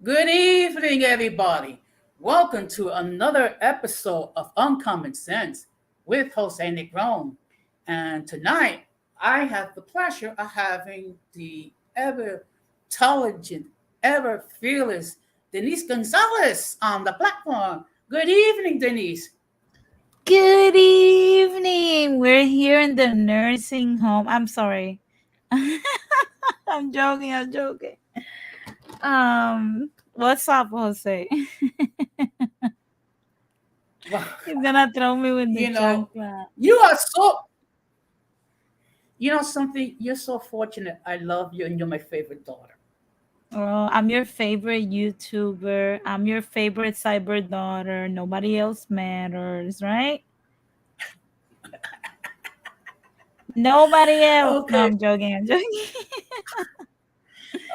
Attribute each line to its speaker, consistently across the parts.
Speaker 1: Good evening, everybody. Welcome to another episode of Uncommon Sense with Jose Negron. And tonight, I have the pleasure of having the ever intelligent, ever fearless Denise Gonzalez on the platform. Good evening, Denise.
Speaker 2: Good evening. We're here in the nursing home. I'm sorry. I'm joking. I'm joking. What's up, Jose?
Speaker 1: Well,
Speaker 2: He's gonna throw me with the
Speaker 1: you know,
Speaker 2: chancla.
Speaker 1: you are so, something, you're so fortunate. I love you and you're my favorite daughter.
Speaker 2: Oh, I'm your favorite YouTuber. I'm your favorite cyber daughter. Nobody else matters, right? Nobody else. No,
Speaker 1: Okay,
Speaker 2: I'm joking. I'm joking.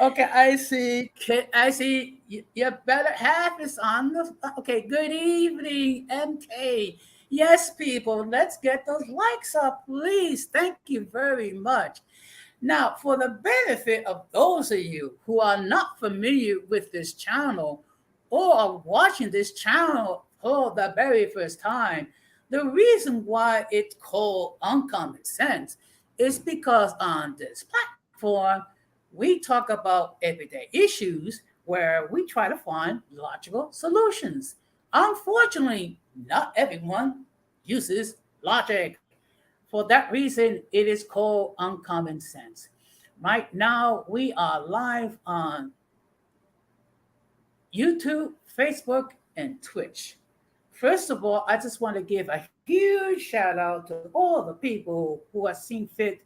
Speaker 1: Okay, I see. I see. Your better half is on the. Okay, good evening, MK. Yes, people, let's get those likes up, please. Thank you very much. Now, for the benefit of those of you who are not familiar with this channel or are watching this channel for the very first time, the reason why it's called Uncommon Sense is because on this platform, we talk about everyday issues where we try to find logical solutions. Unfortunately, not everyone uses logic. For that reason, it is called Uncommon Sense. Right now, we are live on YouTube, Facebook, and Twitch. First of all, I just want to give a huge shout out to all the people who have seen fit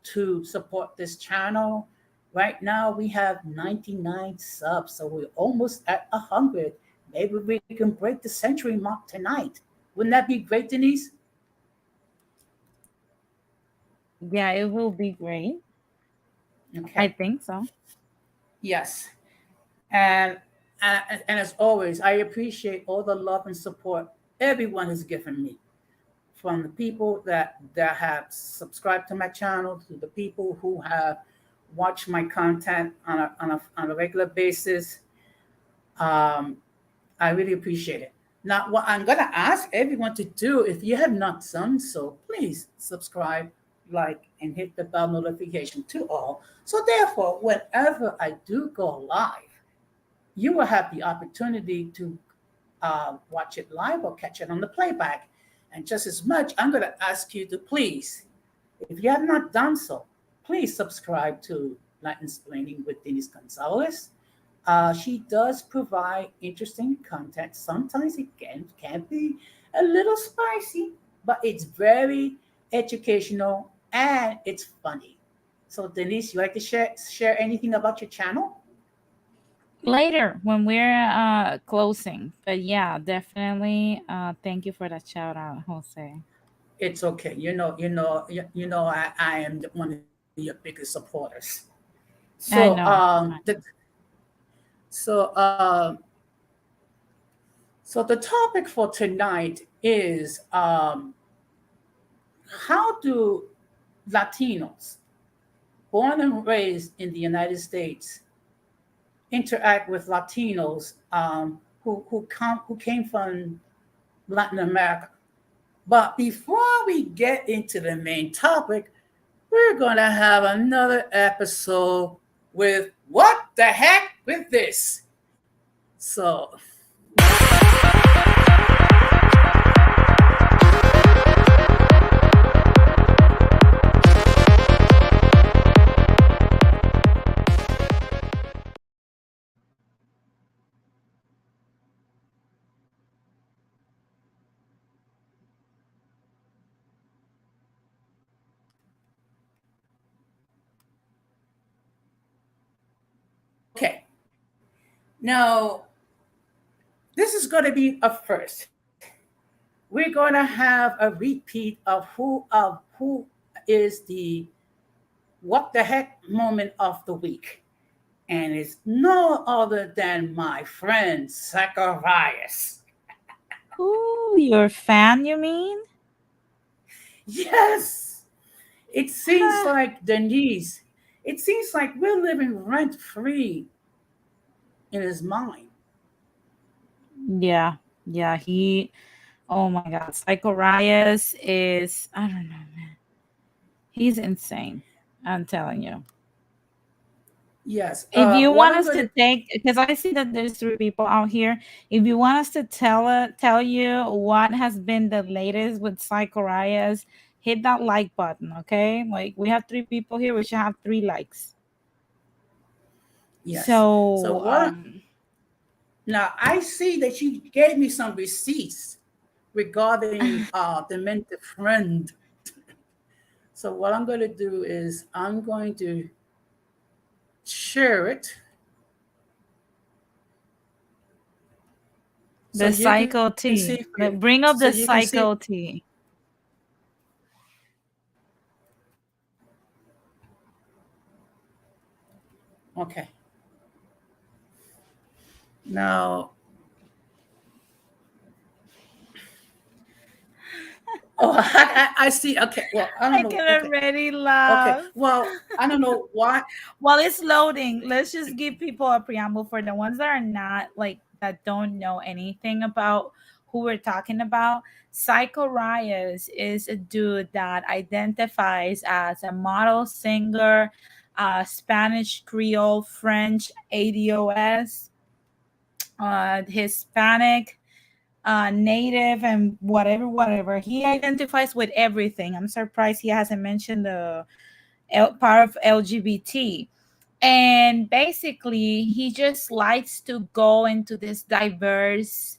Speaker 1: to support this channel. Right now, we have 99 subs, so we're almost at 100. Maybe we can break the century mark tonight. Wouldn't that be great, Denise?
Speaker 2: Yeah, it will be great. I
Speaker 1: Okay.
Speaker 2: think so.
Speaker 1: Yes. And, and as always, I appreciate all the love and support everyone has given me, from the people that have subscribed to my channel to the people who have watched my content on a regular basis. Um, I really appreciate it. Now, what I'm going to ask everyone to do, if you have not done so, please subscribe, like, and hit the bell notification to all. So, therefore, whenever I do go live, you will have the opportunity to watch it live or catch it on the playback. And just as much, I'm going to ask you to please, if you have not done so, please subscribe to Latin Explaining with Denise Gonzalez. She does provide interesting content. Sometimes it can be a little spicy, but it's very educational and it's funny. So, Denise, you like to share anything about your channel?
Speaker 2: Later when we're closing. But yeah, definitely thank you for that shout out, Jose.
Speaker 1: It's okay. I am one of your biggest supporters. So,
Speaker 2: I know.
Speaker 1: so, um, so the topic for tonight is how do Latinos born and raised in the United States interact with Latinos who came from Latin America? But before we get into the main topic, we're going to have another episode with What the Heck with This? So, okay. Now, this is going to be a first. We're going to have a repeat of who is the what the heck moment of the week. And it's no other than my friend Zacharias.
Speaker 2: Ooh, your fan, you mean?
Speaker 1: Yes, it seems
Speaker 2: Huh.
Speaker 1: like Denise, it seems like we're living rent free in his mind.
Speaker 2: Yeah, yeah. Oh my God, Psycho Reyes is, I don't know, man. He's insane. I'm telling you.
Speaker 1: Yes.
Speaker 2: If you
Speaker 1: What
Speaker 2: want
Speaker 1: I'm
Speaker 2: us
Speaker 1: going
Speaker 2: to
Speaker 1: to
Speaker 2: take, because I see that there's three people out here. If you want us to tell you what has been the latest with Psycho Reyes, hit that like button, okay? Like we have three people here, we should have three likes.
Speaker 1: yes. So
Speaker 2: So,
Speaker 1: now I see that you gave me some receipts regarding the mentor friend. So what I'm going to do is I'm going to share it so
Speaker 2: the
Speaker 1: you can see
Speaker 2: psycho
Speaker 1: for you.
Speaker 2: tea.
Speaker 1: So
Speaker 2: Bring
Speaker 1: you
Speaker 2: up
Speaker 1: can
Speaker 2: the
Speaker 1: see.
Speaker 2: psycho tea.
Speaker 1: Okay. Now, oh, I see. Okay. Well, I don't
Speaker 2: I
Speaker 1: know.
Speaker 2: can
Speaker 1: Okay.
Speaker 2: already
Speaker 1: Okay.
Speaker 2: laugh.
Speaker 1: Well, I don't know why.
Speaker 2: While it's loading, let's just give people a preamble for the ones that are not like that don't know anything about who we're talking about. Psycho Reyes is a dude that identifies as a model, singer, Spanish Creole, French ADOS, Hispanic, native, and whatever. He identifies with everything. I'm surprised he hasn't mentioned the part of LGBT. And basically, he just likes to go into this diverse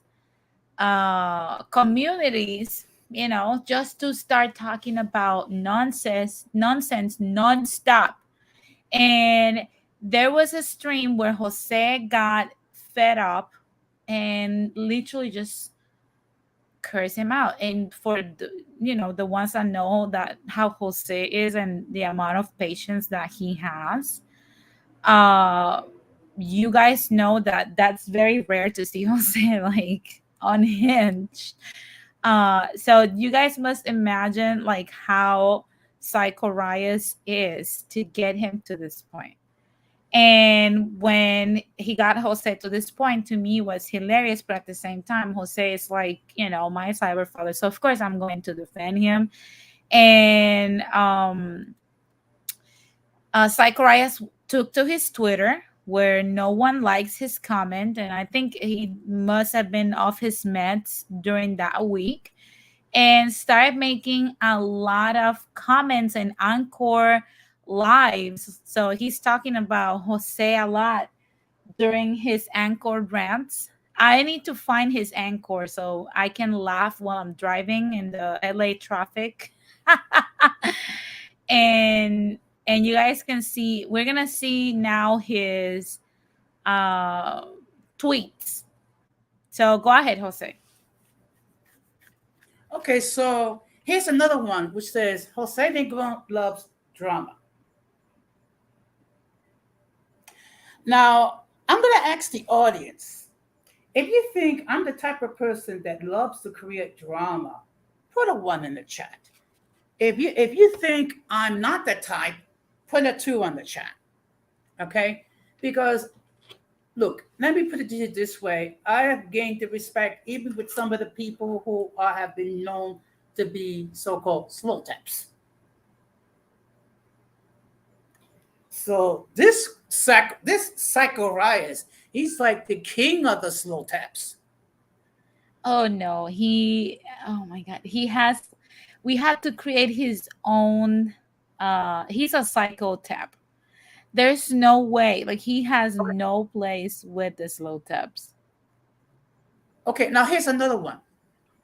Speaker 2: communities, just to start talking about nonsense nonstop. And there was a stream where Jose got fed up and literally just curse him out. And for the ones that know that how Jose is and the amount of patience that he has, uh you guys know that that's very rare to see Jose like unhinged. So you guys must imagine like how Psycho Reyes is to get him to this point. And when he got Jose to this point, to me was hilarious, but at the same time, Jose is like, my cyber father. So of course I'm going to defend him. And Zacharias took to his Twitter, where no one likes his comment, and I think he must have been off his meds during that week, and started making a lot of comments and encore lives. So he's talking about Jose a lot during his anchor rants. I need to find his anchor so I can laugh while I'm driving in the LA traffic. and and you guys can see, we're gonna see now his uh tweets. So go ahead, Jose.
Speaker 1: Okay. So here's another one which says Jose Negron loves drama. Now, I'm going to ask the audience if you think I'm the type of person that loves to create drama, put a one in the chat. If you think I'm not the type, put a two on the chat. Okay? Because look, let me put it to you this way. I have gained the respect even with some of the people who have been known to be so-called slow taps. So this Psycho Reyes, he's like the king of the slow taps.
Speaker 2: Oh no, oh my god, we had to create his own. He's a psycho tap. There's no way, like he has no place with the slow taps.
Speaker 1: Okay, now here's another one.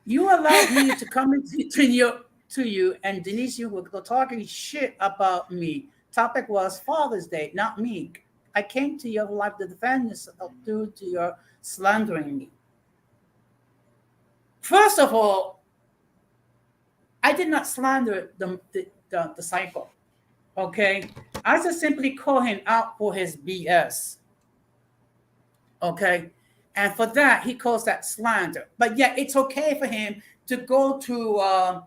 Speaker 1: You allowed me to come to you and Denise, you were talking shit about me. Topic was Father's Day, not me. I came to your life to defend yourself due to your slandering me. First of all, I did not slander the cycle. Okay, I just simply call him out for his BS. Okay, and for that he calls that slander. But yet it's okay for him to go to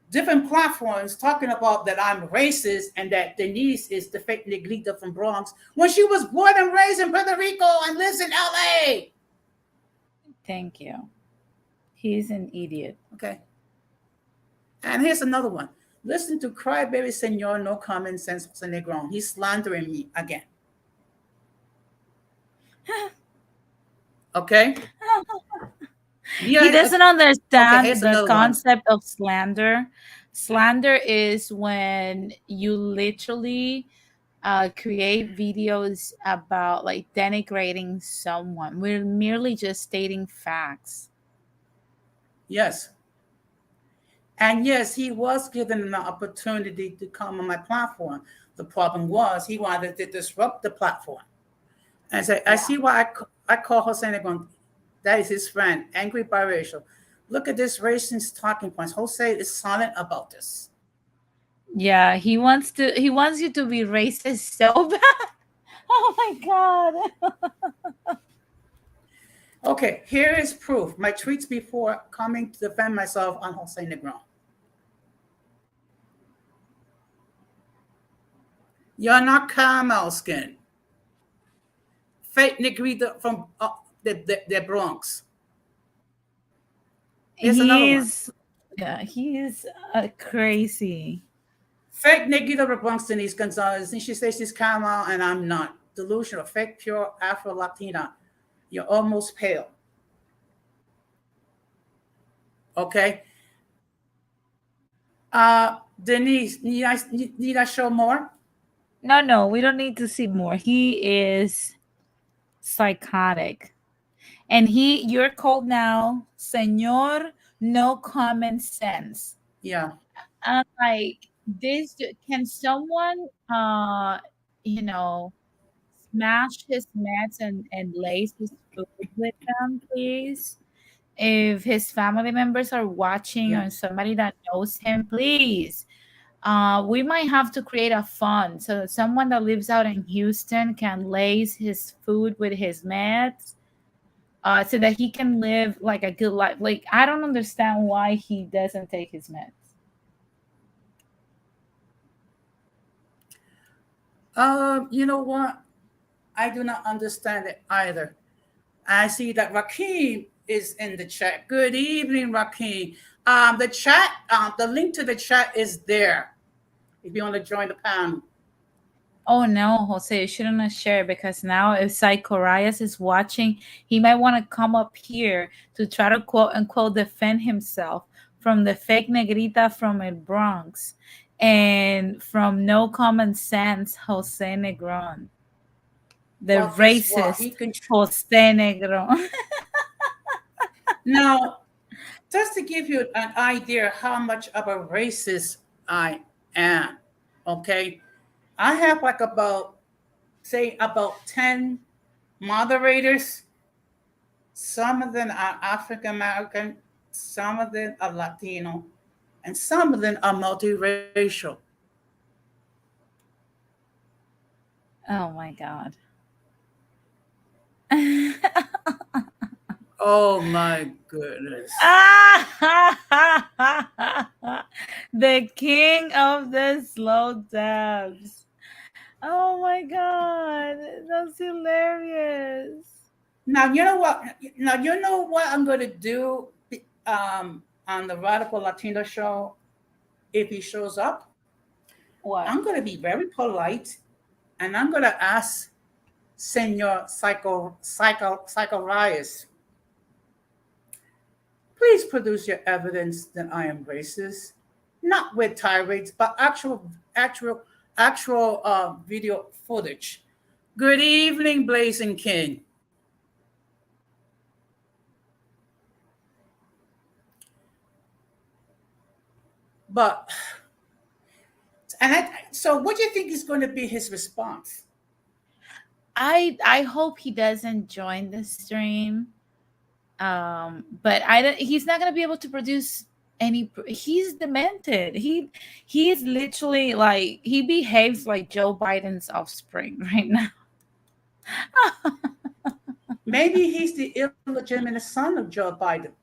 Speaker 1: different platforms talking about that I'm racist and that Denise is the fake negrita from Bronx when she was born and raised in Puerto Rico and lives in LA.
Speaker 2: Thank you. He's an idiot.
Speaker 1: Okay. And here's another one. Listen to Crybaby Senor, no common sense, Jose Negron. He's slandering me again. Okay. Yeah.
Speaker 2: He doesn't
Speaker 1: Okay.
Speaker 2: understand
Speaker 1: Here's
Speaker 2: the
Speaker 1: another one.
Speaker 2: concept of slander. Slander is when you literally create videos about like denigrating someone. We're merely just stating facts.
Speaker 1: Yes. And yes, he was given an opportunity to come on my platform. The problem was he wanted to disrupt the platform. And say, I see why I call Jose Negron. That is his friend, angry biracial. Look at this racist talking points. Jose is silent about this.
Speaker 2: Yeah, he wants you to be racist so bad. Oh my god.
Speaker 1: Okay, here is proof. My tweets before coming to defend myself on Jose Negron. You're not caramel skin. Fake negrita from the Bronx. Here's another one.
Speaker 2: He's yeah, he's crazy.
Speaker 1: Fake negrita from Bronx, Denise Gonzalez. And she says she's caramel and I'm not. Delusional. Fake pure Afro Latina. You're almost pale. Okay. Denise, need I show more?
Speaker 2: No, we don't need to see more. He is psychotic. And you're called now Senor No Common Sense.
Speaker 1: Yeah.
Speaker 2: Like this, can someone, you know, smash his meds and lace his food with them, please? If his family members are watching
Speaker 1: Yeah.
Speaker 2: or somebody that knows him, please. We might have to create a fund so that someone that lives out in Houston can lace his food with his meds, so that he can live like a good life. Like, I don't understand why he doesn't take his meds.
Speaker 1: You know what? I do not understand it either. I see that Rakeem is in the chat. Good evening, Rakeem. The chat, the link to the chat is there. If you want to join the panel.
Speaker 2: Oh no, Jose, you shouldn't have shared, because now if Psychorias is watching, he might want to come up here to try to quote unquote defend himself from the fake negrita from the Bronx and from No Common Sense Jose Negron. The
Speaker 1: Well, guess what?
Speaker 2: racist Jose Negron.
Speaker 1: Now, just to give you an idea how much of a racist I am, okay? I have like about 10 moderators. Some of them are African American, some of them are Latino, and some of them are multiracial.
Speaker 2: Oh my God.
Speaker 1: Oh my goodness.
Speaker 2: The king of the slow dabs. Oh my God. That's hilarious.
Speaker 1: Now, you know what? Now, you know what I'm going to do on the Radical Latino show if he shows up?
Speaker 2: What?
Speaker 1: I'm going to be very polite and I'm going to ask Senor Psycho Reyes, please produce your evidence that I am racist, not with tirades, but actual video footage. Good evening, Blazing King. But so what do you think is going to be his response?
Speaker 2: I hope he doesn't join the stream. But he's not going to be able to produce any. He's demented. He is literally like, he behaves like Joe Biden's offspring right now.
Speaker 1: Maybe he's the illegitimate son of Joe Biden.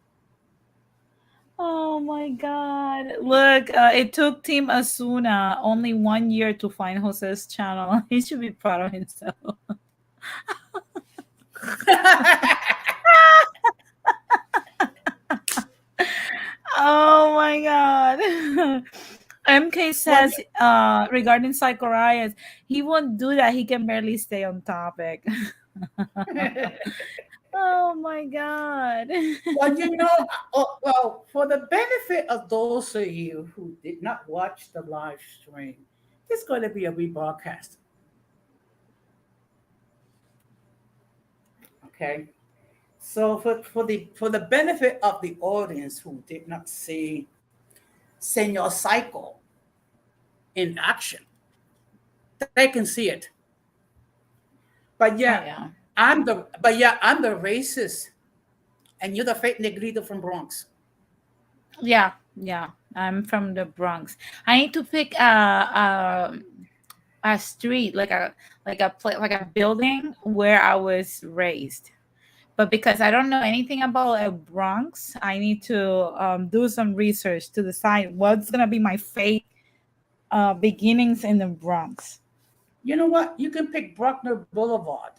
Speaker 2: Oh my God. Look, it took Team Asuna only 1 year to find Jose's channel. He should be proud of himself. Oh my God. MK
Speaker 1: Well,
Speaker 2: says regarding Psychorias, he won't do that. He can barely stay on topic. Oh my God.
Speaker 1: well, well, for the benefit of those of you who did not watch the live stream, there's going to be a rebroadcast. Okay. So for the benefit of the audience who did not see Senor Cycle in action, they can see it. But
Speaker 2: Oh
Speaker 1: yeah,
Speaker 2: yeah.
Speaker 1: I'm the racist, and you're the fake negrito from Bronx.
Speaker 2: Yeah, yeah. I'm from the Bronx. I need to pick a street, like a building where I was raised. But because I don't know anything about a Bronx, I need to do some research to decide what's gonna be my fake beginnings in the Bronx.
Speaker 1: You know what? You can pick Bruckner Boulevard.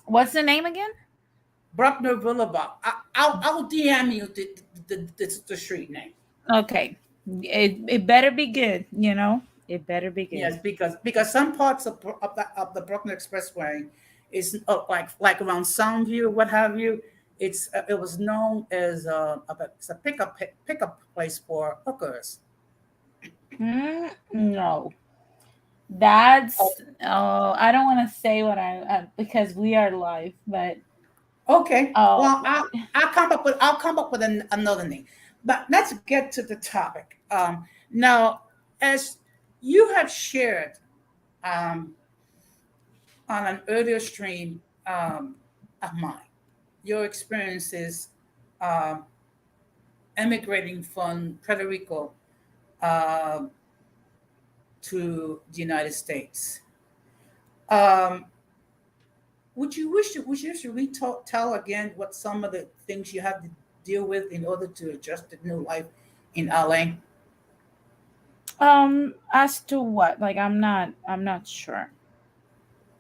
Speaker 2: What's the name again?
Speaker 1: Bruckner Boulevard. I'll DM you the street name.
Speaker 2: Okay, it better be good. You know, it better be good.
Speaker 1: Yes, because some parts of the Bruckner Expressway is like around Soundview, what have you. It was known as it's a pickup place for hookers.
Speaker 2: No, that's
Speaker 1: Oh,
Speaker 2: I don't want to say what I because we are live, but
Speaker 1: okay.
Speaker 2: oh,
Speaker 1: Well, I'll come up with another name. But let's get to the topic. Now, as you have shared um, on an earlier stream of mine, your experiences um, emigrating from Puerto Rico uh, to the United States. Um, should we tell again what some of the things you have to deal with in order to adjust to new life in LA?
Speaker 2: as to what? Like, I'm not sure.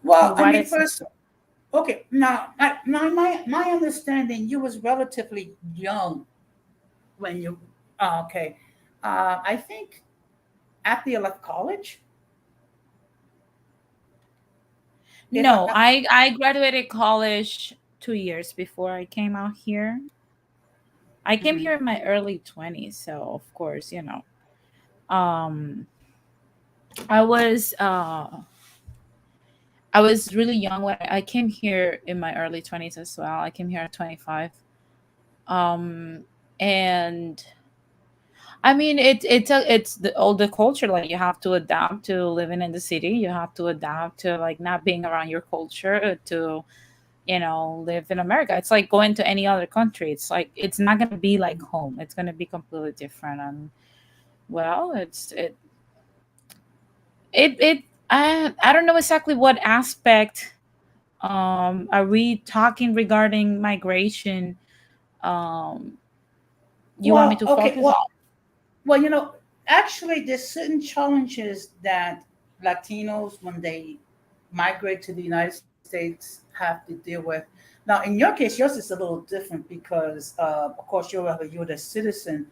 Speaker 1: Well, I
Speaker 2: What
Speaker 1: mean,
Speaker 2: is
Speaker 1: first, okay. Now, my understanding, you was relatively young when you. Okay, I think after you left college, if I'm
Speaker 2: No,
Speaker 1: not.
Speaker 2: I graduated college 2 years before I came out here. I came
Speaker 1: Mhm.
Speaker 2: here in my early 20s, so of course, um, I was uh, I was really young when I came here in my early 20s as well. I came here at 25. Um, and I mean, it's the older culture. Like you have to adapt to living in the city. You have to adapt to like not being around your culture to live in America. It's like going to any other country. It's like it's not gonna be like home. It's gonna be completely different. And well, it I don't know exactly what aspect are we talking regarding migration. Um, you want me
Speaker 1: Well,
Speaker 2: to
Speaker 1: okay.
Speaker 2: focus on?
Speaker 1: Well, actually, there's certain challenges that Latinos, when they migrate to the United States, have to deal with. Now, in your case, yours is a little different because, of course, you're the citizen.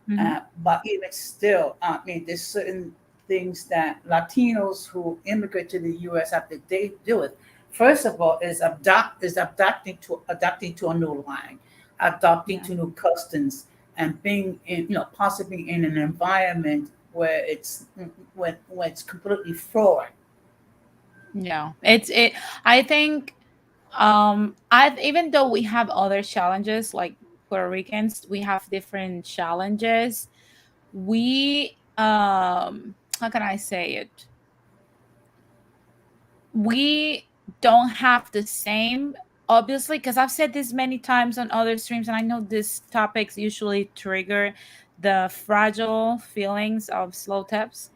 Speaker 2: Hmm.
Speaker 1: But even still, I mean, there's certain things that Latinos who immigrate to the U.S. have to deal with. First of all, is adapting to a new line, adapting
Speaker 2: Yeah.
Speaker 1: to new customs, and being in, possibly in an environment where it's completely foreign.
Speaker 2: Yeah, it. I think I even though we have other challenges like Puerto Ricans, we have different challenges. We how can I say it? We don't have the same, obviously, because I've said this many times on other streams, and I know these topics usually trigger the fragile feelings of slow taps.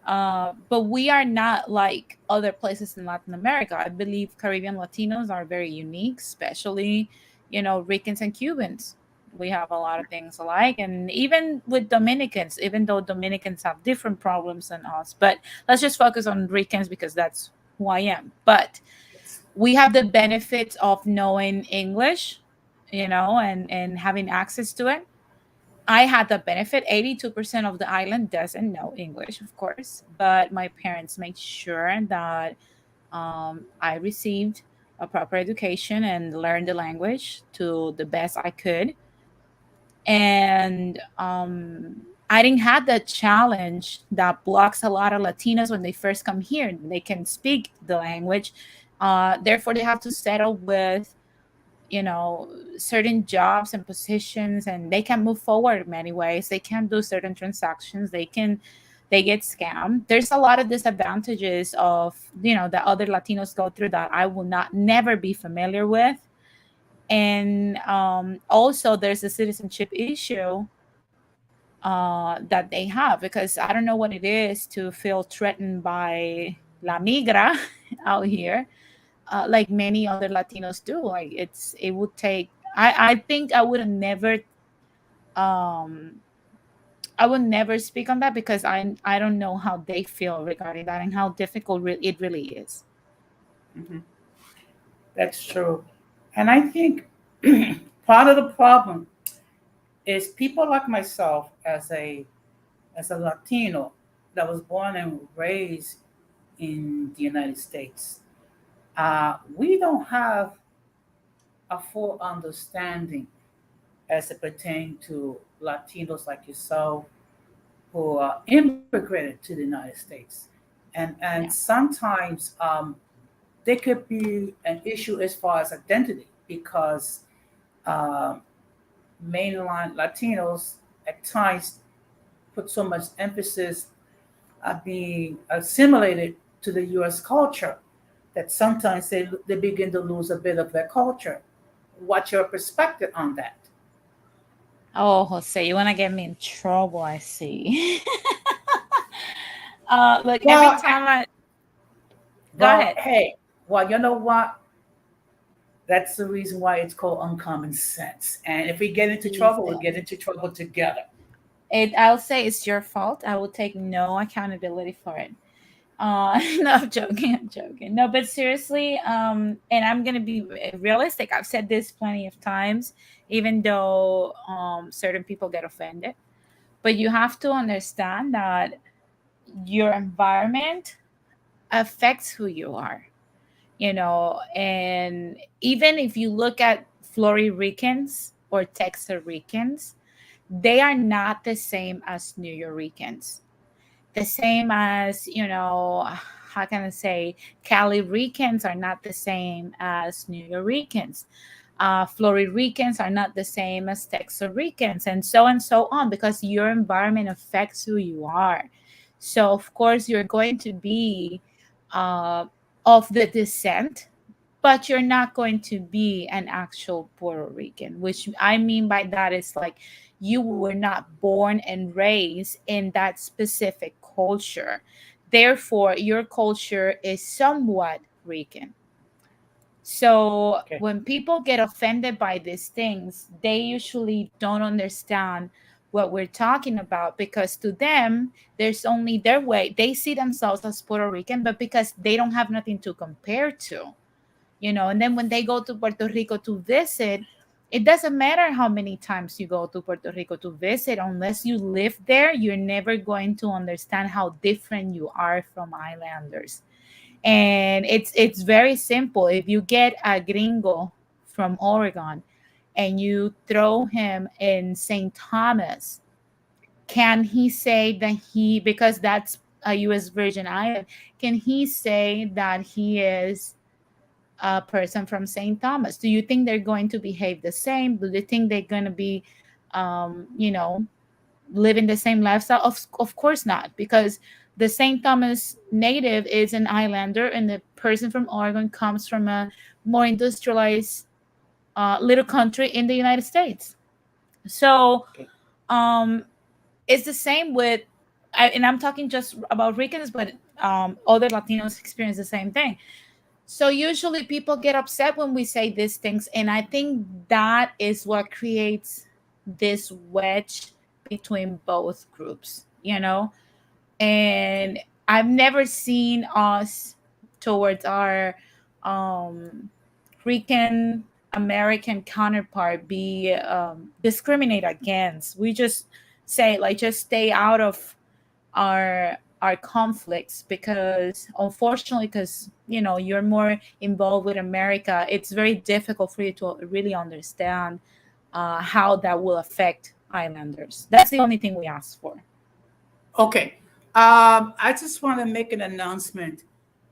Speaker 2: But we are not like other places in Latin America. I believe Caribbean Latinos are very unique, especially, Ricans and Cubans. We have a lot of things alike. And even with Dominicans, even though Dominicans have different problems than us, but let's just focus on Ricans because that's who I am. But we have the benefits of knowing English, and having access to it. I had the benefit. 82% of the island doesn't know English, of course, but my parents made sure that I received a proper education and learned the language to the best I could. And I didn't have that challenge that blocks a lot of Latinos when they first come here. They can speak the language. Therefore, they have to settle with certain jobs and positions, and they can move forward in many ways. They can do certain transactions. They get scammed. There's a lot of disadvantages of that other Latinos go through that I will not never be familiar with. And also there's a citizenship issue that they have, because I don't know what it is to feel threatened by la migra out here, like many other Latinos do. Like it would take. I think um I would never speak on that because I don't know how they feel regarding that and how difficult it really is.
Speaker 1: Mhm. That's true. And I think part of the problem is people like myself as a Latino that was born and raised in the United States. We don't have a full understanding as it pertains to Latinos like yourself who immigrated to the United States. And
Speaker 2: Yeah.
Speaker 1: sometimes there could be an issue as far as identity because uh, mainline Latinos at times put so much emphasis on being assimilated to the U.S. culture that sometimes they begin to lose a bit of their culture. What's your perspective on that?
Speaker 2: Oh, Jose, you want to get me in trouble? I see. Look, every
Speaker 1: Well,
Speaker 2: time I go
Speaker 1: well,
Speaker 2: ahead.
Speaker 1: hey, well, you know what? That's the reason why it's called uncommon sense. And if we get into trouble, we'll
Speaker 2: Listen,
Speaker 1: get into trouble together.
Speaker 2: I'll say it's your fault. I will take no accountability for it. No, I'm joking. I'm joking. No, but seriously, and I'm gonna be realistic. I've said this plenty of times, even though certain people get offended. But you have to understand that your environment affects who you are. And even if you look at Floridicans or Texaricans, they are not the same as New Yorkers, the same as how can I say, Cali Ricans are not the same as New Yorkers. Floridicans are not the same as Texaricans, and so on, because your environment affects who you are. So of course you're going to be uh, of the descent, but you're not going to be an actual Puerto Rican. Which I mean by that is like you were not born and raised in that specific culture. Therefore, your culture is somewhat Rican. So
Speaker 1: Okay.
Speaker 2: when people get offended by these things, they usually don't understand what we're talking about, because to them, there's only their way. They see themselves as Puerto Rican, but because they don't have nothing to compare to. And then when they go to Puerto Rico to visit, it doesn't matter how many times you go to Puerto Rico to visit, unless you live there, you're never going to understand how different you are from islanders. And it's very simple. If you get a gringo from Oregon and you throw him in St. Thomas, can he say that because that's a US Virgin Island, can he say that he is a person from St. Thomas? Do you think they're going to behave the same? Do you think they're going to be, um, you know, living the same lifestyle? Of course not, because the St. Thomas native is an islander, and the person from Oregon comes from a more industrialized little country in the United States. So
Speaker 1: Okay.
Speaker 2: um, it's the same with, and I'm talking just about Ricans, but other Latinos experience the same thing. So usually people get upset when we say these things, and I think that is what creates this wedge between both groups, you know? And I've never seen us towards our um, African American counterpart be discriminated against. We just say like just stay out of our conflicts because unfortunately because you're more involved with America, it's very difficult for you to really understand how that will affect islanders. That's the only thing we ask for.
Speaker 1: Okay. I just want to make an announcement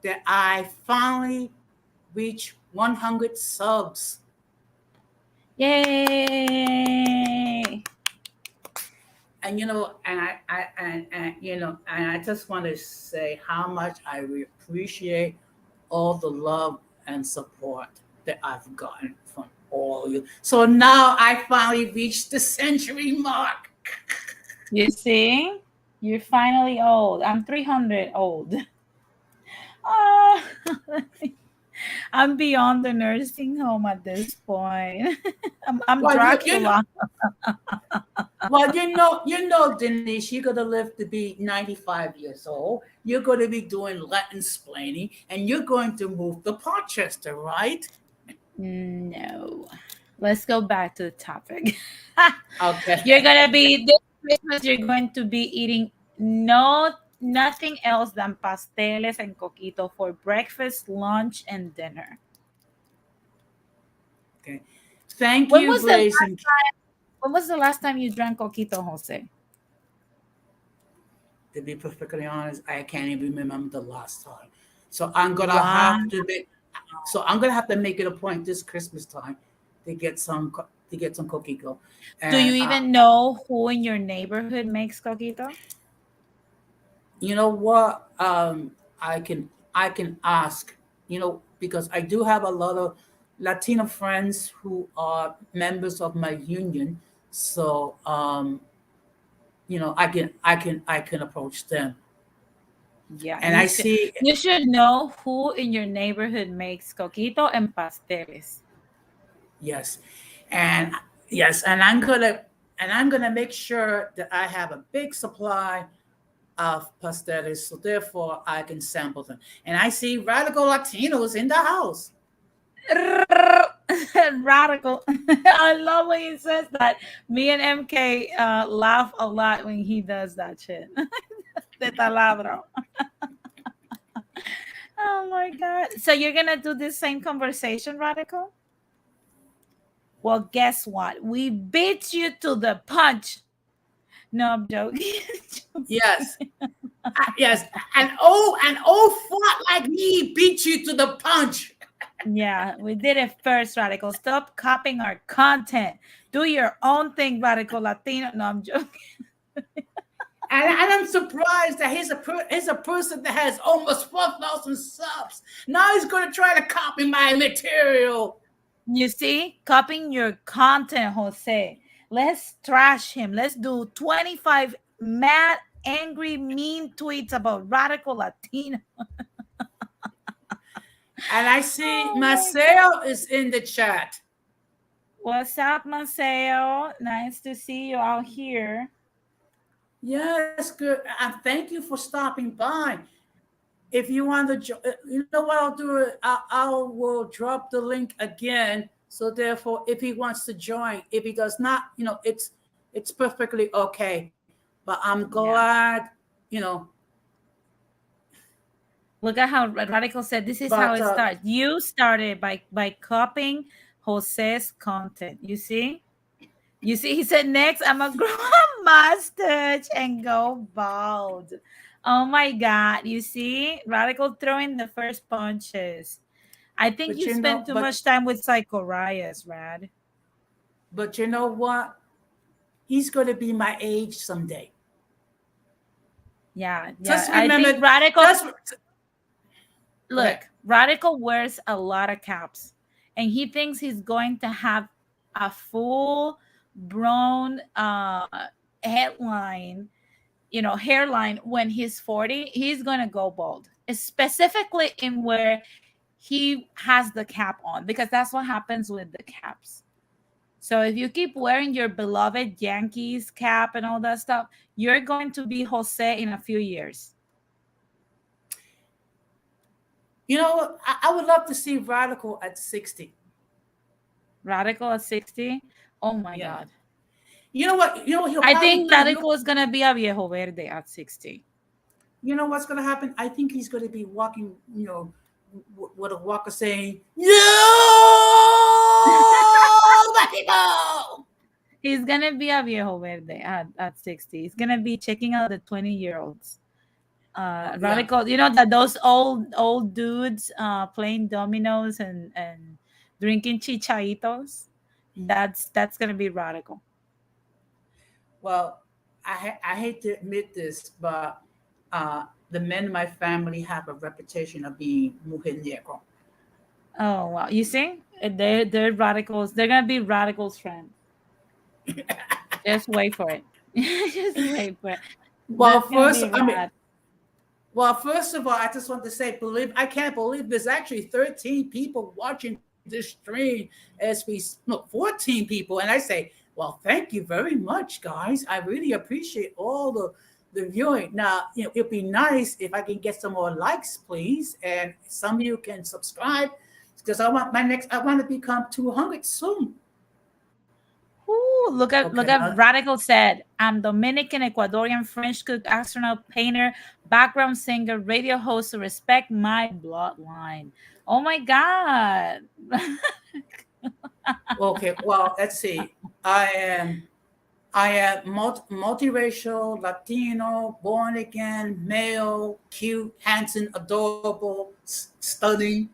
Speaker 1: that I finally reached 100 subs.
Speaker 2: Yay!
Speaker 1: And and I just want to say how much I appreciate all the love and support that I've gotten from all of you. So now I finally reached the century mark.
Speaker 2: You see, you're finally old. I'm 300 old. Oh, I'm beyond the nursing home at this point. I'm
Speaker 1: Well,
Speaker 2: Dracula.
Speaker 1: Denise, you're gonna live to be 95 years old. You're gonna be doing Latin splaining, and you're going to move to Portchester, right?
Speaker 2: No. Let's go back to the topic.
Speaker 1: Okay.
Speaker 2: You're gonna be this Christmas. You're going to be eating nothing else than pasteles and coquito for breakfast, lunch, and dinner.
Speaker 1: Okay. Thank
Speaker 2: When
Speaker 1: you,
Speaker 2: was the
Speaker 1: Grace.
Speaker 2: last time? When was the last time you drank coquito, Jose?
Speaker 1: To be perfectly honest, I can't even remember the last time. So I'm gonna
Speaker 2: Wow.
Speaker 1: have to be. So I'm gonna have to make it a point this Christmas time to get some coquito.
Speaker 2: Do you
Speaker 1: And
Speaker 2: even know who in your neighborhood makes coquito?
Speaker 1: you know what? I can ask. Because I do have a lot of Latino friends who are members of my union. So I can approach them.
Speaker 2: Yeah,
Speaker 1: And I see.
Speaker 2: you should know who in your neighborhood makes coquito and pasteles.
Speaker 1: Yes, and yes, and I'm gonna make sure that I have a big supply of pasteles, so therefore I can sample them. And I see radical Latinos in the house.
Speaker 2: Radical. I love when he says that. Me and MK laugh a lot when he does that shit. De taladro. Oh my god. So you're gonna do this same conversation, Radical? Well, guess what? We beat you to the punch. No, I'm joking.
Speaker 1: Yes, yes, an old fart like me beat you to the punch.
Speaker 2: Yeah, we did it first, Radical. Stop copying our content. Do your own thing, Radical Latino. No, I'm joking.
Speaker 1: And I'm surprised that he's a person that has almost 4,000 subs. Now he's going to try to copy my material.
Speaker 2: You see, copying your content, Jose. Let's trash him. Let's do 25 mad, angry, mean tweets about radical Latino.
Speaker 1: And I see
Speaker 2: Oh my
Speaker 1: Marcel is in the chat.
Speaker 2: What's up, Maceo? Nice to see you out here.
Speaker 1: Yes, good. And thank you for stopping by. If you want to, you know what I'll do? I will drop the link again. So therefore, if he wants to join, if he does not, it's perfectly okay. But I'm
Speaker 2: Yeah.
Speaker 1: glad,
Speaker 2: Look at how Radical said this is how
Speaker 1: but
Speaker 2: it starts. You started by copying Jose's content. You see? You see, he said next I'm gonna grow a mustache and go bald. Oh my god, you see? Radical throwing the first punches. I think
Speaker 1: but
Speaker 2: you
Speaker 1: you
Speaker 2: spend
Speaker 1: know,
Speaker 2: too
Speaker 1: but
Speaker 2: much time with Psycho Reyes, Rad.
Speaker 1: but you know what? He's going to be my age someday.
Speaker 2: Yeah, yeah.
Speaker 1: Just
Speaker 2: I think
Speaker 1: remember,
Speaker 2: Radical
Speaker 1: just go ahead.
Speaker 2: look, Radical wears a lot of caps, and he thinks he's going to have a full grown headline, hairline when he's 40. He's going to go bald, specifically in where he has the cap on, because that's what happens with the caps. So if you keep wearing your beloved Yankees cap and all that stuff, you're going to be Jose in a few years.
Speaker 1: You know what? I would love to see Radical at 60.
Speaker 2: Radical at 60. Oh my
Speaker 1: Yeah.
Speaker 2: God.
Speaker 1: You know what? You know what he'll
Speaker 2: I
Speaker 1: probably
Speaker 2: think
Speaker 1: do? He'll,
Speaker 2: Radical is gonna be a viejo verde at 60.
Speaker 1: you know what's going to happen? I think he's going to be walking, with a walker saying, "No, my people."
Speaker 2: He's gonna be a viejo verde at 60. He's gonna be checking out the 20-year-olds.
Speaker 1: Yeah.
Speaker 2: Radical, you know that those old dudes playing dominoes and drinking chichaitos. That's gonna be Radical.
Speaker 1: Well, I hate to admit this, but the men in my family have a reputation of being mujeriego.
Speaker 2: Oh wow. You see? They're radicals. They're gonna be radicals friends. Just wait for it. Just wait for it.
Speaker 1: Well,
Speaker 2: That's gonna
Speaker 1: first,
Speaker 2: be
Speaker 1: I mean,
Speaker 2: rad.
Speaker 1: well, first of all, I just want to say, I can't believe there's actually 13 people watching this stream as no, 14 people. And I say, well, thank you very much, guys. I really appreciate all the viewing. Now, it'd be nice if I can get some more likes, please. And some of you can subscribe because I want to become 200 soon.
Speaker 2: Ooh,
Speaker 1: Okay.
Speaker 2: look at Radical said, I'm Dominican, Ecuadorian, French cook, astronaut, painter, background singer, radio host, so respect my bloodline. Oh my God.
Speaker 1: Okay. Well, let's see. I am multiracial, Latino, born again, male, cute, handsome, adorable, stunning.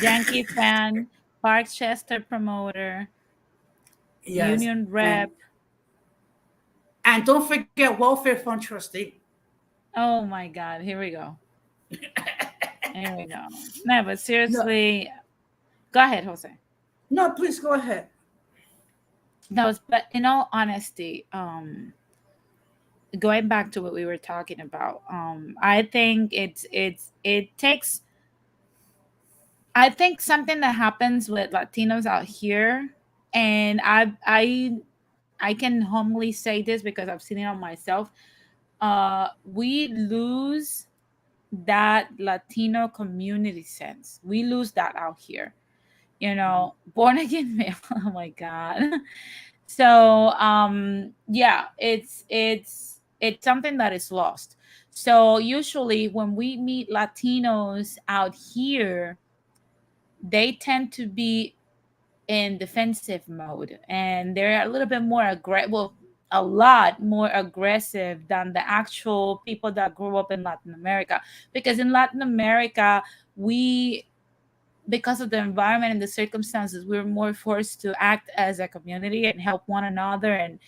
Speaker 2: Yankee fan, Parkchester promoter,
Speaker 1: Yes,
Speaker 2: union rep.
Speaker 1: and don't forget welfare fund trustee.
Speaker 2: Oh my God. Here we go. Here we go. No, but
Speaker 1: No,
Speaker 2: seriously, go ahead, Jose.
Speaker 1: no, please go ahead.
Speaker 2: No, but in all honesty, going back to what we were talking about, I think it takes, I think something that happens with Latinos out here, and I can humbly say this because I've seen it on myself. We lose that Latino community sense. We lose that out here. You
Speaker 1: Mhm.
Speaker 2: know, born again male. Oh my God. So yeah, it's something that is lost. So usually when we meet Latinos out here, they tend to be in defensive mode and they're a little bit more aggressive, well, a lot more aggressive than the actual people that grew up in Latin America, because in Latin America, we, because of the environment and the circumstances, we're more forced to act as a community and help one another and,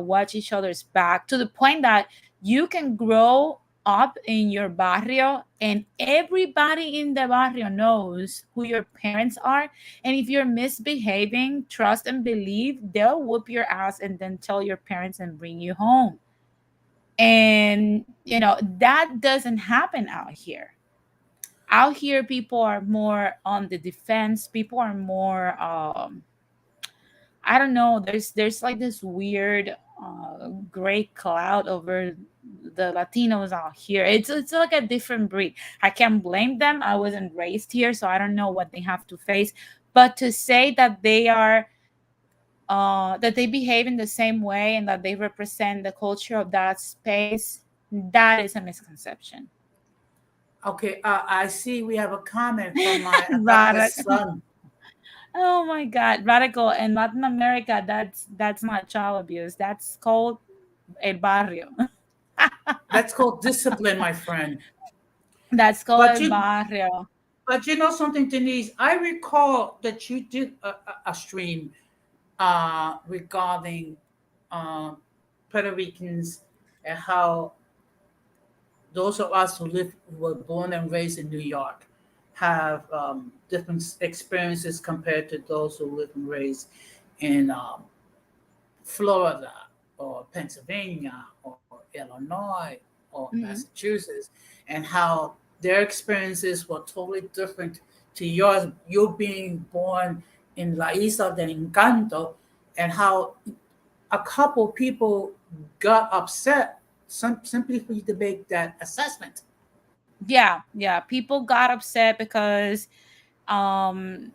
Speaker 2: watch each other's back, to the point that you can grow up in your barrio and everybody in the barrio knows who your parents are. And if you're misbehaving, trust and believe they'll whoop your ass and then tell your parents and bring you home. And, that doesn't happen out here. Out here people are more on the defense, people are more I don't know, there's like this weird gray cloud over the Latinos out here. It's like a different breed. I can't blame them, I wasn't raised here, so I don't know what they have to face. But to say that they are that they behave in the same way and that they represent the culture of that space, that is a misconception.
Speaker 1: Okay, I see we have a comment from my adopted
Speaker 2: Radical.
Speaker 1: son.
Speaker 2: Oh my God, radical in Latin America. That's not child abuse. That's called el barrio.
Speaker 1: That's called discipline, my friend.
Speaker 2: That's called
Speaker 1: But
Speaker 2: el barrio.
Speaker 1: you know something, Denise. I recall that you did a stream regarding uh, Puerto Ricans and how those of us who were born and raised in New York have different experiences compared to those who live and raised in Florida or Pennsylvania or Illinois or
Speaker 2: Mhm.
Speaker 1: Massachusetts, and how their experiences were totally different to yours. You being born in La Isla del Encanto, and how a couple people got upset simply for you to make that assessment.
Speaker 2: Yeah, people got upset because um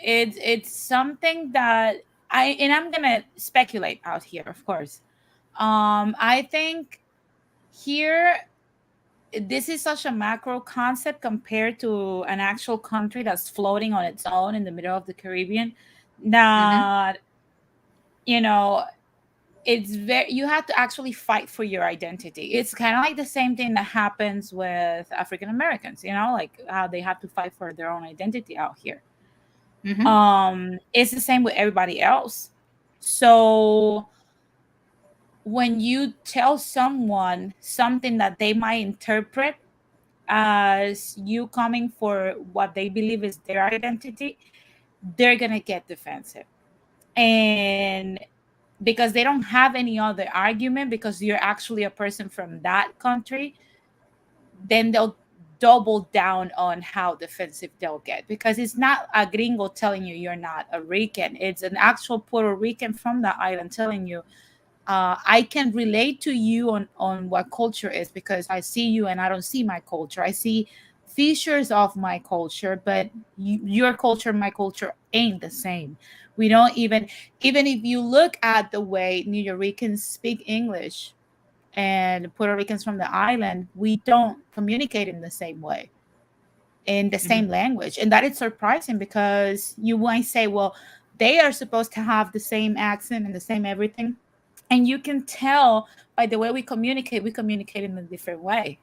Speaker 2: it's something that I'm gonna speculate out here, of course. I think here, this is such a macro concept compared to an actual country that's floating on its own in the middle of the Caribbean,
Speaker 1: Mm-hmm.
Speaker 2: that, you know, it's very, you have to actually fight for your identity. It's kind of like the same thing that happens with African Americans, like how they have to fight for their own identity out here.
Speaker 1: Mm-hmm.
Speaker 2: It's the same with everybody else. So when you tell someone something that they might interpret as you coming for what they believe is their identity, they're gonna get defensive. And because they don't have any other argument, because you're actually a person from that country, then they'll double down on how defensive they'll get, because it's not a gringo telling you you're not a Rican. It's an actual Puerto Rican from the island telling you, I can relate to you on what culture is, because I see you and I don't see my culture. I see features of my culture, but your culture, my culture ain't the same. We don't even if you look at the way New Yorkers speak English and Puerto Ricans from the island, we don't communicate in the same way, in the
Speaker 1: Mm-hmm.
Speaker 2: same language. And that is surprising, because you might say, well, they are supposed to have the same accent and the same everything. And you can tell by the way we communicate in a different way.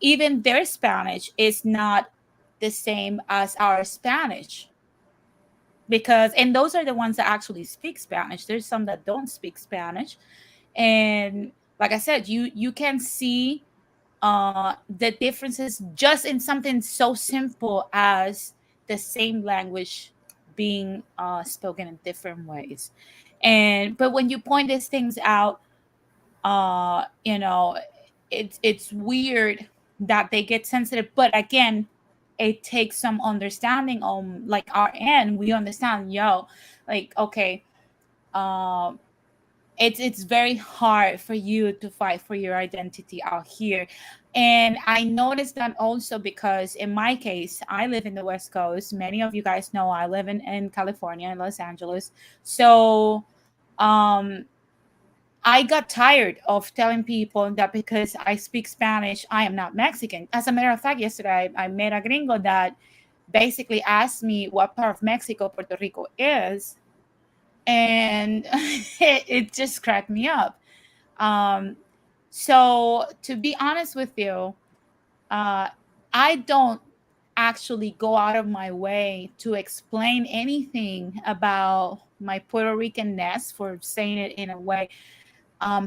Speaker 2: Even their Spanish is not the same as our Spanish, because, and those are the ones that actually speak Spanish. There's some that don't speak Spanish. And like I said, you can see the differences just in something so simple as the same language being spoken in different ways. And but when you point these things out, uh you know it's weird that they get sensitive. But again, it takes some understanding on like our end. We understand, like, okay, um it's very hard for you to fight for your identity out here. And I noticed that also because in my case, I live in the West Coast. Many of you guys know I live in California, in Los Angeles. So um I got tired of telling people that because I speak Spanish, I am not Mexican. As a matter of fact, yesterday I met a gringo that basically asked me what part of Mexico Puerto Rico is. And it just cracked me up. Um, so, to be honest with you, uh, I don't actually go out of my way to explain anything about my Puerto Rican ness, for saying it in a way,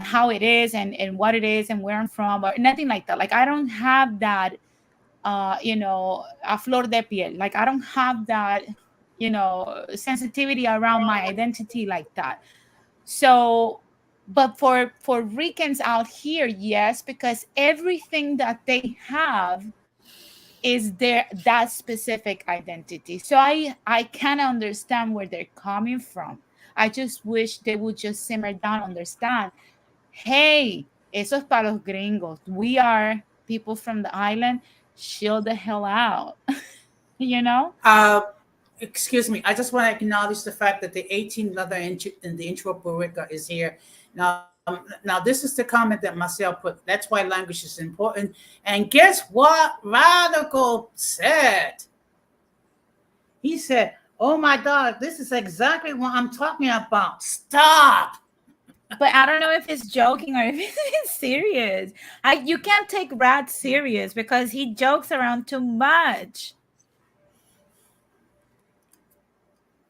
Speaker 2: how it is and what it is and where I'm from, or nothing like that. Like, I don't have that, a flor de piel. Like, I don't have that, sensitivity around my identity like that. So, but for Ricans out here, yes, because everything that they have is their that specific identity. So I kind of understand where they're coming from. I just wish they would just simmer down, understand. Hey, eso es para los gringos. We are people from the island. Chill the hell out, you know?
Speaker 1: Uh, Excuse me. I just want to acknowledge the fact that the 18 leather in the intro of Puerto Rico is here. Now, this is the comment that Marcel put. That's why language is important. And guess what? Radical said. He said, "Oh my God, this is exactly what I'm talking about. Stop."
Speaker 2: But I don't know if he's joking or if he's serious. You can't take Brad serious because he jokes around too much.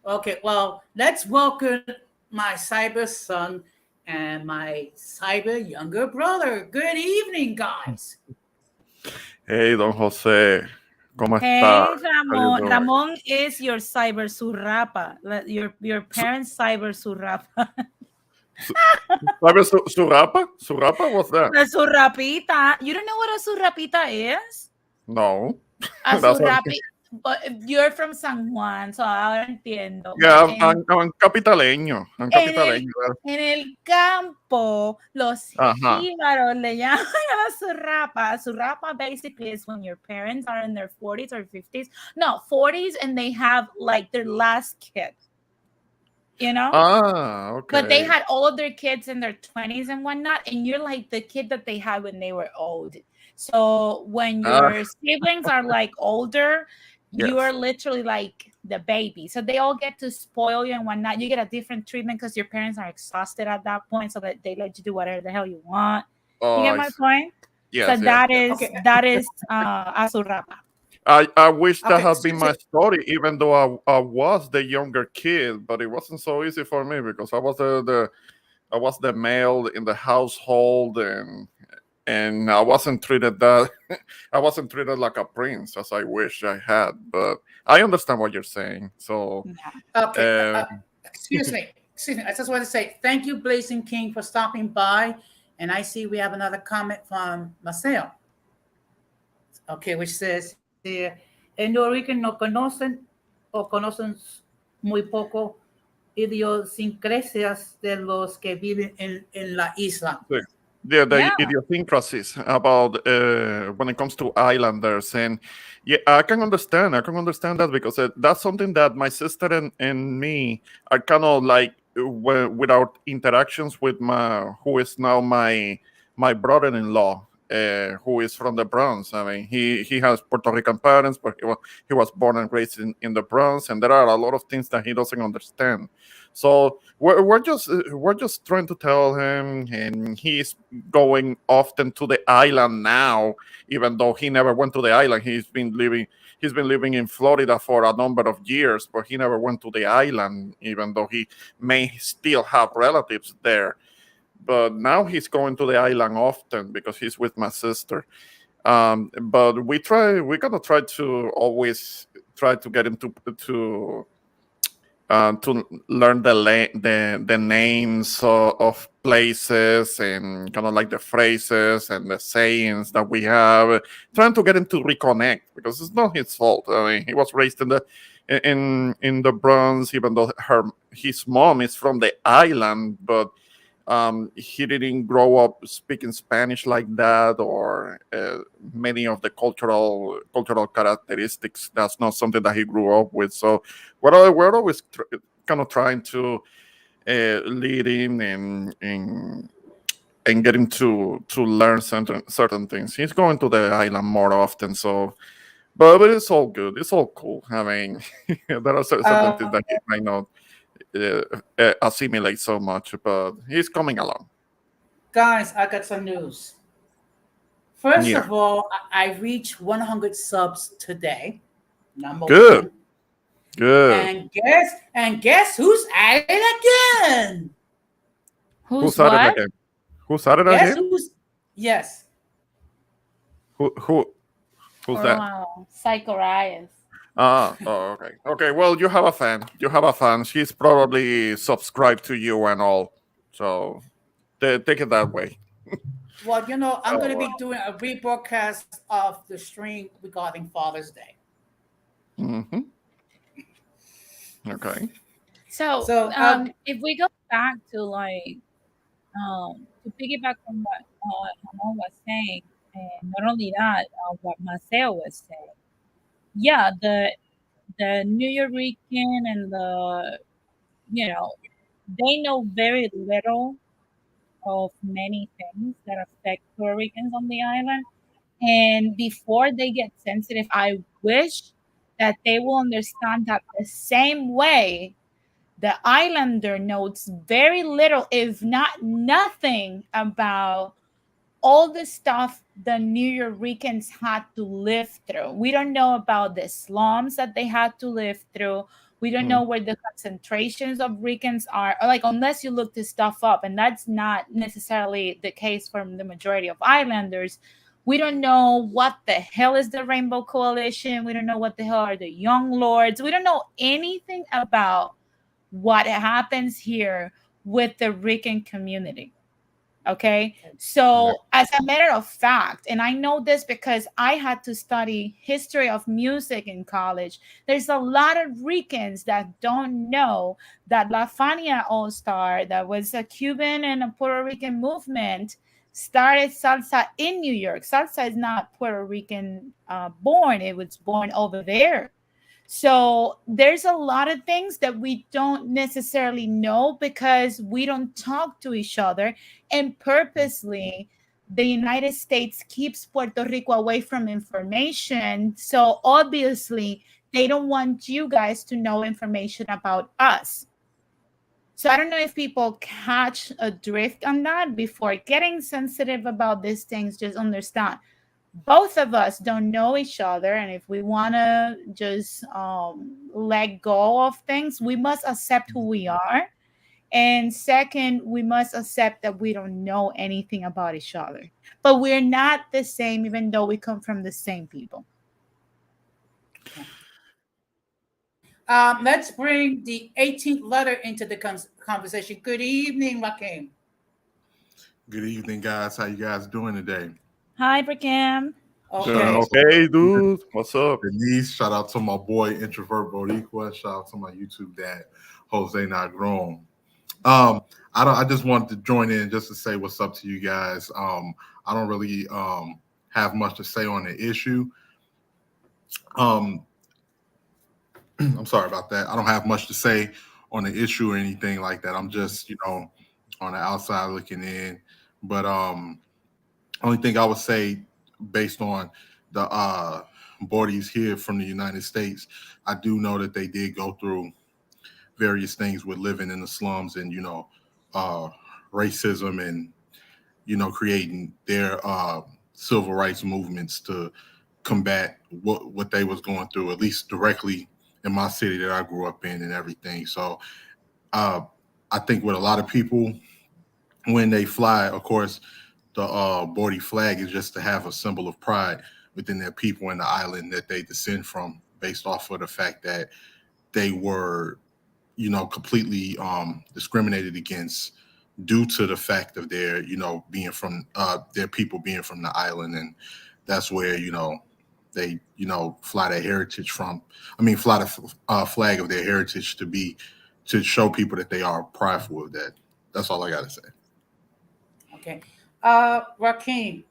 Speaker 1: Okay, well, let's welcome my cyber son and my cyber younger brother. Good evening, guys.
Speaker 3: Hey, don Jose, ¿cómo está?
Speaker 2: Hey,
Speaker 3: How you
Speaker 2: Ramon.
Speaker 3: doing?
Speaker 2: Ramon is your cyber surrapa. Your
Speaker 3: Su-
Speaker 2: parents' cyber surrapa.
Speaker 3: su- ¿Sabe surapa? Surapa? What's that?
Speaker 2: La surrapita. You don't know what a surrapita is?
Speaker 3: No,
Speaker 2: A
Speaker 3: that's what.
Speaker 2: surrapi. but you're from San Juan, so ahora entiendo. But
Speaker 3: Yeah, I'm capitaleño. I'm
Speaker 2: en el,
Speaker 3: capitaleño.
Speaker 2: en el campo, los
Speaker 3: Uh-huh.
Speaker 2: jíbaros le llaman a la surrapa. Surrapa basically is when your parents are in their 40s or 50s. No, 40s, and they have like their last kid, you know?
Speaker 3: Ah,
Speaker 2: But they
Speaker 3: okay.
Speaker 2: had all of their kids in their 20s and whatnot, and you're like the kid that they had when they were old. So when
Speaker 3: Ah,
Speaker 2: your siblings are like older, you are
Speaker 3: yes.
Speaker 2: literally like the baby. So they all get to spoil you and whatnot. You get a different treatment because your parents are exhausted at that point, so that they let you do whatever the hell you want. You
Speaker 3: Oh,
Speaker 2: get my point? So
Speaker 3: yes, yes,
Speaker 2: that
Speaker 3: yes.
Speaker 2: is
Speaker 1: Okay.
Speaker 2: that is Azurrapa.
Speaker 3: I wish that
Speaker 1: Okay.
Speaker 3: had been my story, even though I was the younger kid, but it wasn't so easy for me because I was I was the male in the household, and I wasn't treated that I wasn't treated like a prince as I wish I had. But I understand what you're saying. So
Speaker 1: Okay.
Speaker 3: uh,
Speaker 1: Excuse me. Excuse me. I just want to say thank you, Blazing King, for stopping by. And I see we have another comment from Marcel. Okay, which says here, en origen no conocen o conocen muy poco idiosincrasias de los que viven en la isla.
Speaker 3: the
Speaker 2: Yeah.
Speaker 3: idiosyncrasies about when it comes to islanders, and yeah, I can understand that because that's something that my sister and me are kind of like without interactions with my who is now my brother-in-law, who is from the Bronx. I mean, he has Puerto Rican parents, but he was born and raised in the Bronx, and there are a lot of things that he doesn't understand. So we're just trying to tell him, and he's going often to the island now, even though he never went to the island. He's been living in Florida for a number of years, but he never went to the island, even though he may still have relatives there. But now he's going to the island often because he's with my sister. But we're gonna try to always try to get him to learn the names of places and kind of like the phrases and the sayings that we have, trying to get him to reconnect because it's not his fault. I mean, he was raised in the Bronx, even though his mom is from the island, but he didn't grow up speaking Spanish like that, or many of the cultural characteristics. That's not something that he grew up with. So we're always kind of trying to lead him and get him to learn certain things. He's going to the island more often, so. But it's all good. It's all cool. I mean, there are certain things that he might not uh, assimilate so much, but he's coming along.
Speaker 1: Guys, I got some news. First
Speaker 3: Yeah,
Speaker 1: of all, I reached 100 subs today. Number
Speaker 3: good,
Speaker 1: one.
Speaker 3: good.
Speaker 1: And guess who's at it again?
Speaker 2: Who's
Speaker 3: Who's at it
Speaker 2: what?
Speaker 3: again? Who's at it
Speaker 1: Guess
Speaker 3: again?
Speaker 1: who's yes.
Speaker 3: Who who's
Speaker 2: Oh,
Speaker 3: that?
Speaker 2: wow. Psychorias.
Speaker 3: Ah, oh, okay, okay. Well, you have a fan. You have a fan. She's probably subscribed to you and all. So take it that way.
Speaker 1: Well, I'm going to
Speaker 3: Oh,
Speaker 1: be doing a rebroadcast of the stream regarding Father's Day.
Speaker 3: mm-hmm. Okay.
Speaker 2: So,
Speaker 1: So,
Speaker 2: if we go back to like to piggyback on what Ramon was saying, and not only that, what Maceo was saying. Yeah, the New Yorkian and the you know they know very little of many things that affect Puerto Ricans on the island. And before they get sensitive, I wish that they will understand that the same way the islander knows very little, if not nothing, about all the stuff the New Yorkers had to live through. We don't know about the slums that they had to live through. We don't
Speaker 3: Mm.
Speaker 2: know where the concentrations of Ricans are, or like unless you look this stuff up, and that's not necessarily the case for the majority of islanders. We don't know what the hell is the Rainbow Coalition. We don't know what the hell are the Young Lords. We don't know anything about what happens here with the Rican community. Okay. So, as a matter of fact, and I know this because I had to study history of music in college, there's a lot of Ricans that don't know that La Fania All Star, that was a Cuban and a Puerto Rican movement, started salsa in New York. Salsa is not Puerto Rican born, it was born over there. So there's a lot of things that we don't necessarily know because we don't talk to each other. And purposely, the United States keeps Puerto Rico away from information. So obviously, they don't want you guys to know information about us. So I don't know if people catch a drift on that. Before getting sensitive about these things, just understand both of us don't know each other, and if we want to just let go of things, we must accept who we are, and second, we must accept that we don't know anything about each other, but we're not the same even though we come from the same people.
Speaker 1: Let's bring the 18th letter into the conversation. Good evening, Rakim.
Speaker 4: Good evening, guys. How you guys doing today?
Speaker 2: Hi, Brickham.
Speaker 3: Okay, dude. What's up?
Speaker 4: Denise, shout out to my boy Introvert Boricua. Shout out to my YouTube dad, Jose Nagron. I just wanted to join in just to say what's up to you guys. I don't really have much to say on the issue. I'm sorry about that. I don't have much to say on the issue or anything like that. I'm just, on the outside looking in. But only thing I would say, based on the bodies here from the United States, I do know that they did go through various things with living in the slums and, racism and, creating their civil rights movements to combat what they was going through, at least directly in my city that I grew up in and everything. So I think with a lot of people, when they fly, of course, the Bordy flag is just to have a symbol of pride within their people and the island that they descend from, based off of the fact that they were, completely discriminated against due to the fact of their, being from their people being from the island. And that's where, they, fly their heritage from. Fly the flag of their heritage to show people that they are prideful of that. That's all I got to say.
Speaker 1: Okay. Rakim,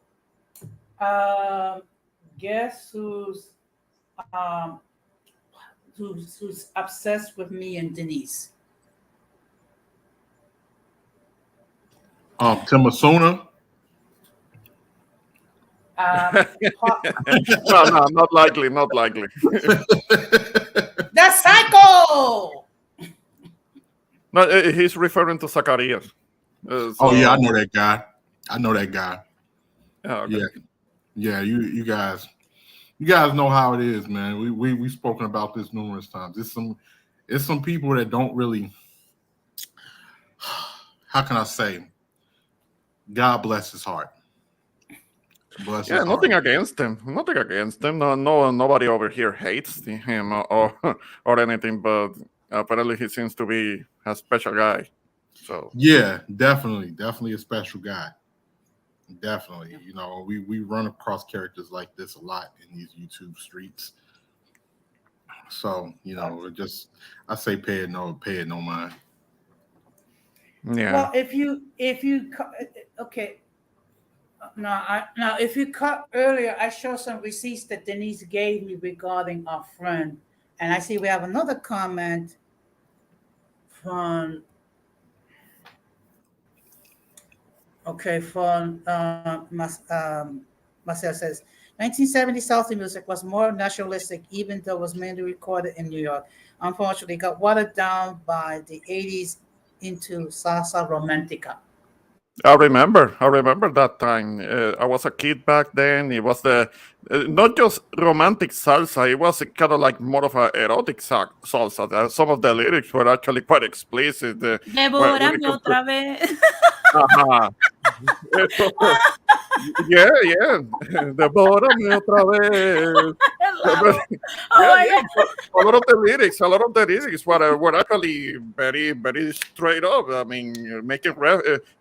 Speaker 1: guess who's obsessed with me and Denise?
Speaker 4: Timasuna.
Speaker 3: No, not likely.
Speaker 1: That's Psycho.
Speaker 3: No, he's referring to Zacarias.
Speaker 4: Oh yeah, I know that guy.
Speaker 3: Oh, okay.
Speaker 4: Yeah. You guys know how it is, man. We've spoken about this numerous times. It's some people that don't really. How can I say? God bless his heart.
Speaker 3: Nothing against him. No, nobody over here hates him or anything. But apparently, he seems to be a special guy. So
Speaker 4: yeah, definitely a special guy. Definitely, we run across characters like this a lot in these YouTube streets. So I say pay it no mind.
Speaker 3: Yeah.
Speaker 1: Well, if you okay. Now, if you cut earlier, I showed some receipts that Denise gave me regarding our friend, and I see we have another comment from. Okay, from Marcel says, 1970 salsa music was more nationalistic, even though it was mainly recorded in New York. Unfortunately, it got watered down by the 80s into salsa romantica.
Speaker 3: I remember that time. I was a kid back then. It was not just romantic salsa. It was kind of like more of a erotic salsa. Some of the lyrics were actually quite explicit.
Speaker 2: Devórame otra vez.
Speaker 3: Yeah. Devórame otra vez.
Speaker 2: Lavo. Oh
Speaker 3: yeah,
Speaker 2: my
Speaker 3: yeah. A lot of the lyrics, were actually very, very straight up. I mean,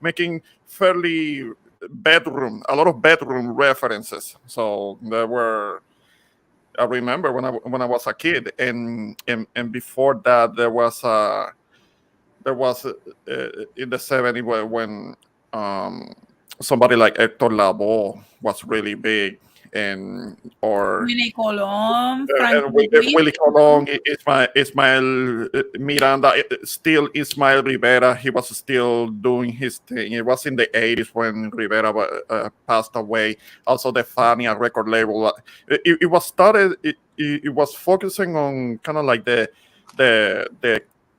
Speaker 3: making fairly a lot of bedroom references. So there were. I remember when I was a kid, and before that there was in the '70s when um, somebody like Hector Lavoe was really big, and or
Speaker 2: Willie Colon,
Speaker 3: and
Speaker 2: Frankie Ruiz.
Speaker 3: Willie Colon, Ismael Miranda, still Ismael Rivera. He was still doing his thing. It was in the '80s when Rivera passed away. Also, the Fania record label. It was started. It was focusing on kind of like the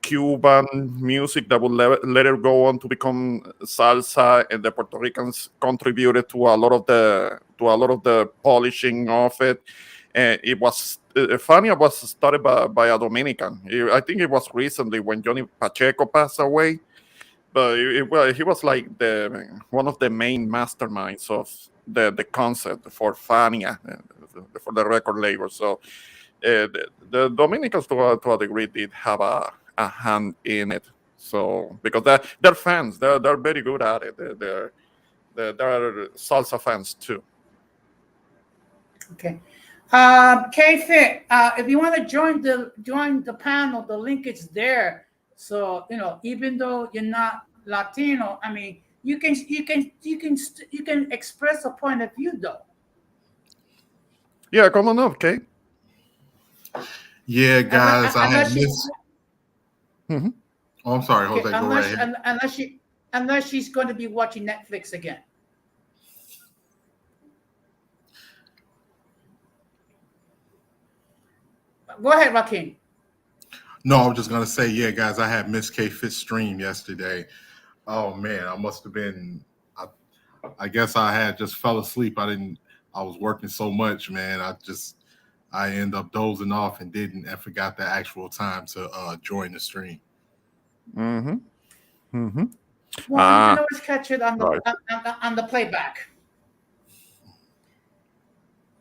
Speaker 3: Cuban music that would let it go on to become salsa, and the Puerto Ricans contributed to a lot of the polishing of it. And it was Fania was started by a Dominican. I think it was recently when Johnny Pacheco passed away, but he was like one of the main masterminds of the concept for Fania, for the record label. So the Dominicans, to a degree, did have a hand in it. So because they're fans, they're very good at it. They're salsa fans too.
Speaker 1: Okay. K-Fit, if you want to join the panel, the link is there. So even though you're not Latino, I mean, you can express a point of view though.
Speaker 3: Yeah, come on up, Kate.
Speaker 4: Yeah, guys, I had
Speaker 1: Unless she,
Speaker 4: missed. Oh, I'm sorry, Jose.
Speaker 1: okay,
Speaker 4: Go right ahead.
Speaker 1: unless she's going to be watching Netflix again. Go ahead, Joaquin.
Speaker 4: No, I was just gonna say, yeah, guys, I had missed K Fit stream yesterday. Oh man, I must have been. I guess I had just fell asleep. I was working so much, man. I end up dozing off and forgot the actual time to join the stream.
Speaker 3: Mm-hmm. Mm-hmm.
Speaker 1: Well, you can always catch it on the
Speaker 3: right.
Speaker 1: on the playback.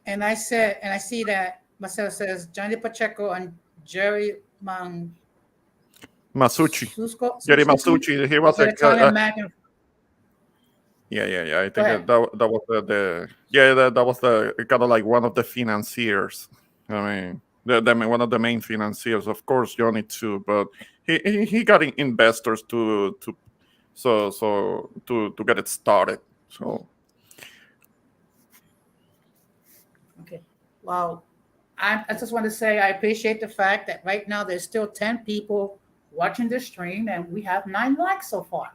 Speaker 1: And I see that Marcel says Johnny Pacheco and Jerry
Speaker 3: Masucci.
Speaker 1: Susco,
Speaker 3: Jerry Masucci. He was
Speaker 1: the Italian Mac.
Speaker 3: Yeah. I
Speaker 1: Go
Speaker 3: think
Speaker 1: ahead.
Speaker 3: that was that was the kind of like one of the financiers. I mean, one of the main financiers, of course, Johnny too. But he got investors to get it started. So
Speaker 1: Okay. Well, I just want to say I appreciate the fact that right now there's still 10 people watching this stream, and we have 9 likes so far.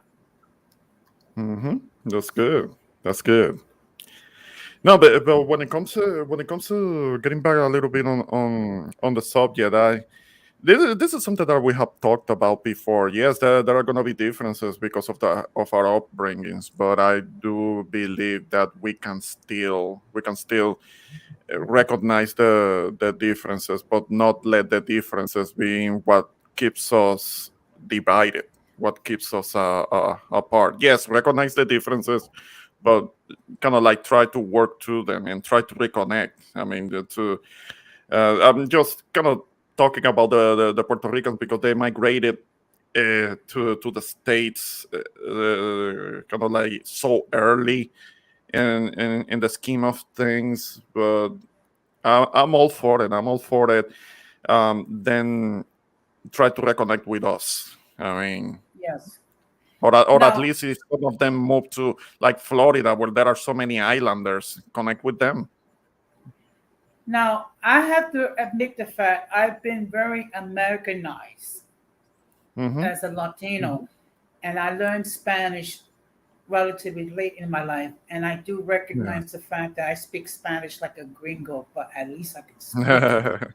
Speaker 3: that's good. That's good. No, but when it comes to getting back a little bit on the subject, this is something that we have talked about before. Yes, there are going to be differences because of our upbringings, but I do believe that we can still recognize the differences, but not let the differences be what keeps us divided, what keeps us apart. Yes, recognize the differences, but kind of like try to work through them and try to reconnect. I mean, I'm just kind of talking about the Puerto Ricans because they migrated to the States kind of like so early in the scheme of things. But I'm all for it. I'm all for it. Then try to reconnect with us. I mean,
Speaker 1: Yes.
Speaker 3: or
Speaker 1: Now,
Speaker 3: at least if some of them move to like Florida, where there are so many islanders, connect with them.
Speaker 1: Now, I have to admit the fact I've been very Americanized as a Latino, and I learned Spanish relatively late in my life, and I do recognize the fact that I speak Spanish like a gringo, but at least I can speak it.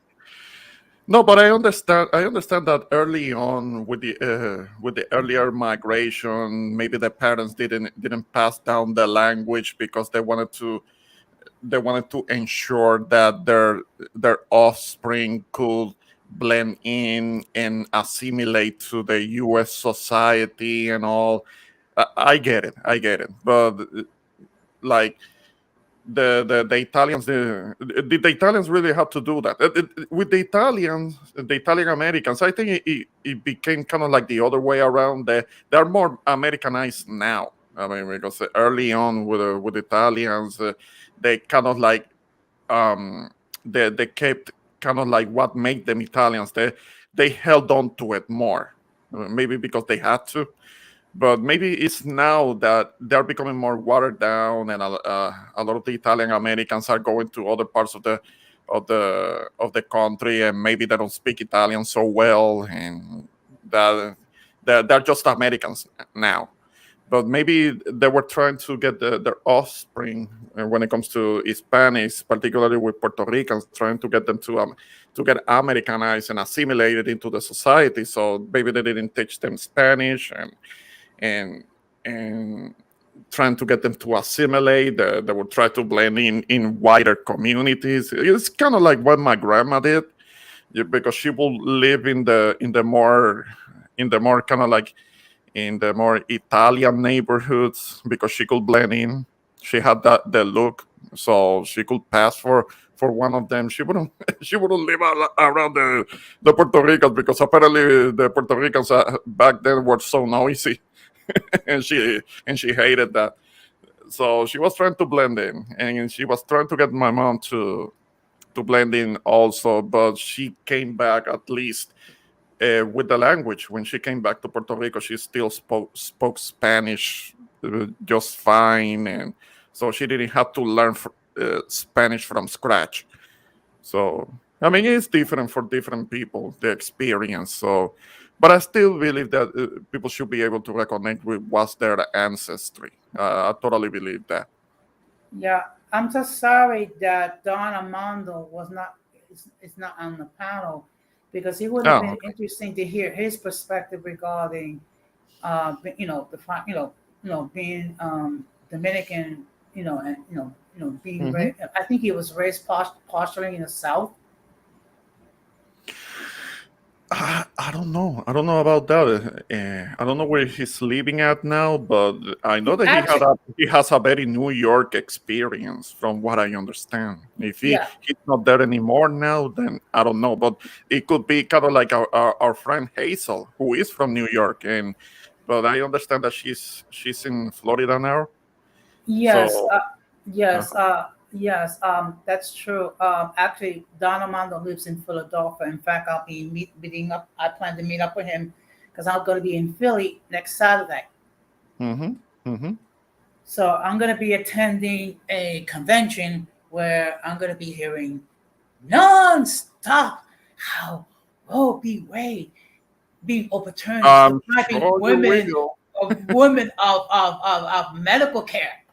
Speaker 3: No, but I understand. I understand that early on with the earlier migration, maybe the parents didn't pass down the language because they wanted to ensure that their offspring could blend in and assimilate to the U.S. society and all. I get it, but like the Italians the Italians really had to do that. With the Italians, the Italian Americans, I think it became kind of like the other way around. They're more Americanized now. I mean, because early on with Italians, they kind of like they kept kind of like what made them Italians. They held on to it more, maybe because they had to. But maybe it's now that they're becoming more watered down, and a lot of the Italian Americans are going to other parts of the country, and maybe they don't speak Italian so well, and that they're just Americans now. But maybe they were trying to get their offspring when it comes to Hispanics, particularly with Puerto Ricans, trying to get them to get Americanized and assimilated into the society. So maybe they didn't teach them Spanish, and trying to get them to assimilate. They would try to blend in wider communities. It's kind of like what my grandma did, because she will live in the more kind of like in the more Italian neighborhoods, because she could blend in. She had the look, so she could pass for one of them. She wouldn't she wouldn't live around the Puerto Ricans, because apparently the Puerto Ricans back then were so noisy, and she hated that. So she was trying to blend in, and she was trying to get my mom to blend in also, but she came back at least with the language. When she came back to Puerto Rico, she still spoke Spanish just fine, and so she didn't have to learn Spanish from scratch. So I mean, it's different for different people, the experience. So, but I still believe that people should be able to reconnect with what's their ancestry. I totally believe that.
Speaker 1: Yeah, I'm just sorry that Don Armando was not is not on the panel, because it would have
Speaker 3: Oh,
Speaker 1: been interesting to hear his perspective regarding, being Dominican, and being
Speaker 3: mhm.
Speaker 1: raised. I think he was raised partially in the South.
Speaker 3: I don't know. I don't know about that. I don't know where he's living at now, but I know that
Speaker 1: Actually,
Speaker 3: he has a very New York experience, from what I understand. If
Speaker 1: yeah,
Speaker 3: he's not there anymore now, then I don't know. But it could be kind of like our friend Hazel, who is from New York, and but I understand that she's in Florida now.
Speaker 1: yes,
Speaker 3: So uh,
Speaker 1: yes, that's true. Actually, Don Armando lives in Philadelphia. In fact, I'll be meeting up. I plan to meet up with him because I'm going to be in Philly next Saturday.
Speaker 3: mm-hmm, mm-hmm.
Speaker 1: So I'm going to be attending a convention where I'm going to be hearing non-stop how Roe v. Wade being overturned is
Speaker 3: I'm
Speaker 1: depriving
Speaker 3: sure you will.
Speaker 1: women of medical care.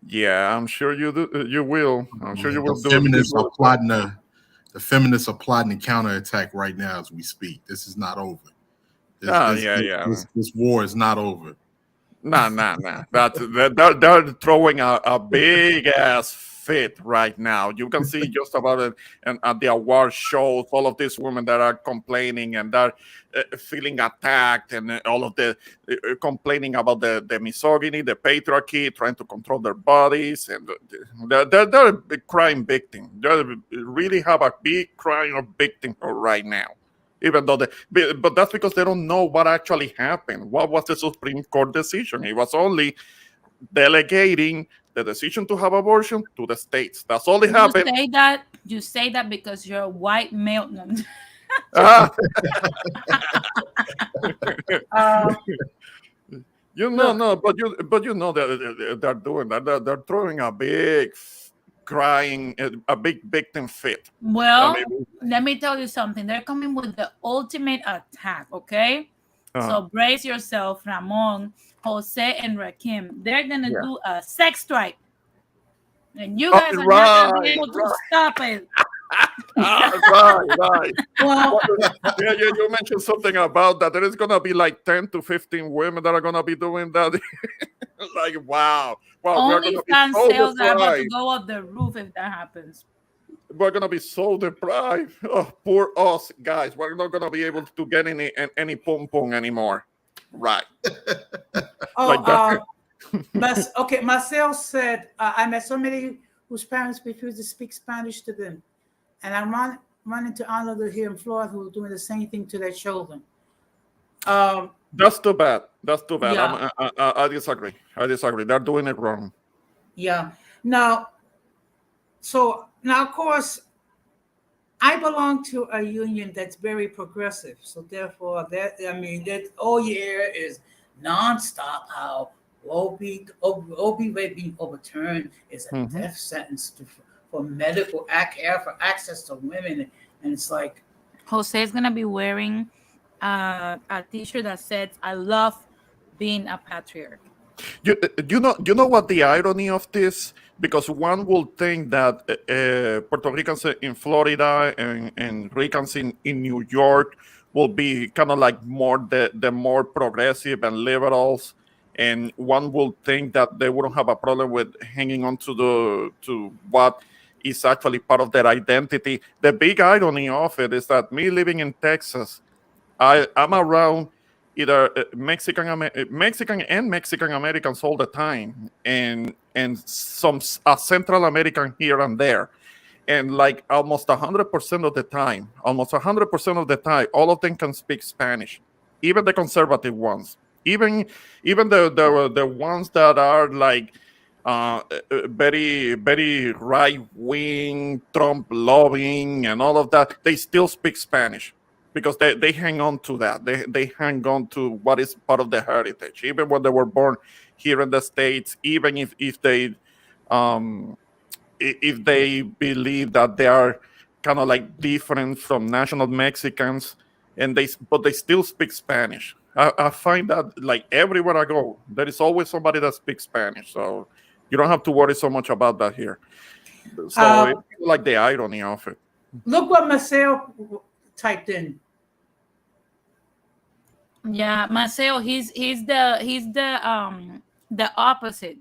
Speaker 3: Yeah, I'm sure you do. You will. I'm sure
Speaker 4: Yeah,
Speaker 3: you will do it.
Speaker 4: the feminists are plotting a counterattack right now as we speak. This is not over.
Speaker 3: Ah, yeah, yeah.
Speaker 4: This war is not over.
Speaker 3: Nah, nah, nah. They're throwing a big ass fit right now. You can see just about it, and at the award shows, all of these women that are complaining, and they're feeling attacked, and all of the complaining about the misogyny, the patriarchy, trying to control their bodies, and they're a big crime victim. They really have a big crime victim right now. Even though but that's because they don't know what actually happened. What was the Supreme Court decision? It was only delegating the decision to have abortion to the states. That's all that
Speaker 2: You
Speaker 3: happened.
Speaker 2: say that. You say that because you're a white male. No.
Speaker 3: Ah,
Speaker 1: Uh, Look,
Speaker 3: no, but you know that they're doing that. They're throwing a big crying, a big victim fit. I
Speaker 2: Well,
Speaker 3: mean,
Speaker 2: let me tell you something. They're coming with the ultimate attack, okay?
Speaker 3: uh,
Speaker 2: So brace yourself, Ramon, Jose, and Rakim. They're gonna
Speaker 3: yeah.
Speaker 2: do a sex strike, and you
Speaker 3: Oh,
Speaker 2: guys are not gonna be
Speaker 3: right,
Speaker 2: able to
Speaker 3: right.
Speaker 2: stop it.
Speaker 3: Right.
Speaker 1: well,
Speaker 3: Yeah, you mentioned something about that. There is gonna be like 10 to 15 women that are gonna be doing that. Like, wow, we are gonna be
Speaker 2: OnlyFans
Speaker 3: so
Speaker 2: sales are about to
Speaker 3: deprived.
Speaker 2: go up the roof if that happens.
Speaker 3: We're gonna be so deprived. Oh, poor us, guys. We're not gonna be able to get any pom pom anymore. Right?
Speaker 1: oh,
Speaker 3: Like that.
Speaker 1: But okay, Marcel said, I met so many whose parents refused to speak Spanish to them, and I'm running to honor here in Florida who are doing the same thing to their children.
Speaker 3: That's too bad. That's too bad.
Speaker 1: Yeah.
Speaker 3: I disagree. I disagree. They're doing it wrong.
Speaker 1: Yeah. Now, of course, I belong to a union that's very progressive. So therefore, that all year is nonstop. How Roe v. Wade being overturned is a death sentence for medical care for access to women, and it's like
Speaker 2: Jose is gonna be wearing a T-shirt that says "I love being a patriarch."
Speaker 3: You know what the irony of this? Because one would think that Puerto Ricans in Florida and Ricans in New York will be kind of like the more progressive and liberals, and one would think that they wouldn't have a problem with hanging on to what is actually part of their identity. The big irony of it is that me living in Texas, I'm around either Mexican and Mexican Americans all the time, and some Central American here and there, and like almost 100% of the time, all of them can speak Spanish, even the conservative ones, even the ones that are like very very right wing, Trump loving, and all of that. They still speak Spanish because they hang on to that. They hang on to what is part of their heritage, even when they were born here in the States, even if they believe that they are kind of like different from national Mexicans, but they still speak Spanish. I find that like everywhere I go, there is always somebody that speaks Spanish. So you don't have to worry so much about that here. So it's like the irony of it.
Speaker 1: Look what Marcel typed in.
Speaker 2: Yeah, Maceo, he's the opposite.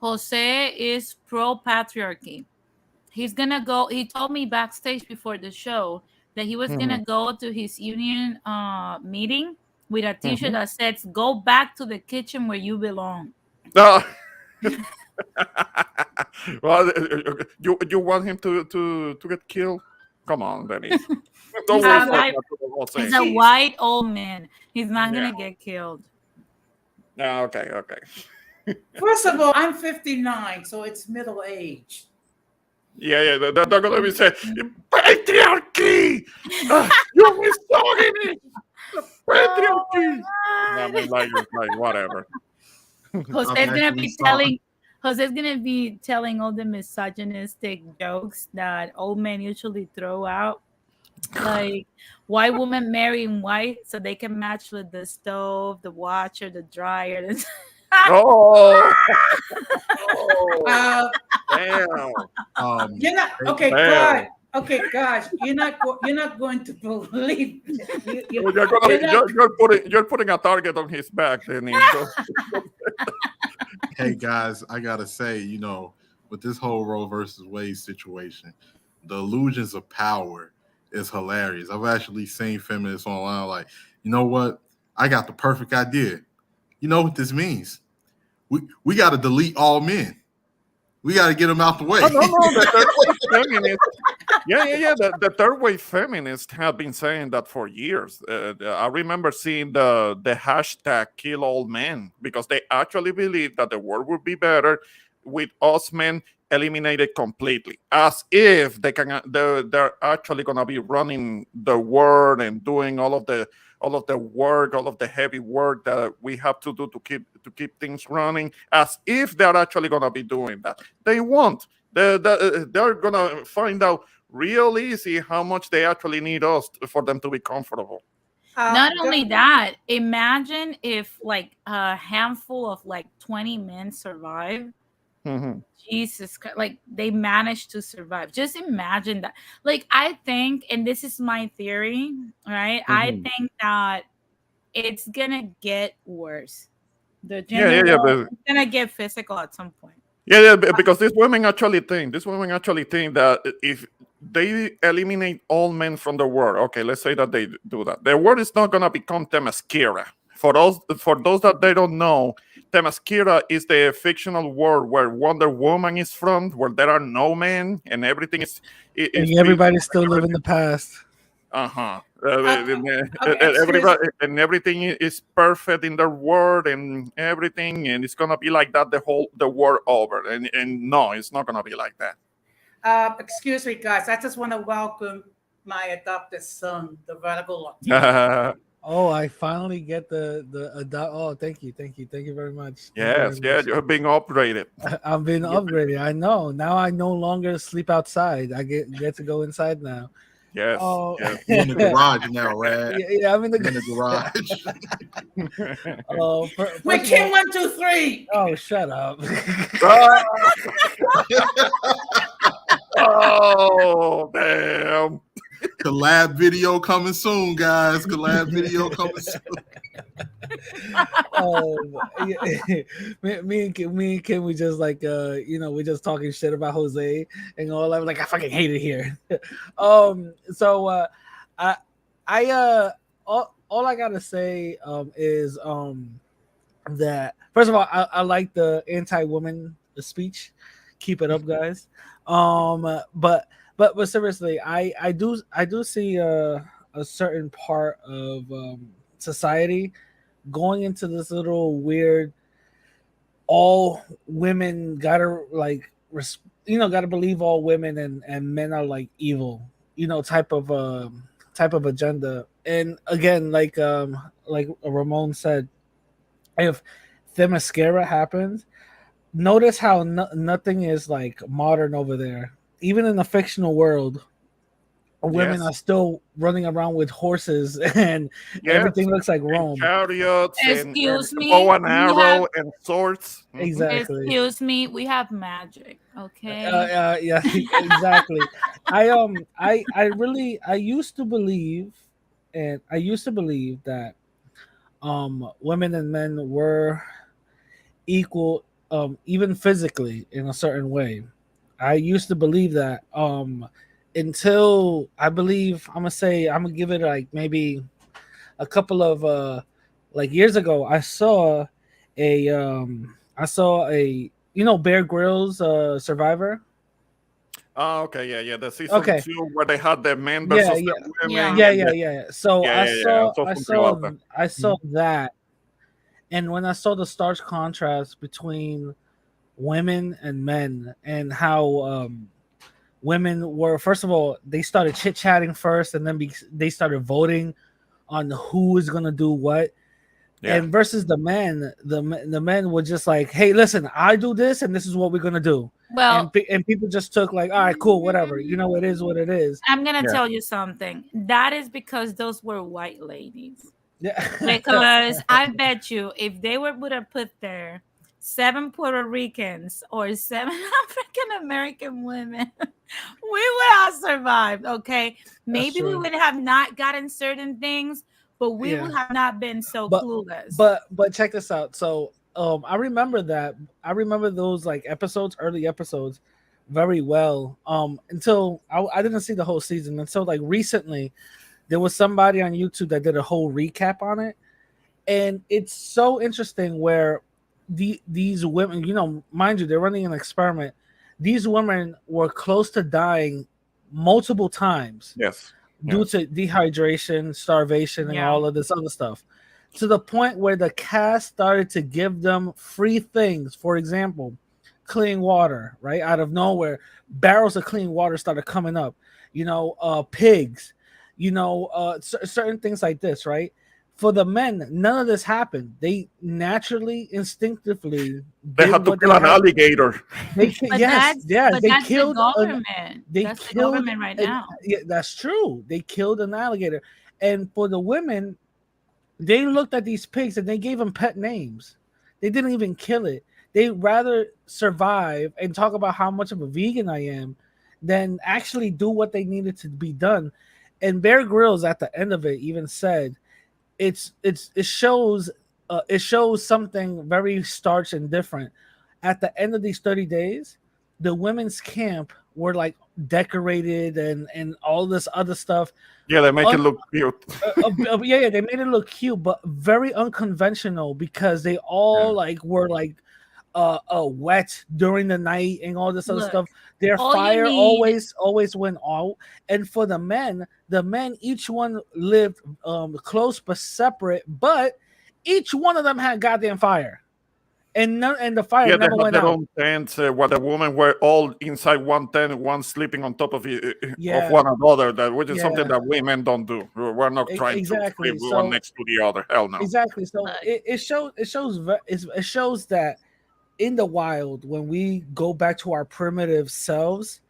Speaker 2: Jose is pro patriarchy. He's gonna go. He told me backstage before the show that he was gonna go to his union meeting with a T-shirt that says "Go back to the kitchen where you belong."
Speaker 3: Well, you want him to get killed? Come on, Dennis.
Speaker 2: He's a white old man. He's not gonna get killed.
Speaker 3: Okay.
Speaker 1: First of all, I'm 59, so it's middle age.
Speaker 3: Yeah, they're gonna be saying patriarchy. You misogynist. Patriarchy. I mean, like whatever.
Speaker 2: Jose's gonna be telling all the misogynistic jokes that old men usually throw out, like white women marrying white so they can match with the stove, the washer, the dryer.
Speaker 3: Damn.
Speaker 1: You're not okay, God. Okay, gosh, you're not going to believe it.
Speaker 3: You're putting a target on his back, then.
Speaker 4: Hey guys, I gotta say, with this whole Roe versus Wade situation, the illusions of power is hilarious. I've actually seen feminists online like, you know what? I got the perfect idea. You know what this means? We got to delete all men. We got to get them out the way.
Speaker 3: No, the third wave feminists. Yeah. The third wave feminists have been saying that for years. I remember seeing the hashtag "kill all men" because they actually believe that the world would be better with us men eliminated completely, as if they're actually gonna be running the world and doing all of the work, all of the heavy work that we have to do to keep things running, as if they're actually gonna be doing that. They won't. They're gonna find out real easy how much they actually need us for them to be comfortable.
Speaker 2: Not only that, imagine if like a handful of like 20 men survive. Jesus Christ, like they managed to survive. Just imagine that. Like I think, and this is my theory, right? I think that it's gonna get worse. It's gonna get physical at some point.
Speaker 3: Yeah, because these women actually think that if they eliminate all men from the world, okay, let's say that they do that, the world is not gonna become Themyscira. For those that they don't know, Themyscira is the fictional world where Wonder Woman is from, where there are no men and everything is
Speaker 5: And everybody still live in the past.
Speaker 3: uh-huh.
Speaker 1: Excuse
Speaker 3: Everybody and everything is perfect in their world and everything, and it's gonna be like that the world over. And no, it's not gonna be like that.
Speaker 1: Excuse me, guys. I just want to welcome my adopted son, the radical Latino.
Speaker 5: Oh, I finally get the Oh, thank you very much. Thank you
Speaker 3: Yes,
Speaker 5: very much.
Speaker 3: you're being upgraded.
Speaker 5: I'm being upgraded. I know. Now I no longer sleep outside. I get to go inside now.
Speaker 3: Yes,
Speaker 5: Oh,
Speaker 3: yes.
Speaker 4: You're in the garage now, Rad.
Speaker 5: yeah, I'm in
Speaker 4: You're in
Speaker 5: the
Speaker 4: the garage.
Speaker 5: Oh,
Speaker 1: We're
Speaker 5: first of
Speaker 1: Kim
Speaker 5: all-
Speaker 1: 1, 2, 3.
Speaker 5: Oh, shut up.
Speaker 3: Oh, damn.
Speaker 4: Collab video coming soon, guys. Collab video coming soon.
Speaker 5: Me and Kim, we just like we're just talking shit about Jose and all that. Like I fucking hate it here. So all I gotta say is that first of all I like the anti-woman speech. Keep it up, guys. But seriously, I do see a certain part of society going into this little weird all women gotta like gotta believe all women and men are like evil type of agenda. And again, like Ramon said, if Themyscira happens, notice how nothing is like modern over there. Even in the fictional world, women
Speaker 3: Yes.
Speaker 5: are still running around with horses and
Speaker 3: Yes.
Speaker 5: everything looks like
Speaker 3: And
Speaker 5: Rome.
Speaker 3: chariots
Speaker 2: Excuse
Speaker 3: and
Speaker 2: me,
Speaker 3: bow and
Speaker 2: we
Speaker 3: arrow
Speaker 2: have-
Speaker 3: and swords. Mhm.
Speaker 5: Exactly.
Speaker 2: Excuse me, we have magic, okay?
Speaker 5: Yeah, exactly. I used to believe, that women and men were equal, even physically in a certain way. I used to believe that until I'm gonna give it like maybe a couple of like years ago. I saw a Bear Grylls Survivor.
Speaker 3: Oh, okay, yeah. The season
Speaker 5: Okay.
Speaker 3: 2 where they had the men
Speaker 5: Yeah,
Speaker 3: versus
Speaker 5: yeah.
Speaker 3: the women.
Speaker 5: Yeah. So
Speaker 3: Yeah, yeah. So
Speaker 5: I
Speaker 3: something about that.
Speaker 5: saw that, and when I saw the stark contrast between women and men and how women were, first of all, they started chit chatting first, and then they started voting on who is gonna do what.
Speaker 3: Yeah.
Speaker 5: And versus the men, the men were just like, "Hey, listen, I do this, and this is what we're gonna do."
Speaker 2: Well,
Speaker 5: And people just took like, "All right, cool, whatever. It is what it is."
Speaker 2: I'm gonna
Speaker 3: Yeah.
Speaker 2: tell you something. That is because those were white ladies.
Speaker 5: Yeah.
Speaker 2: Because I bet you if they would have put there 7 Puerto Ricans or 7 African American women, we would have survived. Okay, maybe we
Speaker 5: true.
Speaker 2: would have not gotten certain things, but we
Speaker 5: Yeah.
Speaker 2: would have not been so
Speaker 5: But-
Speaker 2: clueless.
Speaker 5: But check this out. So I remember those like early episodes very well. Until I didn't see the whole season until like recently. There was somebody on YouTube that did a whole recap on it, and it's so interesting where these women, mind you, they're running an experiment. These women were close to dying multiple times
Speaker 3: Yes.
Speaker 5: due to dehydration, starvation, and
Speaker 2: Yeah.
Speaker 5: all of this other stuff, to the point where the cast started to give them free things. For example, clean water, right out of nowhere, barrels of clean water started coming up. Pigs, certain things like this, right? For the men, none of this happened. They naturally, instinctively,
Speaker 3: They
Speaker 5: did
Speaker 3: had to
Speaker 5: what
Speaker 3: kill
Speaker 5: they
Speaker 3: an
Speaker 5: had-
Speaker 3: alligator.
Speaker 5: They,
Speaker 2: But
Speaker 5: yes, yeah,
Speaker 2: but
Speaker 5: they
Speaker 2: that's
Speaker 5: killed.
Speaker 2: the government.
Speaker 5: They
Speaker 2: That's the
Speaker 5: killed
Speaker 2: government right
Speaker 5: an-
Speaker 2: now.
Speaker 5: Yeah, that's true. They killed an alligator, and for the women, they looked at these pigs and they gave them pet names. They didn't even kill it. They rather survive and talk about how much of a vegan I am than actually do what they needed to be done. And Bear Grylls at the end of it even said, it shows something very starch and different. At the end of these 30 days, the women's camp were like decorated and all this other stuff.
Speaker 3: Yeah, they make it look cute.
Speaker 5: Yeah, they made it look cute, but very unconventional because they all were wet during the night and all this other
Speaker 2: Look,
Speaker 5: stuff. Their
Speaker 2: all you
Speaker 5: fire
Speaker 2: need-
Speaker 5: always went out. And for the men each one lived close but separate, but each one of them had goddamn fire. And the fire
Speaker 3: Yeah, they
Speaker 5: never
Speaker 3: have
Speaker 5: went
Speaker 3: their
Speaker 5: out.
Speaker 3: own tents. While the women were all inside one tent, one sleeping on top of
Speaker 5: Yeah.
Speaker 3: of one another. Which is something
Speaker 5: Yeah.
Speaker 3: that women don't do. We're not trying
Speaker 5: Exactly.
Speaker 3: to sleep
Speaker 5: So-
Speaker 3: one next to the other. Hell no.
Speaker 5: Exactly. So
Speaker 2: Look.
Speaker 5: it shows that in the wild, when we go back to our primitive selves,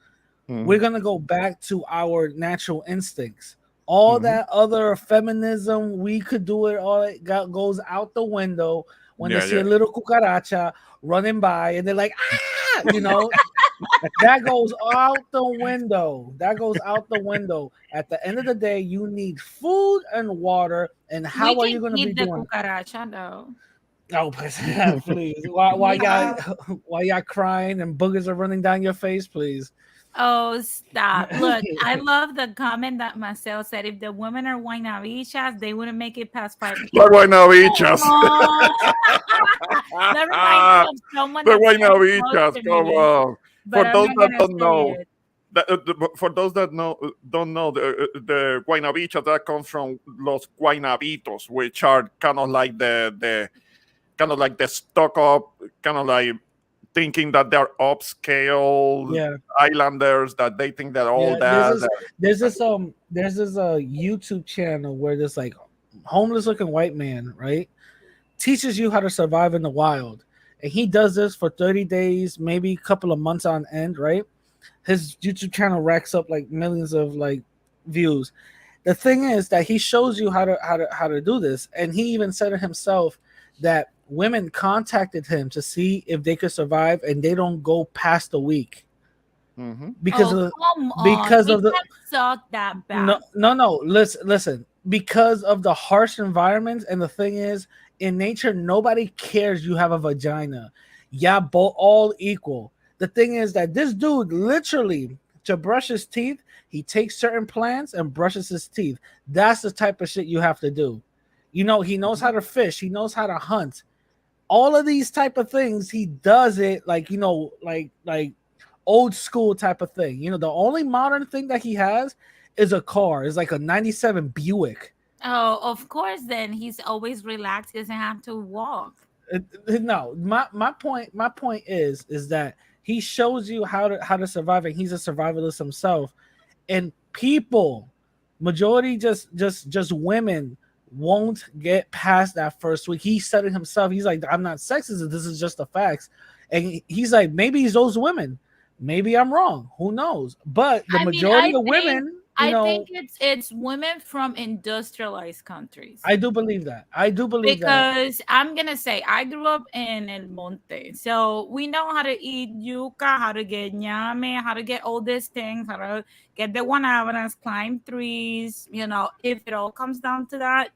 Speaker 3: Mhm.
Speaker 5: we're gonna go back to our natural instincts. All
Speaker 3: Mhm.
Speaker 5: that other feminism, we could do it. All it goes out the window when
Speaker 3: Yeah,
Speaker 5: they see
Speaker 3: yeah.
Speaker 5: a little cucaracha running by, and they're like, ah, that goes out the window. That goes out the window. At the end of the day, you need food and water. And how
Speaker 2: we
Speaker 5: are
Speaker 2: can
Speaker 5: you going to be
Speaker 2: eat the
Speaker 5: doing it?
Speaker 2: cucaracha though.
Speaker 5: Oh, please. Why y'all crying and boogers are running down your face, please?
Speaker 2: Oh, stop. Look, I love the comment that Marcel said. If the women are guaynabichas, they wouldn't make it past 5
Speaker 3: The
Speaker 2: p.m.
Speaker 3: guaynabichas.
Speaker 2: That reminds me of someone
Speaker 3: The
Speaker 2: that's very close
Speaker 3: guaynabichas.
Speaker 2: to
Speaker 3: Come
Speaker 2: me,
Speaker 3: on.
Speaker 2: but
Speaker 3: For
Speaker 2: I'm
Speaker 3: those
Speaker 2: not
Speaker 3: that
Speaker 2: gonna
Speaker 3: don't
Speaker 2: say
Speaker 3: know,
Speaker 2: it.
Speaker 3: for those that don't know, the guaynabichas, that comes from los guaynabitos, which are kind of like the stuck up, kind of like thinking that they're upscale
Speaker 5: Yeah.
Speaker 3: islanders, that they think that all
Speaker 5: Yeah,
Speaker 3: that.
Speaker 5: there's this YouTube channel where this like homeless looking white man, right, teaches you how to survive in the wild. And he does this for 30 days, maybe a couple of months on end, right? His YouTube channel racks up like millions of like views. The thing is that he shows you how to do this, and he even said it himself that women contacted him to see if they could survive, and they don't go past a week
Speaker 3: Mm-hmm.
Speaker 5: because
Speaker 2: Oh,
Speaker 5: of
Speaker 2: come on.
Speaker 5: because
Speaker 2: It
Speaker 5: of the
Speaker 2: can't suck that bad.
Speaker 5: no. Listen. Because of the harsh environment, and the thing is, in nature, nobody cares you have a vagina. Yeah, both all equal. The thing is that this dude literally, to brush his teeth, he takes certain plants and brushes his teeth. That's the type of shit you have to do. He knows how to fish. He knows how to hunt. All of these type of things, he does it like like old school type of thing. The only modern thing that he has is a car. It's like a 97 Buick.
Speaker 2: Oh, of course. Then he's always relaxed. He doesn't have to walk.
Speaker 5: No, my point is that he shows you how to survive, and he's a survivalist himself. And people, majority just women won't get past that first week. He said it himself. He's like, I'm not sexist. This is just the facts. And he's like, maybe it's those women. Maybe I'm wrong. Who knows? But the majority of women,
Speaker 2: I think it's women from industrialized countries.
Speaker 5: I do believe that.
Speaker 2: Because I'm gonna say I grew up in El Monte, so we know how to eat yuca, how to get ñame, how to get all these things, how to get the guanabanas, climb trees. If it all comes down to that,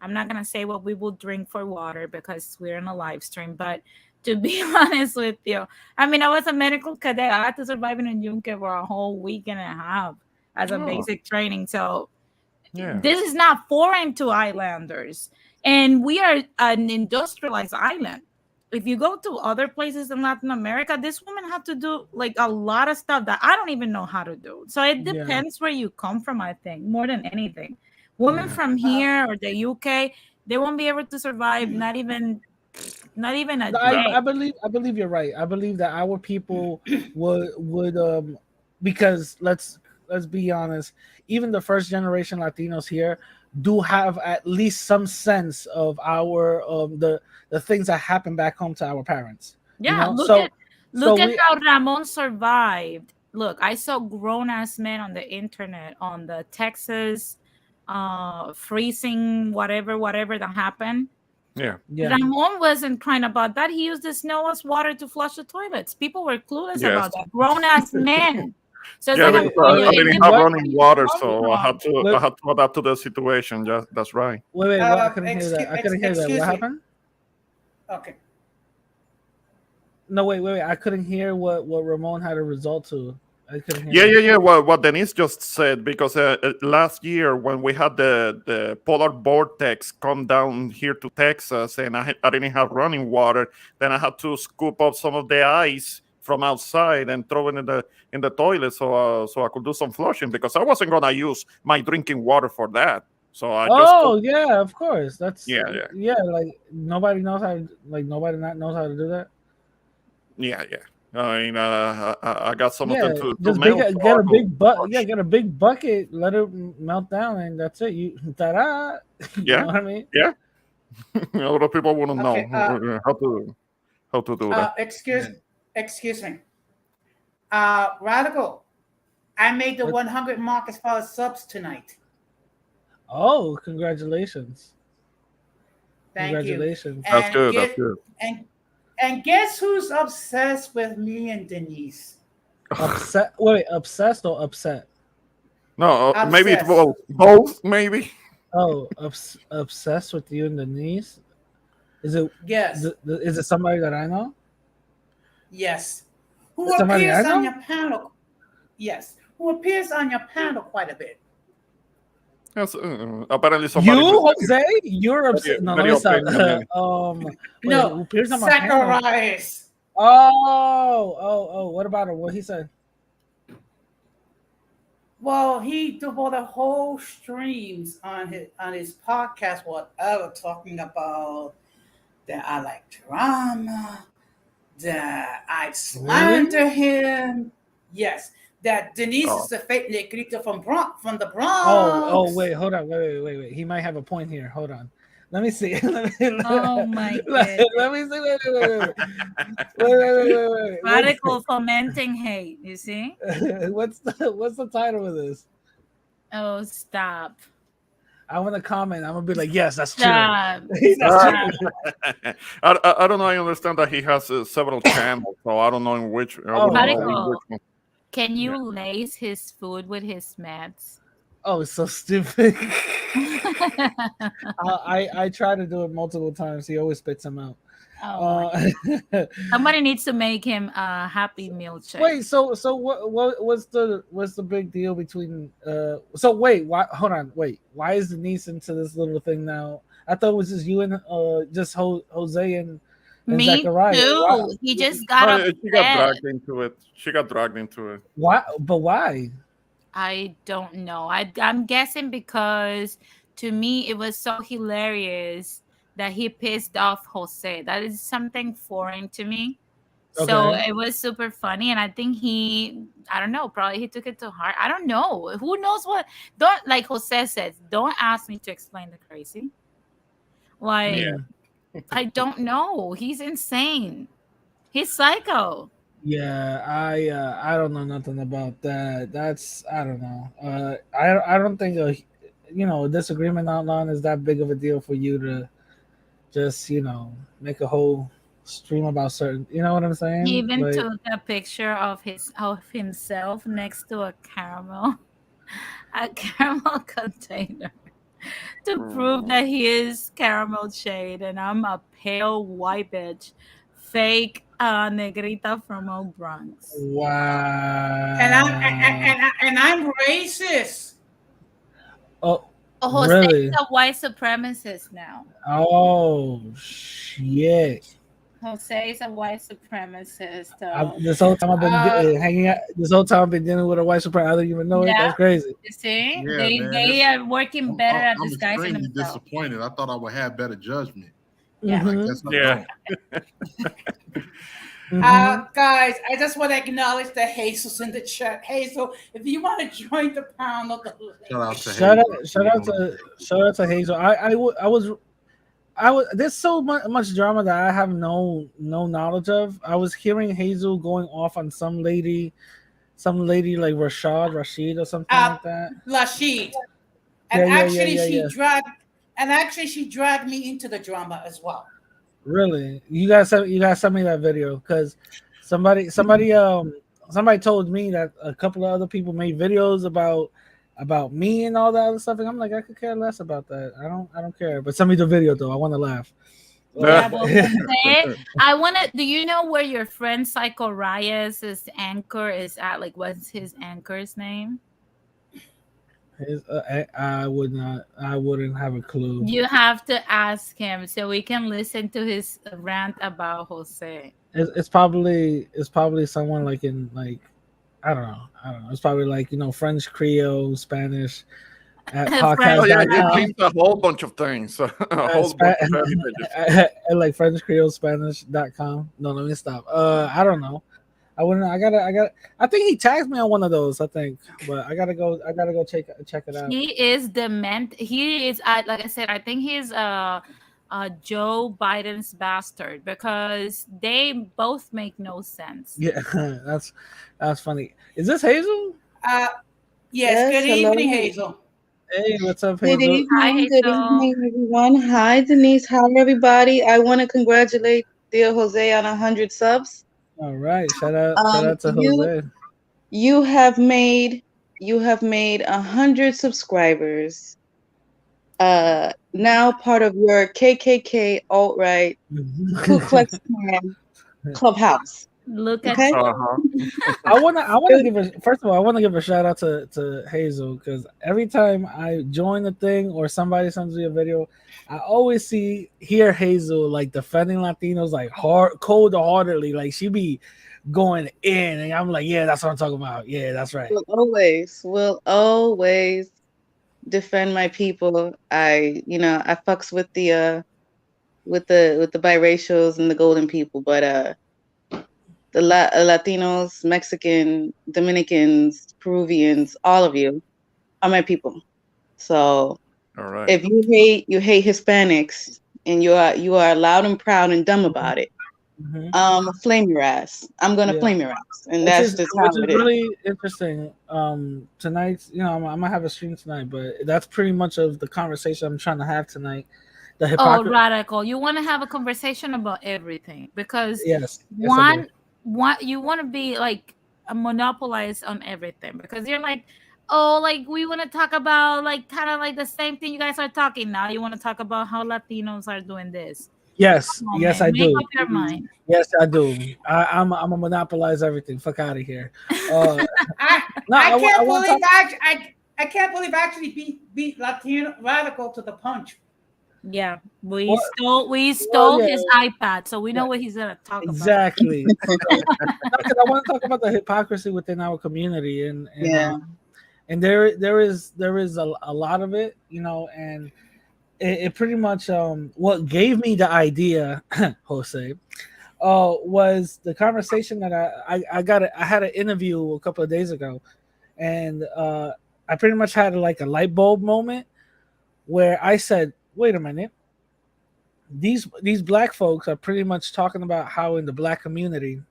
Speaker 2: I'm not gonna say what we will drink for water because we're in a live stream, but to be honest with you, I mean, I was a medical cadet. I had to survive in a yunque for a whole week and a half as a basic training. So this is not foreign to islanders. And we are an industrialized island. If you go to other places in Latin America, this woman have to do like a lot of stuff that I don't even know how to do. So it depends where you come from, I think, more than anything. Women from here or the UK, they won't be able to survive not even a day.
Speaker 5: I believe you're right. I believe that our people would because let's be honest, even the first generation Latinos here do have at least some sense of our the things that happen back home to our parents.
Speaker 2: Yeah, look at how Ramon survived. Look, I saw grown ass men on the internet on the Texas freezing whatever that happened.
Speaker 3: Yeah.
Speaker 2: Ramon wasn't crying about that. He used the snow as water to flush the toilets. People were clueless about that. Grown ass men. So
Speaker 3: I didn't have running water, so I had to adapt to the situation. That's right.
Speaker 5: Wait, I couldn't hear that. I couldn't hear that. What happened?
Speaker 1: Okay.
Speaker 5: No, wait. I couldn't hear what Ramon had a result to. I couldn't hear
Speaker 3: Yeah,
Speaker 5: you.
Speaker 3: yeah, yeah. What Denise just said, because last year when we had the polar vortex come down here to Texas, and I didn't have running water, then I had to scoop up some of the ice from outside and throw it in the toilet, so I could do some flushing, because I wasn't gonna use my drinking water for that. So I just
Speaker 5: Oh yeah, of course. That's
Speaker 3: yeah, yeah,
Speaker 5: yeah. Like nobody knows how. Nobody not knows how to do that.
Speaker 3: yeah, yeah. I mean, I got some of them
Speaker 5: Yeah,
Speaker 3: to
Speaker 5: just big
Speaker 3: melt, so
Speaker 5: get
Speaker 3: I
Speaker 5: a
Speaker 3: could
Speaker 5: big bucket. Yeah,
Speaker 3: flush.
Speaker 5: get a big bucket. Let it melt down, and that's it. You ta-da. You know
Speaker 3: Yeah,
Speaker 5: what I mean?
Speaker 3: yeah. A lot of people wouldn't know
Speaker 1: Okay.
Speaker 3: how to do that.
Speaker 1: Excuse me. Radical. I made the
Speaker 5: What?
Speaker 1: 100 mark as far as subs tonight.
Speaker 5: Oh, congratulations!
Speaker 1: Thank you.
Speaker 5: Congratulations.
Speaker 3: That's
Speaker 1: And
Speaker 3: good. That's
Speaker 1: get
Speaker 3: good.
Speaker 1: and and guess who's obsessed with me and Denise?
Speaker 5: Upset? Wait, obsessed or upset?
Speaker 3: No, maybe it's
Speaker 1: Obsessed.
Speaker 3: both. Both, maybe.
Speaker 5: Oh, obsessed with you and Denise. Is it
Speaker 1: Yes.
Speaker 5: is it somebody that I know?
Speaker 1: Yes. Who
Speaker 5: Somebody I
Speaker 1: appears on
Speaker 5: know?
Speaker 1: your panel? Yes. Who appears on your panel quite a bit?
Speaker 3: Yes, apparently
Speaker 5: You,
Speaker 3: somebody
Speaker 5: Jose? You're upset. No, let
Speaker 3: very
Speaker 5: me stop.
Speaker 3: opinionated.
Speaker 5: Wait,
Speaker 1: No.
Speaker 5: who appears on my panel?
Speaker 1: Zacharias.
Speaker 5: Oh. What about him? What he said?
Speaker 1: Well, he devoted whole streams on his podcast, whatever, talking about that I like drama, that I slander him. Yes, that Denise
Speaker 3: Oh.
Speaker 1: is the fake negrita from the
Speaker 5: Oh,
Speaker 1: Bronx.
Speaker 5: wait, hold on. Wait. He might have a point here. Hold on. Let me see.
Speaker 2: Oh my
Speaker 5: Let me see. Wait.
Speaker 2: Radical fomenting hate. You see?
Speaker 5: What's the title of this?
Speaker 2: Oh, stop.
Speaker 5: I want to comment. I'm gonna be like, yes, that's true.
Speaker 2: Stop.
Speaker 5: That's
Speaker 2: Stop.
Speaker 5: true.
Speaker 3: I don't know. I understand that he has several channels, so I don't know in which. I wouldn't know in
Speaker 2: Radical.
Speaker 3: which one.
Speaker 2: Can you lace his food with his meds?
Speaker 5: Oh, it's so stupid. I try to do it multiple times. He always spits them out.
Speaker 2: Oh my. Somebody needs to make him a happy meal check.
Speaker 5: Wait, so what's the big deal between so wait, why hold on, wait. Why is Denise into this little thing now? I thought it was just you and just Jose and
Speaker 2: Me
Speaker 5: Zachariah.
Speaker 2: too. He just got upset.
Speaker 3: She got dragged into it. She got dragged into it.
Speaker 5: Why? But why?
Speaker 2: I don't know. I'm guessing because to me it was so hilarious that he pissed off Jose. That is something foreign to me. So
Speaker 5: Okay.
Speaker 2: it was super funny, and I think I don't know, probably he took it to heart. I don't know. Who knows what? Don't, like Jose says, don't ask me to explain the crazy. Like,
Speaker 3: Yeah.
Speaker 2: I don't know. He's insane. He's psycho.
Speaker 5: Yeah, I don't know nothing about that. That's I don't know. I don't think a disagreement online is that big of a deal for you to just make a whole stream about certain. You know what I'm
Speaker 2: He
Speaker 5: saying?
Speaker 2: even
Speaker 5: Like,
Speaker 2: took a picture of himself next to a caramel container to prove that he is caramel shade, and I'm a pale white bitch, fake negrita from Old Bronx.
Speaker 5: wow.
Speaker 1: And I'm racist.
Speaker 5: Oh,
Speaker 2: Jose
Speaker 5: really?
Speaker 2: is a white supremacist now.
Speaker 5: Oh shit.
Speaker 2: Jose is a white supremacist.
Speaker 5: This whole time I've been hanging out. This whole time I've been dealing with a white supremacist. I didn't even know it.
Speaker 2: Yeah.
Speaker 5: That's crazy.
Speaker 2: You see,
Speaker 4: Yeah, man,
Speaker 2: they are working better at
Speaker 4: I'm
Speaker 2: disguising
Speaker 4: extremely
Speaker 2: themselves.
Speaker 4: disappointed. I thought I would have better judgment.
Speaker 2: Yeah.
Speaker 4: I
Speaker 5: Mhm.
Speaker 4: guess I
Speaker 3: Yeah.
Speaker 4: don't.
Speaker 5: Mhm.
Speaker 1: Guys, I just want to acknowledge the Jesus in the chat. Hazel, if you want to join the panel,
Speaker 4: Shout out to
Speaker 5: Shout
Speaker 4: Hazel.
Speaker 5: out to Hazel. I was there's so much drama that I have no knowledge of. I was hearing Hazel going off on some lady like Rashid or something like that.
Speaker 1: Lashid. And actually she dragged me into the drama as well.
Speaker 5: Really? You guys send me that video because somebody told me that a couple of other people made videos about me and all that other stuff, and I'm like, I could care less about that. I don't care. But send me the video though. I want to laugh.
Speaker 2: Yeah,
Speaker 5: Like,
Speaker 2: but Jose, I want to. Do you know where your friend Psycho Reyes' anchor is at? Like, what's his anchor's name?
Speaker 5: I would not. I wouldn't have a clue.
Speaker 2: You have to ask him so we can listen to his rant about Jose.
Speaker 5: It's probably someone like in like I don't know. I don't know. It's probably like French Creole, Spanish at
Speaker 3: Oh
Speaker 2: French
Speaker 3: yeah, he
Speaker 5: podcast.com.
Speaker 3: means a whole bunch of things, a whole bunch of Freddy pages.
Speaker 5: Like French Creole Spanish.com. No, let me stop. I don't know. I wouldn't. I think he tagged me on one of those. I think, but I gotta go. I gotta go check it out.
Speaker 2: He is dement. He is, like I said, I think he's Joe Biden's bastard because they both make no sense.
Speaker 5: Yeah, that's funny. Is this Hazel?
Speaker 1: Yes,
Speaker 6: Yes,
Speaker 1: good
Speaker 6: hello.
Speaker 1: evening, Hazel.
Speaker 5: Hey, what's up,
Speaker 6: Good
Speaker 5: Hazel?
Speaker 2: Hi,
Speaker 6: evening, good
Speaker 2: Hazel.
Speaker 6: evening, everyone. Hi, Denise. Hi, everybody. I want to congratulate dear Jose on 100 subs.
Speaker 5: All right, shout out to
Speaker 6: You
Speaker 5: Jose.
Speaker 6: you have made 100 subscribers. Now part of your KKK alt-right Ku Klux Klan clubhouse.
Speaker 2: Look at
Speaker 6: Okay.
Speaker 5: I wanna give a first of all, I want to give a shout out to Hazel because every time I join a thing or somebody sends me a video, I always hear Hazel like defending Latinos like cold heartedly, like she be going in, and I'm like, yeah, that's what I'm talking about. Yeah, that's right.
Speaker 6: Will always defend my people. I fucks with the biracials and the golden people, but the Latinos, Mexican, Dominicans, Peruvians, all of you are my people. So
Speaker 3: All right.
Speaker 6: if you hate Hispanics and you are loud and proud and dumb about it, flame your ass. I'm gonna flame your ass, and that's just how
Speaker 5: which
Speaker 6: it
Speaker 5: is
Speaker 6: is.
Speaker 5: really interesting. Tonight, I'm gonna have a stream tonight, but that's pretty much of the conversation I'm trying to have tonight. The
Speaker 2: Oh,
Speaker 5: hypocrisy.
Speaker 2: radical. You want to have a conversation about everything because
Speaker 5: Yes, I do.
Speaker 2: one you want to be like a monopolized on everything because you're like, oh, like we want to talk about like kind of like the same thing you guys are talking now. You want to talk about how Latinos are doing this.
Speaker 5: Yes,
Speaker 2: Come on,
Speaker 5: yes,
Speaker 2: man.
Speaker 5: I
Speaker 2: Make
Speaker 5: do.
Speaker 2: up your mind.
Speaker 5: Yes, I do. I'm a monopolize everything. Fuck out of here.
Speaker 1: I
Speaker 5: I
Speaker 1: can't
Speaker 5: wanna
Speaker 1: believe
Speaker 5: talk-
Speaker 1: I can't believe I actually beat Latino radical to the punch.
Speaker 2: Yeah, we
Speaker 5: Well-
Speaker 2: stole
Speaker 5: yeah.
Speaker 2: his iPad, so we know what he's gonna talk about.
Speaker 5: Exactly. Because I want to talk about the hypocrisy within our community, and and there is a lot of it, and it pretty much what gave me the idea, Jose, was the conversation that I had an interview a couple of days ago, and I pretty much had like a light bulb moment where I said, wait a minute, these black folks are pretty much talking about how in the black community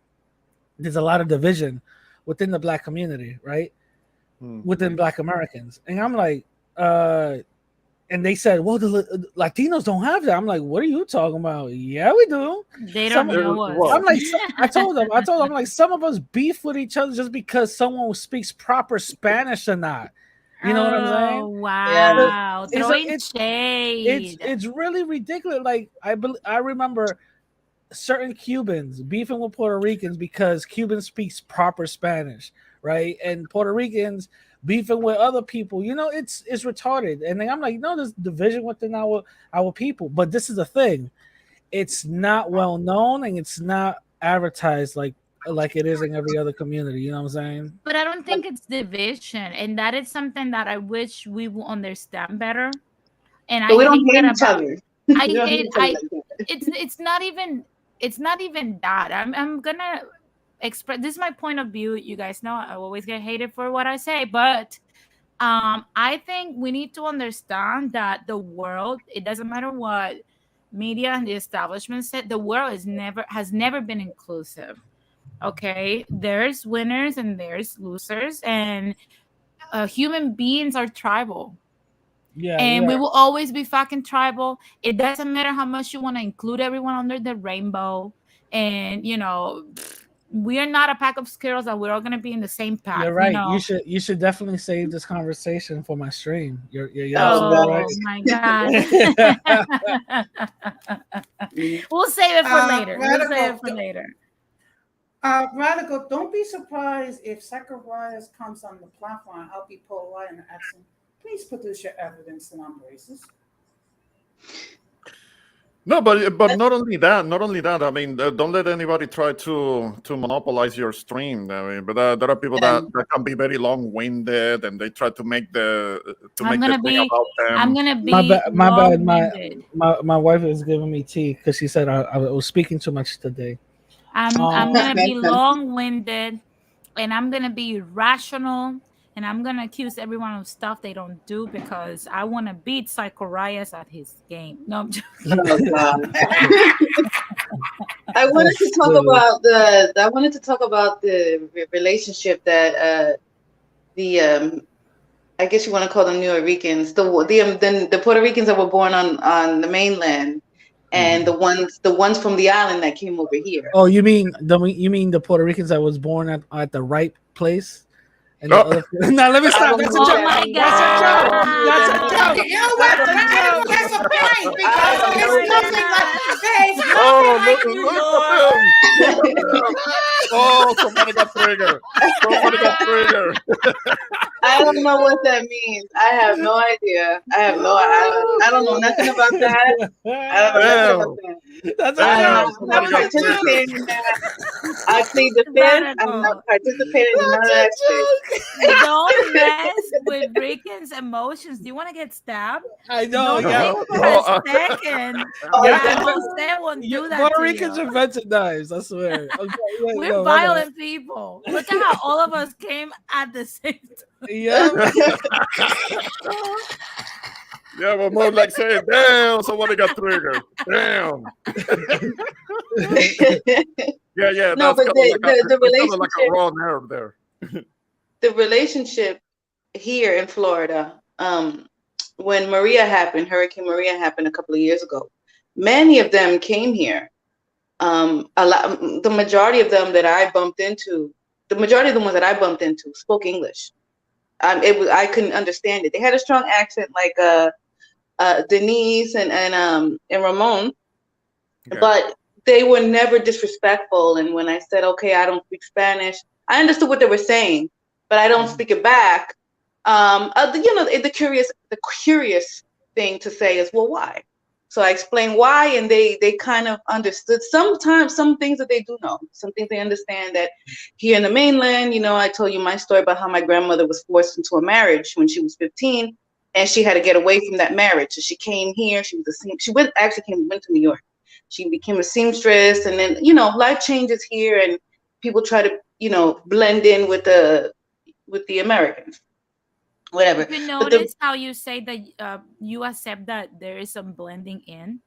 Speaker 5: there's a lot of division within the black community, right? Within black Americans. And I'm like, and they said, well, the Latinos don't have that. I'm like, what are you talking about? Yeah, we do.
Speaker 2: They don't know us.
Speaker 3: well,
Speaker 5: I'm like, I told them, I'm like, some of us beef with each other just because someone speaks proper Spanish or not. You know what I'm saying?
Speaker 2: Oh, wow.
Speaker 5: It's-
Speaker 2: Throwing
Speaker 5: it's-
Speaker 2: shade.
Speaker 5: It's really ridiculous. Like I remember certain Cubans beefing with Puerto Ricans because Cubans speaks proper Spanish, right? And Puerto Ricans beefing with other people. It's retarded. And then I'm like, no, there's division within our people. But this is the thing. It's not well known and it's not advertised like it is in every other community. You know what I'm saying?
Speaker 2: But I don't think it's division, and that is something that I wish we will understand better. And
Speaker 6: But we
Speaker 2: I
Speaker 6: don't
Speaker 2: hate
Speaker 6: hate
Speaker 2: that
Speaker 6: each
Speaker 2: about.
Speaker 6: other.
Speaker 2: I
Speaker 6: We don't
Speaker 2: hate.
Speaker 6: each other
Speaker 2: I.
Speaker 6: like that.
Speaker 2: It's not even that. I'm gonna express. This is my point of view. You guys know I always get hated for what I say, but I think we need to understand that the world. It doesn't matter what media and the establishment said. The world has never been inclusive. Okay, there's winners and there's losers, and human beings are tribal.
Speaker 5: Yeah.
Speaker 2: And we will always be fucking tribal. It doesn't matter how much you want to include everyone under the rainbow. And We are not a pack of squirrels that we're all gonna be in the same pack.
Speaker 5: You're right.
Speaker 2: You know?
Speaker 5: You should definitely save this conversation for my stream. You're
Speaker 6: Oh,
Speaker 5: absolutely
Speaker 6: God.
Speaker 2: my God.
Speaker 6: Mm.
Speaker 2: We'll save it for later. We'll
Speaker 1: Radical,
Speaker 2: save it for later.
Speaker 1: Radical, don't be surprised if Zacharias comes on the platform. I'll be polite and ask him, please produce your evidence and embraces.
Speaker 3: No, but not only that, not only that. I mean, don't let anybody try to monopolize your stream. I mean, but there are people
Speaker 6: Yeah.
Speaker 3: that can be very long-winded, and they try to make the
Speaker 2: I'm gonna
Speaker 3: thing
Speaker 2: be.
Speaker 3: about them.
Speaker 2: I'm gonna be
Speaker 5: my bad.
Speaker 2: long-winded.
Speaker 5: My wife is giving me tea because she said I was speaking too much today.
Speaker 2: I'm gonna be long-winded, and I'm gonna be rational, and I'm gonna accuse everyone of stuff they don't do because I want to beat Zacharias at his game. No, I'm joking.
Speaker 6: Oh, God. I wanted to talk
Speaker 5: silly.
Speaker 6: about the relationship that the I guess you want to call them New Yorkers, the Puerto Ricans that were born on the mainland, and the ones from the island that came over here.
Speaker 5: Oh, you mean the Puerto Ricans that was born at the right place? And the
Speaker 3: Oh.
Speaker 5: other now let me stop. That's a
Speaker 2: Oh
Speaker 5: joke.
Speaker 2: my
Speaker 5: That's a joke. That's a
Speaker 2: God.
Speaker 5: joke.
Speaker 1: You know what?
Speaker 5: That's a
Speaker 1: Radical,
Speaker 5: joke.
Speaker 1: that's a point because
Speaker 6: Oh,
Speaker 1: there's
Speaker 6: my
Speaker 1: nothing like there's
Speaker 3: Oh,
Speaker 1: nothing like
Speaker 3: look,
Speaker 1: New
Speaker 3: look
Speaker 1: York.
Speaker 3: at him! Look at him! Oh, somebody got triggered. Somebody got triggered.
Speaker 6: I don't know what that means. I have no idea. I don't know nothing about that. I don't know nothing about that.
Speaker 5: That's a
Speaker 3: Damn,
Speaker 5: joke.
Speaker 6: I'm not
Speaker 3: somebody got triggered.
Speaker 6: participating in that. I plead the fifth. I'm not participating in none of that shit.
Speaker 2: Don't mess with Ricans' emotions. Do you want to get stabbed?
Speaker 5: I know.
Speaker 2: Don't
Speaker 5: Yeah.
Speaker 2: think for a second
Speaker 6: Oh,
Speaker 2: that
Speaker 6: yeah.
Speaker 2: Jose won't do that
Speaker 5: Puerto
Speaker 2: to
Speaker 5: Ricans
Speaker 2: you.
Speaker 5: invented knives. I swear. Okay, yeah,
Speaker 2: We're
Speaker 5: no, my bad.
Speaker 2: violent people. Look at how all of us came at the same time.
Speaker 5: Yeah.
Speaker 3: Yeah, but more like saying, "Damn, somebody got triggered." Damn. Yeah.
Speaker 6: No,
Speaker 3: That's
Speaker 6: but
Speaker 3: kind of like a raw nerve there.
Speaker 6: the relationship here in Florida, when Hurricane Maria happened a couple of years ago, many of them came here. The majority of them that I bumped into, the majority of the ones that I bumped into spoke English. I couldn't understand it. They had a strong accent, like Denise and Ramon,
Speaker 3: Okay.
Speaker 6: but they were never disrespectful. And when I said, okay, I don't speak Spanish, I understood what they were saying, but I don't speak it back. The curious thing to say is, well, why? So I explained why, and they kind of understood. Sometimes some things that they do know, some things they understand that here in the mainland, I told you my story about how my grandmother was forced into a marriage when she was 15, and she had to get away from that marriage. So she came here. She went to New York. She became a seamstress, and then life changes here, and people try to blend in with the Americans. Whatever.
Speaker 2: You notice how you say that you accept that there is some blending in.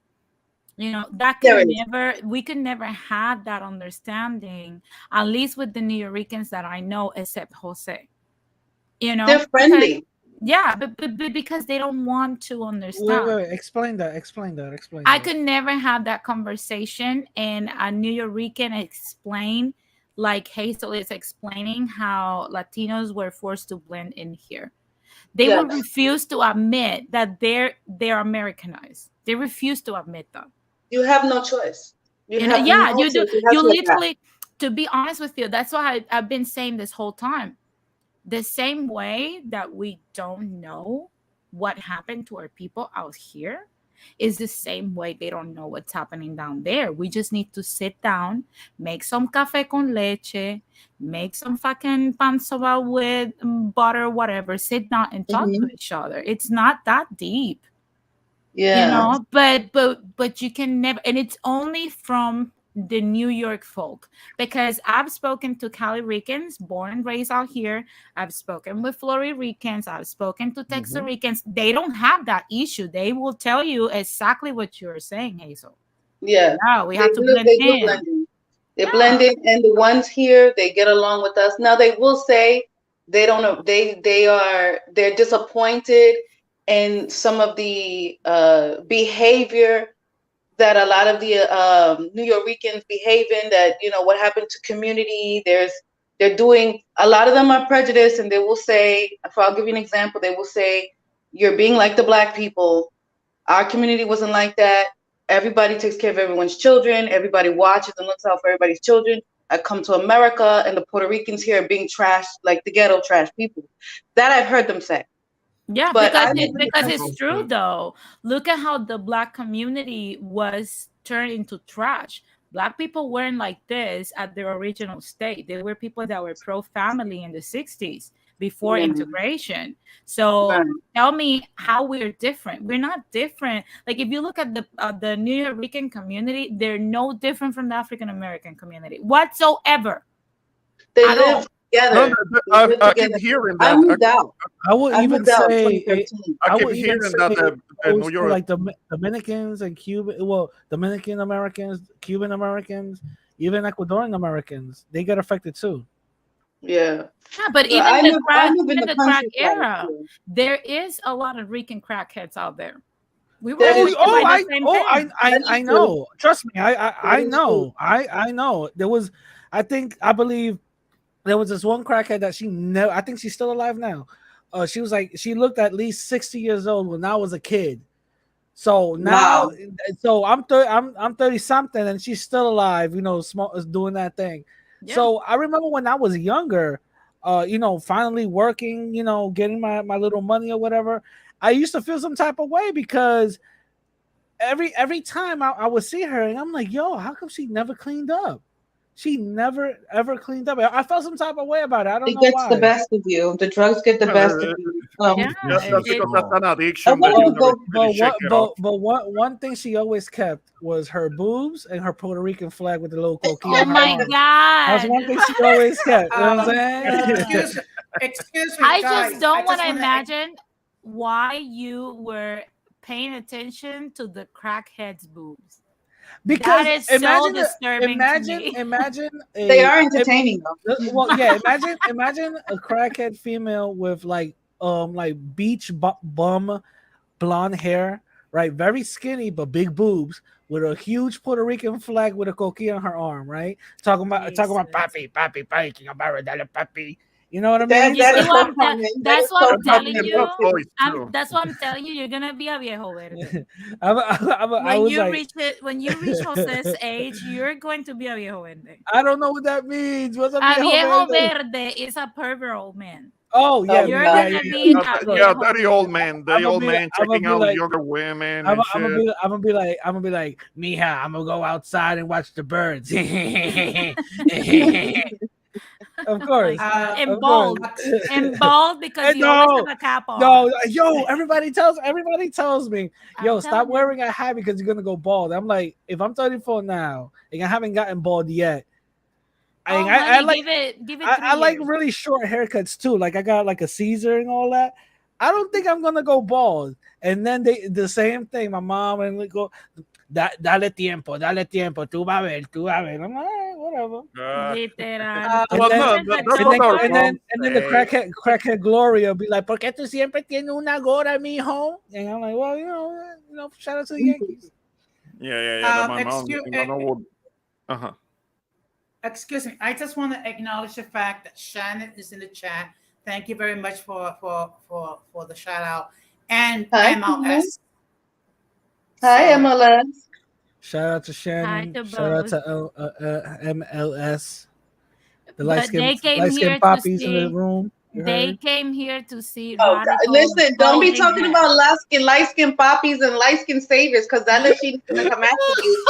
Speaker 2: We could never have that understanding, at least with the New Yorkers that I know, except Jose.
Speaker 6: They're friendly.
Speaker 2: But because they don't want to understand.
Speaker 5: Wait. Explain that.
Speaker 2: I could never have that conversation, and a New Yorker explain, like Hazel is explaining, how Latinos were forced to blend in here. They will refuse to admit that they're Americanized. They refuse to admit that.
Speaker 6: You have no choice.
Speaker 2: You do. You literally, to be honest with you, that's why I've been saying this whole time. The same way that we don't know what happened to our people out here is the same way they don't know what's happening down there. We just need to sit down, make some café con leche, make some fucking pan soba with butter, whatever, sit down and talk to each other. It's not that deep.
Speaker 6: Yeah.
Speaker 2: But you can never, and it's only from the New York folk, because I've spoken to Cali Ricans born and raised out here. I've spoken with Florida Ricans. I've spoken to Texas Ricans. They don't have that issue. They will tell you exactly what you're saying, Hazel.
Speaker 6: Yeah.
Speaker 2: No, we have to blend in.
Speaker 6: They blend in, and the ones here, they get along with us. Now they will say they don't know. They're disappointed in some of the behavior that a lot of the New Yorkers behaving, that, what happened to community. They're doing, a lot of them are prejudiced, and they will say, if I'll give you an example, they will say, you're being like the Black people. Our community wasn't like that. Everybody takes care of everyone's children. Everybody watches and looks out for everybody's children. I come to America, and the Puerto Ricans here are being trashed like the ghetto trash people. That I've heard them say.
Speaker 2: Yeah,
Speaker 6: But
Speaker 2: because it's true though. Look at how the Black community was turned into trash. Black people weren't like this at their original state. They were people that were pro-family in the 60s before integration. So tell me how we're different. We're not different. Like if you look at the New Yorker community, they're no different from the African American community whatsoever.
Speaker 6: They live together.
Speaker 3: I keep hearing that.
Speaker 6: I moved out.
Speaker 5: I would even say
Speaker 3: I keep hearing that the New York,
Speaker 5: like the Dominicans and Dominican Americans, Cuban Americans, even Ecuadorian Americans, they get affected too.
Speaker 6: Yeah.
Speaker 2: Yeah, but even the crack era, there is a lot of Rican crackheads out there. We were
Speaker 5: I know. Trust me, I know. I know. I believe there was this one crackhead that I think she's still alive now. She was like, she looked at least 60 years old when I was a kid. So now, so I'm 30 something, and she's still alive, doing that thing. Yeah. So I remember when I was younger, finally working, getting my little money or whatever, I used to feel some type of way because every time I would see her, and I'm like, yo, how come she never cleaned up? She never ever cleaned up. I felt some type of way about it. I don't know why.
Speaker 6: It gets the best of you. The drugs get the best of you.
Speaker 3: That's because that's an addiction.
Speaker 5: But one thing she always kept was her boobs and her Puerto Rican flag with the little coquille.
Speaker 2: Oh my God!
Speaker 5: That's one thing she always kept. You know what I'm saying?
Speaker 1: Excuse me.
Speaker 2: I just don't want to imagine why you were paying attention to the crackhead's boobs.
Speaker 5: Because
Speaker 2: that is so disturbing.
Speaker 5: Imagine
Speaker 6: they are entertaining though.
Speaker 5: Well, yeah, imagine a crackhead female with like beach bum blonde hair, right? Very skinny but big boobs, with a huge Puerto Rican flag with a coquille on her arm, right? Talking about papi, papi. You know what I mean?
Speaker 2: That's what I'm telling you. That's what I'm telling you. You're gonna be a viejo verde. When you reach Jose's age, you're going to be a viejo verde.
Speaker 5: I don't know what that means. What's
Speaker 2: a viejo verde? Is a pervert old man.
Speaker 5: Oh yeah,
Speaker 2: you're gonna be
Speaker 3: dirty old man. Dirty old man checking out younger women.
Speaker 5: I'm gonna be like, mija, I'm gonna go outside and watch the birds. Of course.
Speaker 2: And bald because you always have a cap on.
Speaker 5: No, yo, everybody tells me, yo, stop wearing a hat because you're gonna go bald. I'm like, if I'm 34 now and I haven't gotten bald yet, I like really short haircuts too. Like I got like a Caesar and all that. I don't think I'm gonna go bald. And then the same thing. My mom and go, dale tiempo, tú vas a ver. I'm like, whatever. And then the crackhead Gloria be like, ¿por qué tú siempre tienes una gorra, mijo? And I'm like, well, you know, shout out to the Yankees.
Speaker 3: Yeah. My mom.
Speaker 1: Excuse me. I just want to acknowledge the fact that Shannon is in the chat. Thank you very much for the shout out. And
Speaker 6: hi,
Speaker 1: MLS.
Speaker 6: Hi, MLS.
Speaker 5: Shout out to Shannon. Shout out to MLS. The light skin poppies in the room.
Speaker 2: They came here to see.
Speaker 6: Listen, don't be talking about light skin poppies and light skin saviors, because that she's gonna come after you.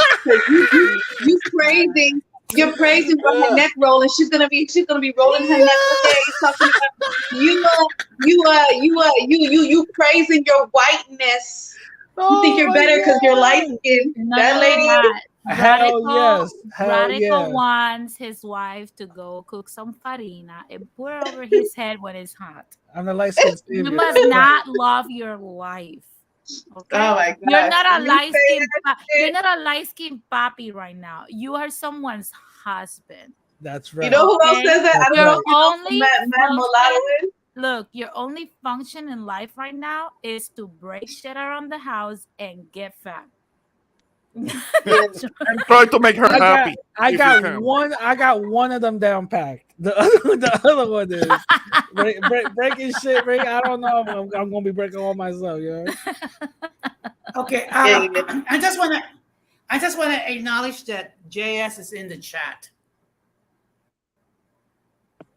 Speaker 6: You praising. You're praising her neck roll, and she's gonna be rolling her neck today, talking about you praising your whiteness. You think you're better because you're light skinned. That lady.
Speaker 2: Radical wants his wife to go cook some farina and pour it over his head when it's hot.
Speaker 5: I'm the light skin.
Speaker 2: You must not love your wife. Okay?
Speaker 6: Oh my God.
Speaker 2: You're not a light skin papi right now. You are someone's husband.
Speaker 5: That's right.
Speaker 6: You know who else says that?
Speaker 2: Look, your only function in life right now is to break shit around the house and get fat.
Speaker 6: Yes.
Speaker 3: And try to make her happy.
Speaker 5: I
Speaker 3: if you
Speaker 5: got
Speaker 3: can.
Speaker 5: one. I got one of them down packed. The other one is breaking shit. I don't know. I'm gonna be breaking all myself. You know?
Speaker 1: Okay,
Speaker 6: Yeah, yeah.
Speaker 1: I just want to acknowledge that JS is in the chat.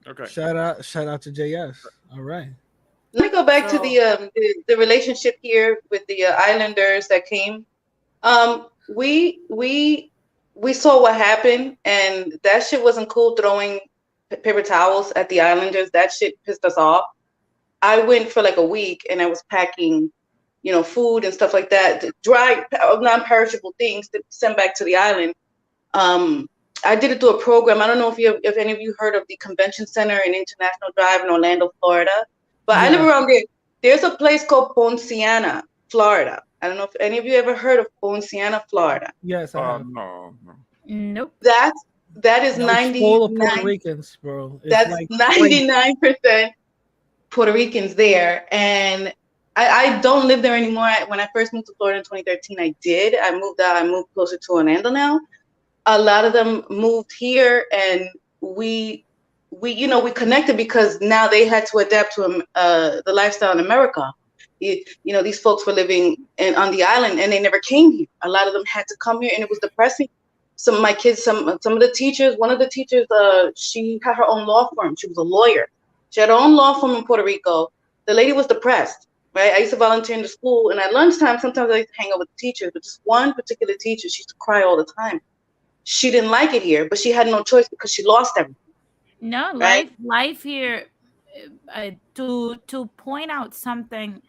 Speaker 3: Okay.
Speaker 5: Shout out to JS. All right.
Speaker 6: Let me go back to
Speaker 1: So-
Speaker 6: the relationship here with the islanders that came. We saw what happened, and that shit wasn't cool. Throwing paper towels at the islanders, that shit pissed us off. I went for like a week, and I was packing, food and stuff like that, dry, non-perishable things to send back to the island. I did it through a program. I don't know if any of you heard of the Convention Center and International Drive in Orlando, Florida, but I live around there. There's a place called Poinciana, Florida. I don't know if any of you ever heard of Poinciana, Florida.
Speaker 5: Yes, I have.
Speaker 3: No.
Speaker 2: Nope.
Speaker 6: That is
Speaker 5: It's full of
Speaker 6: 99.
Speaker 5: Puerto Ricans, bro. It's
Speaker 6: That's
Speaker 5: like
Speaker 6: 99% Puerto Ricans there, and I don't live there anymore. When I first moved to Florida in 2013, I did. I moved out. I moved closer to Orlando now. A lot of them moved here, and we connected because now they had to adapt to the lifestyle in America. These folks were living on the island, and they never came here. A lot of them had to come here, and it was depressing. Some of my kids, some of the teachers, one of the teachers, she had her own law firm. She was a lawyer. She had her own law firm in Puerto Rico. The lady was depressed, right? I used to volunteer in the school, and at lunchtime, sometimes I used to hang out with the teachers, but this one particular teacher, she used to cry all the time. She didn't like it here, but she had no choice because she lost everything.
Speaker 2: No,
Speaker 6: Right?
Speaker 2: life here. To point out something,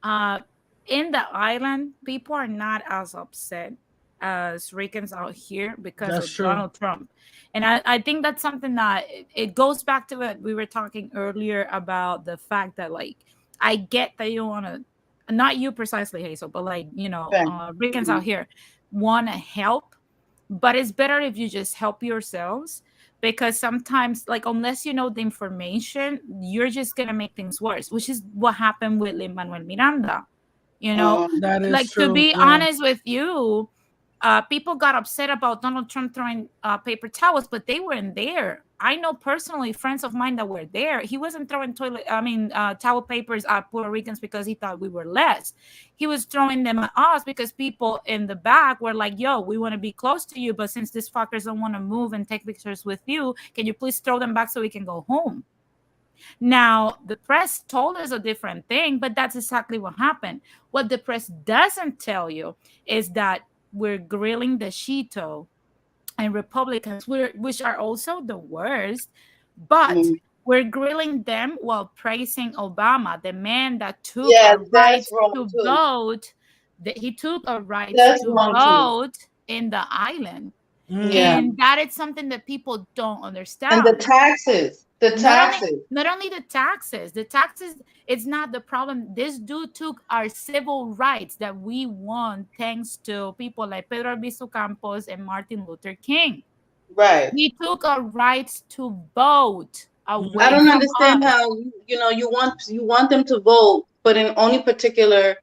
Speaker 2: in the island, people are not as upset as Ricans out here because
Speaker 5: That's
Speaker 2: of
Speaker 5: true.
Speaker 2: Donald Trump, and I think that's something that it goes back to what we were talking earlier about the fact that, like, I get that you want to, not you precisely, Hazel, but like
Speaker 6: Okay.
Speaker 2: Ricans out here want to help, but it's better if you just help yourselves, because sometimes, like, unless you know the information, you're just gonna make things worse, which is what happened with Lin-Manuel Miranda.
Speaker 5: That is
Speaker 2: Like,
Speaker 5: true.
Speaker 2: to be
Speaker 5: yeah.
Speaker 2: honest with you, people got upset about Donald Trump throwing paper towels, but they weren't there. I know personally friends of mine that were there. He wasn't throwing towel papers at Puerto Ricans because he thought we were less. He was throwing them at us because people in the back were like, yo, we want to be close to you, but since these fuckers don't want to move and take pictures with you, can you please throw them back so we can go home? Now, the press told us a different thing, but that's exactly what happened. What the press doesn't tell you is that we're grilling the Cheeto and Republicans, which are also the worst, but we're grilling them while praising Obama, the man that took our rights to vote. He took our rights to vote in the island.
Speaker 6: Yeah.
Speaker 2: And that is something that people don't understand.
Speaker 6: And the taxes.
Speaker 2: Not only the taxes, it's not the problem. This dude took our civil rights that we won thanks to people like Pedro Albizu Campos and Martin Luther King.
Speaker 6: Right.
Speaker 2: He took our rights to vote away.
Speaker 6: I don't
Speaker 2: from
Speaker 6: understand
Speaker 2: us.
Speaker 6: how you want them to vote, but in only particular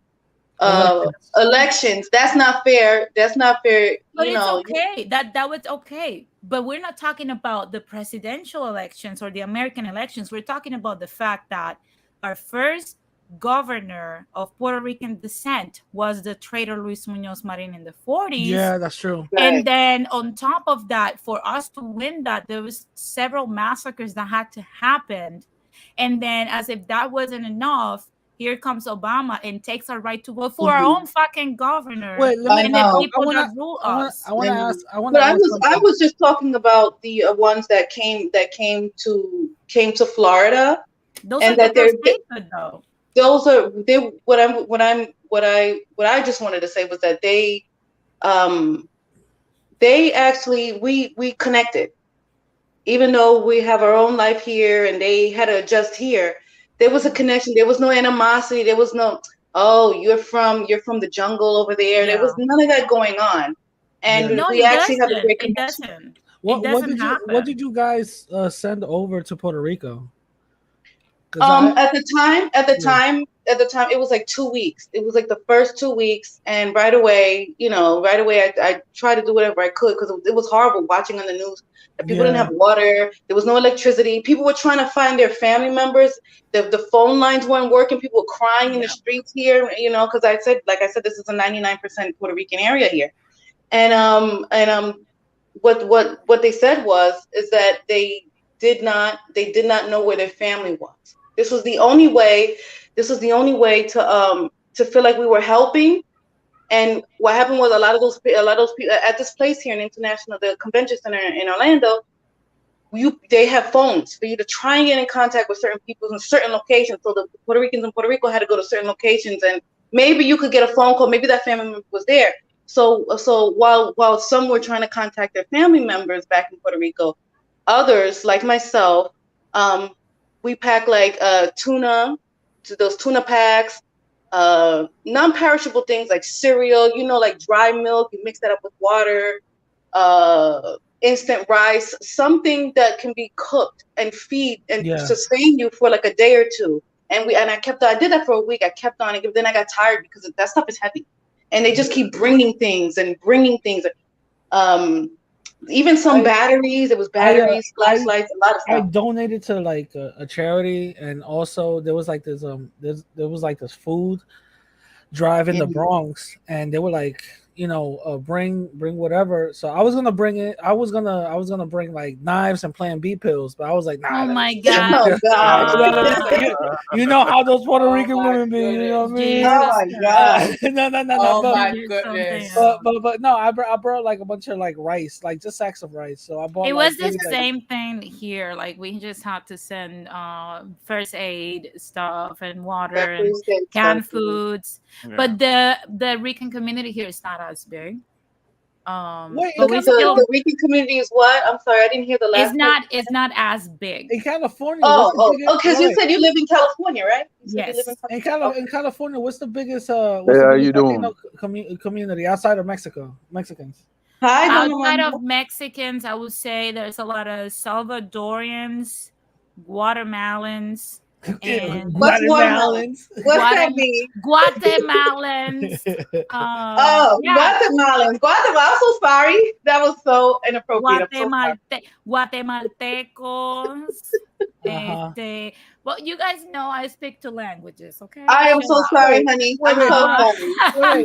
Speaker 6: elections. That's not fair. That's not fair.
Speaker 2: But it's okay. That was okay. But we're not talking about the presidential elections or the American elections. We're talking about the fact that our first governor of Puerto Rican descent was the traitor Luis Muñoz Marin in the 40s.
Speaker 5: Yeah, that's true.
Speaker 2: And then on top of that, for us to win that, there was several massacres that had to happen. And then, as if that wasn't enough, here comes Obama and takes our right to vote for our own fucking governor.
Speaker 5: Wait, let me.
Speaker 2: and the people that rule us.
Speaker 5: I want to ask.
Speaker 6: But I was just talking about the ones that came to Florida.
Speaker 2: Those
Speaker 6: and
Speaker 2: are
Speaker 6: that
Speaker 2: they're
Speaker 6: they're
Speaker 2: though.
Speaker 6: Those are they. What I just wanted to say was that they actually we connected, even though we have our own life here and they had to adjust here. There was a connection. There was no animosity. There was no, oh, you're from the jungle over there.
Speaker 2: Yeah.
Speaker 6: There was none of that going on. And we actually have a great connection.
Speaker 5: What did you guys send over to Puerto Rico?
Speaker 6: At the time, at the time, it was like 2 weeks. It was like the first 2 weeks, and right away, I tried to do whatever I could, because it was horrible watching on the news that people didn't have water. There was no electricity. People were trying to find their family members. The phone lines weren't working. People were crying in the streets here, because like I said, this is a 99% Puerto Rican area here. And what they said is that they did not know where their family was. This was the only way to feel like we were helping. And what happened was a lot of those people at this place here in the convention center in Orlando, they have phones for you to try and get in contact with certain people in certain locations. So the Puerto Ricans in Puerto Rico had to go to certain locations, and maybe you could get a phone call. Maybe that family member was there. So while some were trying to contact their family members back in Puerto Rico, others like myself, we pack like tuna, those tuna packs, non-perishable things like cereal, like dry milk. You mix that up with water, instant rice, something that can be cooked and feed and sustain you for like a day or two. And I did that for a week. I kept on it, but then I got tired because that stuff is heavy. And they just keep bringing things. Even some batteries. It was batteries, flashlights, a lot of stuff.
Speaker 5: I donated to like a charity, and also there was like this this food drive in the Bronx, and they were like, bring whatever. So I was gonna bring it. I was gonna bring like knives and Plan B pills, but I was like, nah.
Speaker 2: Oh my God!
Speaker 6: Oh God!
Speaker 5: You know how those Puerto Rican women be. You know what I mean?
Speaker 6: Oh my God!
Speaker 5: No.
Speaker 1: Oh
Speaker 5: But,
Speaker 1: my goodness!
Speaker 5: but no, I brought like a bunch of like rice, like just sacks of rice. So I bought.
Speaker 2: It
Speaker 5: like,
Speaker 2: was the same thing here. Like we just had to send first aid stuff and water and canned foods. Yeah. But the Rican community here is not as big.
Speaker 5: Wait,
Speaker 2: but
Speaker 6: the Rican community is what? I'm sorry, I didn't hear the last.
Speaker 2: It's not as big
Speaker 5: in California.
Speaker 6: Because you said you live in California, right?
Speaker 2: Yes.
Speaker 5: In California, what's the biggest
Speaker 3: how you doing?
Speaker 5: Community outside of Mexicans?
Speaker 2: Outside of Mexicans, I would say there's a lot of Salvadorians, Guatemalans. And
Speaker 6: Guatemalans? What's that mean?
Speaker 2: Guatemalans.
Speaker 6: Guatemalans. Guatemala. I'm so sorry. That was so inappropriate.
Speaker 2: Guatemaltecos. Well, you guys know I speak two languages, okay?
Speaker 6: I am so sorry, honey. I'm so sorry.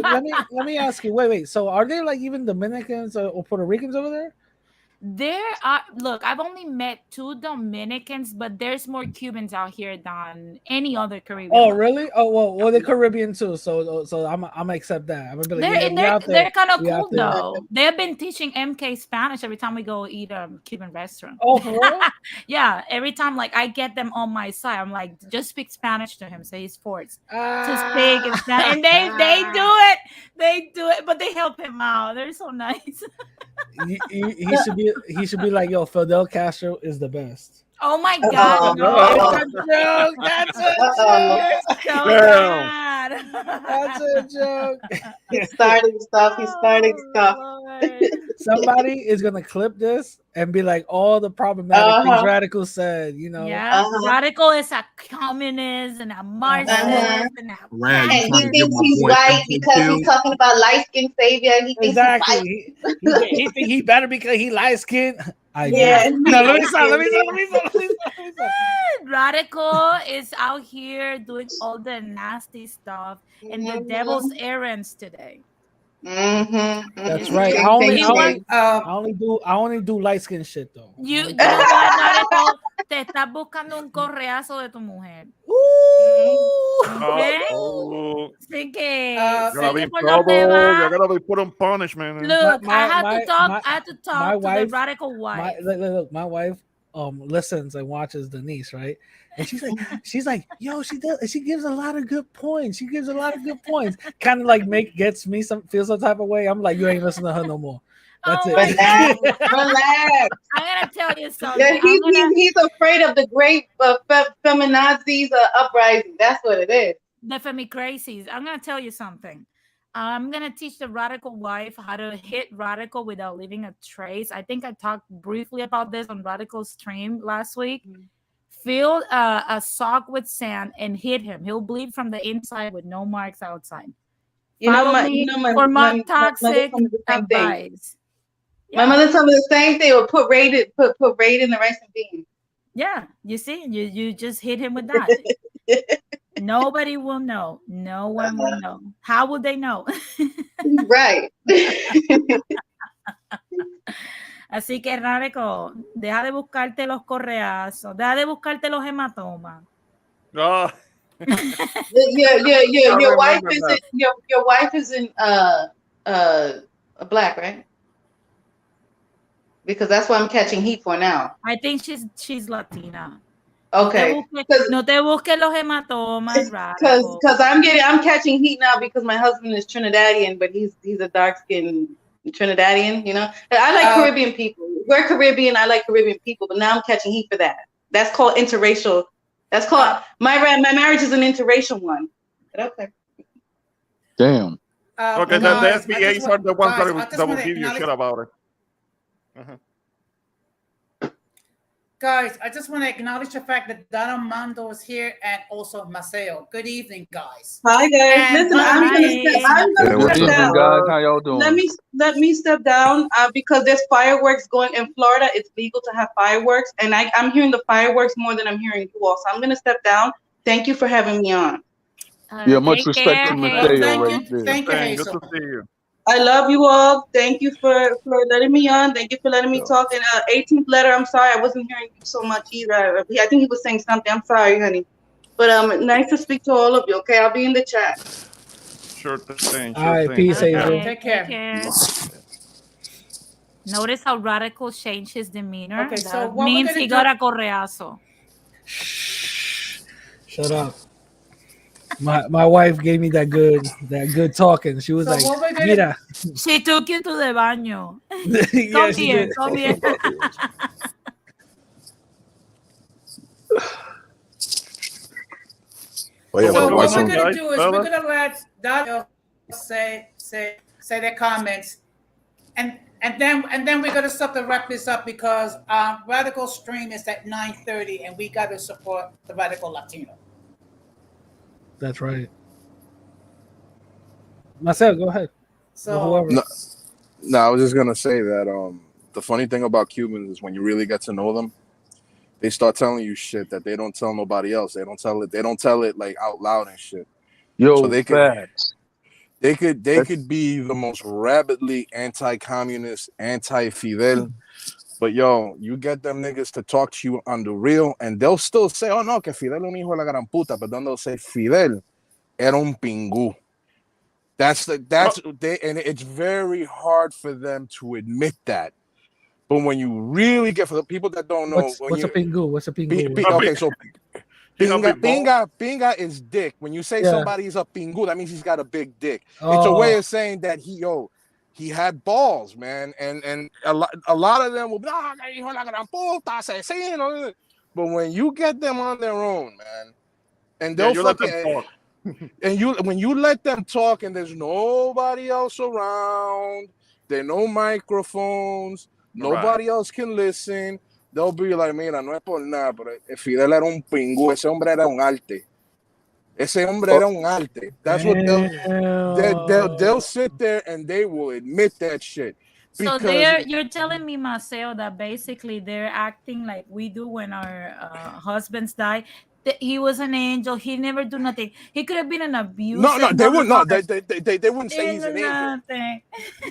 Speaker 5: Wait, let me ask you. Wait. So are there like even Dominicans or Puerto Ricans over there?
Speaker 2: There are. Look, I've only met 2 Dominicans, but there's more Cubans out here than any other Caribbean.
Speaker 5: Oh, really? Oh, well, they're Caribbean too. So I'm gonna accept that. I'm gonna be like,
Speaker 2: they're kind of cool though. They've been teaching MK Spanish every time we go eat a Cuban restaurant.
Speaker 5: Oh, for real?
Speaker 2: Yeah. Every time, like I get them on my side, I'm like, just speak Spanish to him. So he's forced to speak in Spanish, and they do it. They do it, but they help him out. They're so nice.
Speaker 5: He should be like, yo, Fidel Castro is the best.
Speaker 2: Oh my God! No.
Speaker 5: That's a joke. That's a joke.
Speaker 6: He's starting stuff.
Speaker 5: Somebody is gonna clip this and be like, all the problematic things Radical said.
Speaker 2: Yeah, Radical is a communist and a Marxist and a.
Speaker 6: And he thinks he's white because he's talking about light skinned savior. He thinks
Speaker 5: exactly. He think he better because he light skinned.
Speaker 6: Yeah.
Speaker 5: No, let me stop.
Speaker 2: Radical is out here doing all the nasty stuff and the devil's errands today.
Speaker 5: That's right. I only do light skin shit though.
Speaker 2: You know what, Radical? Te estás buscando un correazo de tu mujer.
Speaker 3: Okay?
Speaker 2: Así que
Speaker 3: you're gonna be put on punishment.
Speaker 2: Look, I had to talk to the Radical wife.
Speaker 5: My wife listens and watches Denise, right? And she's like, yo, she gives a lot of good points. Kind of like feel some type of way. I'm like, you ain't listening to her no more. That's it.
Speaker 6: Relax.
Speaker 2: I'm gonna tell you something.
Speaker 6: He's afraid of the great feminazis uprising. That's what it is.
Speaker 2: The femicrazies. I'm gonna tell you something. I'm gonna teach the Radical wife how to hit Radical without leaving a trace. I think I talked briefly about this on Radical stream last week. fill a sock with sand and hit him. He'll bleed from the inside with no marks outside. Follow me for more toxic advice.
Speaker 6: My mother told me the same thing. Or put Raid in the rice and beans.
Speaker 2: Yeah, you see, you just hit him with that. Nobody will know. No one will know. How would they know?
Speaker 6: Right.
Speaker 2: Así que, Radical, deja de buscarte los correazos, deja de buscarte los hematomas.
Speaker 3: Oh.
Speaker 6: Your wife isn't black, right? Because that's what I'm catching heat for now.
Speaker 2: I think she's Latina.
Speaker 6: Okay.
Speaker 2: No te busques los hematomas,
Speaker 6: because I'm catching heat now because my husband is Trinidadian, but he's a dark-skinned Trinidadian, you know. I like Caribbean people. We're Caribbean, I like Caribbean people, but now I'm catching heat for that. That's called interracial. That's called my marriage is an interracial one. But okay.
Speaker 7: Damn.
Speaker 3: Okay, the FBAs are the ones that will give you shit about it.
Speaker 1: Guys, I just want to acknowledge the fact that Don Armando is here and also Maceo. Good evening, guys.
Speaker 6: Hi, guys.
Speaker 1: And
Speaker 6: listen, I'm gonna step down.
Speaker 7: Guys, how y'all doing?
Speaker 6: Let me step down because there's fireworks going in Florida. It's legal to have fireworks, and I'm hearing the fireworks more than I'm hearing you all. So I'm gonna step down. Thank you for having me on.
Speaker 7: Yeah, much respect to Mateo.
Speaker 1: Thank you, Hazel.
Speaker 3: Good to see you.
Speaker 6: I love you all. Thank you for letting me on. Thank you for letting me talk. And 18th letter, I'm sorry I wasn't hearing you so much either. I think he was saying something. I'm sorry, honey. But nice to speak to all of you. Okay, I'll be in the chat.
Speaker 3: Sure thing.
Speaker 5: All right, peace, Hazel.
Speaker 1: Take care.
Speaker 2: Notice how Radical changed his demeanor.
Speaker 1: Okay,
Speaker 2: that
Speaker 1: so what
Speaker 2: means he got a correazo.
Speaker 5: Shut up. My wife gave me that good talking. She was
Speaker 1: So what we're
Speaker 5: like,
Speaker 1: gonna-
Speaker 5: "Mira."
Speaker 2: She took you to the baño.
Speaker 5: Yeah, she did.
Speaker 2: Come here.
Speaker 7: Oh, yeah,
Speaker 1: So
Speaker 7: but
Speaker 1: what
Speaker 7: why
Speaker 1: we're gonna
Speaker 3: guys,
Speaker 1: do is we're gonna let Daniel say their comments, and then we're gonna start to wrap this up because Radical stream is at 9:30 and we got to support the Radical Latino.
Speaker 5: That's right. Marcel, go ahead.
Speaker 1: So
Speaker 7: No, I was just gonna say that the funny thing about Cubans is when you really get to know them, they start telling you shit that they don't tell nobody else. They don't tell it like out loud and shit.
Speaker 8: Yo,
Speaker 7: so they
Speaker 8: facts.
Speaker 7: could be the most rabidly anti-communist, anti-Fidel, but yo, you get them niggas to talk to you on the real, and they'll still say, "Oh no, que Fidel un hijo de la gran puta," but then they'll say Fidel era un pingú. And it's very hard for them to admit that. But when you really get, for the people that don't know,
Speaker 5: what's a pingu? What's a pingu?
Speaker 7: Okay, so pinga is dick. When you say somebody's a pingu, that means he's got a big dick. It's a way of saying that he had balls, man. And a lot of them will be, but when you get them on their own, man, and they'll fucking when you let them talk and there's nobody else around, there are no microphones, nobody else can listen, they'll be like, mira, no es por nada, pero Fidel era un pingú, ese hombre era un arte. Ese hombre era un arte. That's what they'll sit there and they will admit that shit.
Speaker 2: So you're telling me, Marcel, that basically they're acting like we do when our husbands die. He was an angel. He never do nothing. He could have been an abuser.
Speaker 7: No, they wouldn't. No, they wouldn't say he's an angel.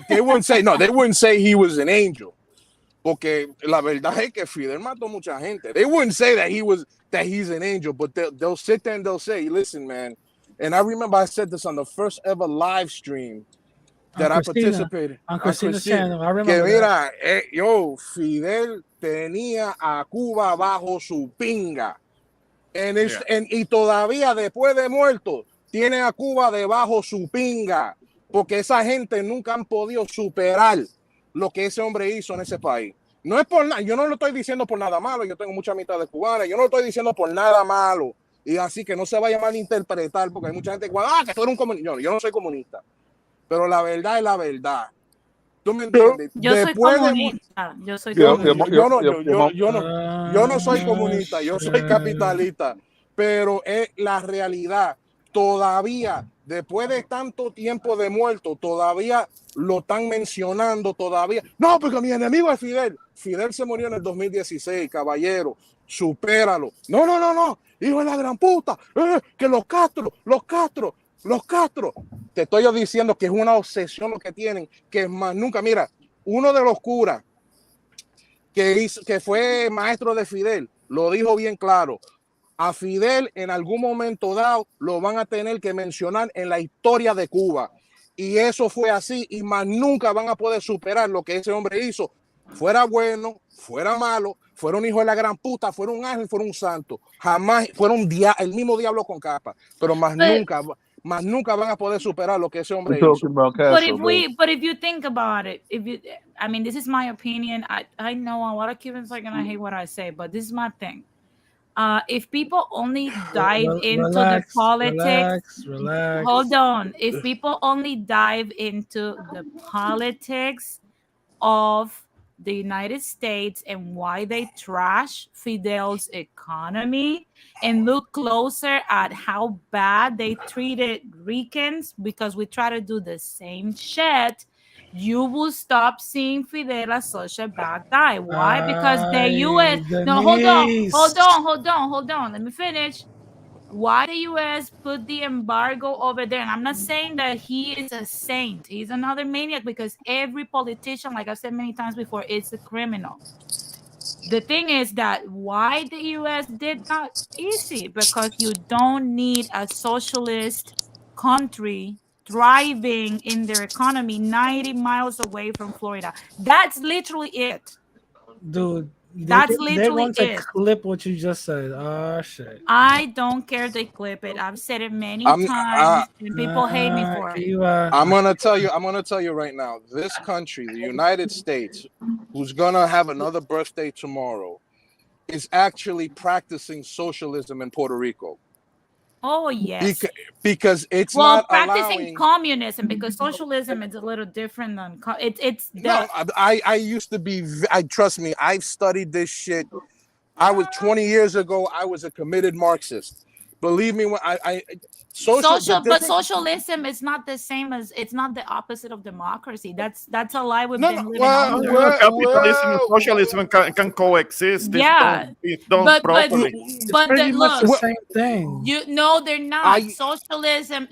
Speaker 7: They wouldn't say no. They wouldn't say he was an angel. Porque la verdad es que Fidel mató mucha gente. They wouldn't say that he's an angel, but they'll sit there and they'll say, "Listen, man." And I remember I said this on the first ever live stream that I participated
Speaker 5: on Christina's channel. I remember.
Speaker 7: Que mira, Fidel tenía a Cuba bajo su pinga. Y todavía después de muerto tiene a Cuba debajo su pinga, porque esa gente nunca han podido superar lo que ese hombre hizo en ese país. No es por nada, yo no lo estoy diciendo por nada malo, yo tengo mucha amistad de cubanas, yo no lo estoy diciendo por nada malo, y así que no se vaya a malinterpretar, porque hay mucha gente que tú eres un comunista. Yo no soy comunista, pero la verdad es la verdad. ¿Tú me entiendes?
Speaker 2: Yo soy
Speaker 7: Después de
Speaker 2: comunista. Yo soy
Speaker 7: yo
Speaker 2: comunista.
Speaker 7: yo no soy comunista, yo soy capitalista, pero es la realidad. Todavía, después de tanto tiempo de muerto, todavía lo están mencionando, todavía. No, porque mi enemigo es Fidel. Fidel se murió en el 2016, caballero, supéralo. No, hijo de la gran puta, que los Castro. Te estoy diciendo que es una obsesión lo que tienen, que más nunca, mira, uno de los curas que fue maestro de Fidel, lo dijo bien claro. A Fidel en algún momento dado lo van a tener que mencionar en la historia de Cuba. Y eso fue así y más nunca van a poder superar lo que ese hombre hizo. Fuera bueno, fuera malo, fuera un hijo de la gran puta, fuera un ángel, fuera un santo. Jamás fuera el mismo diablo con capa. Pero más nunca van a poder superar lo que ese hombre hizo.
Speaker 2: But if you think about it, I mean, this is my opinion. I know a lot of Cubans are gonna hate what I say, but this is my thing. If people only dive into the politics,
Speaker 5: relax.
Speaker 2: hold on. If people only dive into the politics of the United States and why they trash Fidel's economy and look closer at how bad they treated Ricans because we try to do the same shit, you will stop seeing Fidel as such a bad guy. Why? Because the U.S. No, hold on. Let me finish. Why the U.S. put the embargo over there? And I'm not saying that he is a saint. He's another maniac because every politician, like I've said many times before, is a criminal. The thing is that why the U.S. did that? Easy, because you don't need a socialist country thriving in their economy 90 miles away from Florida. That's literally it.
Speaker 5: Dude,
Speaker 2: they
Speaker 5: want to clip what you just said. Oh shit.
Speaker 2: I don't care they clip it. I've said it many times and people hate me for it.
Speaker 7: I'm gonna tell you right now, this country, the United States, who's gonna have another birthday tomorrow, is actually practicing socialism in Puerto Rico.
Speaker 2: Oh yes,
Speaker 7: because it's
Speaker 2: not practicing communism, because socialism is a little different than it's.
Speaker 7: No, I used to be. Trust me, I've studied this shit. I was 20 years ago. I was a committed Marxist. Believe me, when
Speaker 2: but socialism is not the same as, it's not the opposite of democracy. That's a lie we've been living under.
Speaker 3: Capitalism and socialism can coexist.
Speaker 2: Yeah,
Speaker 3: if done properly.
Speaker 5: But pretty much the same thing.
Speaker 2: No, they're not. Socialism.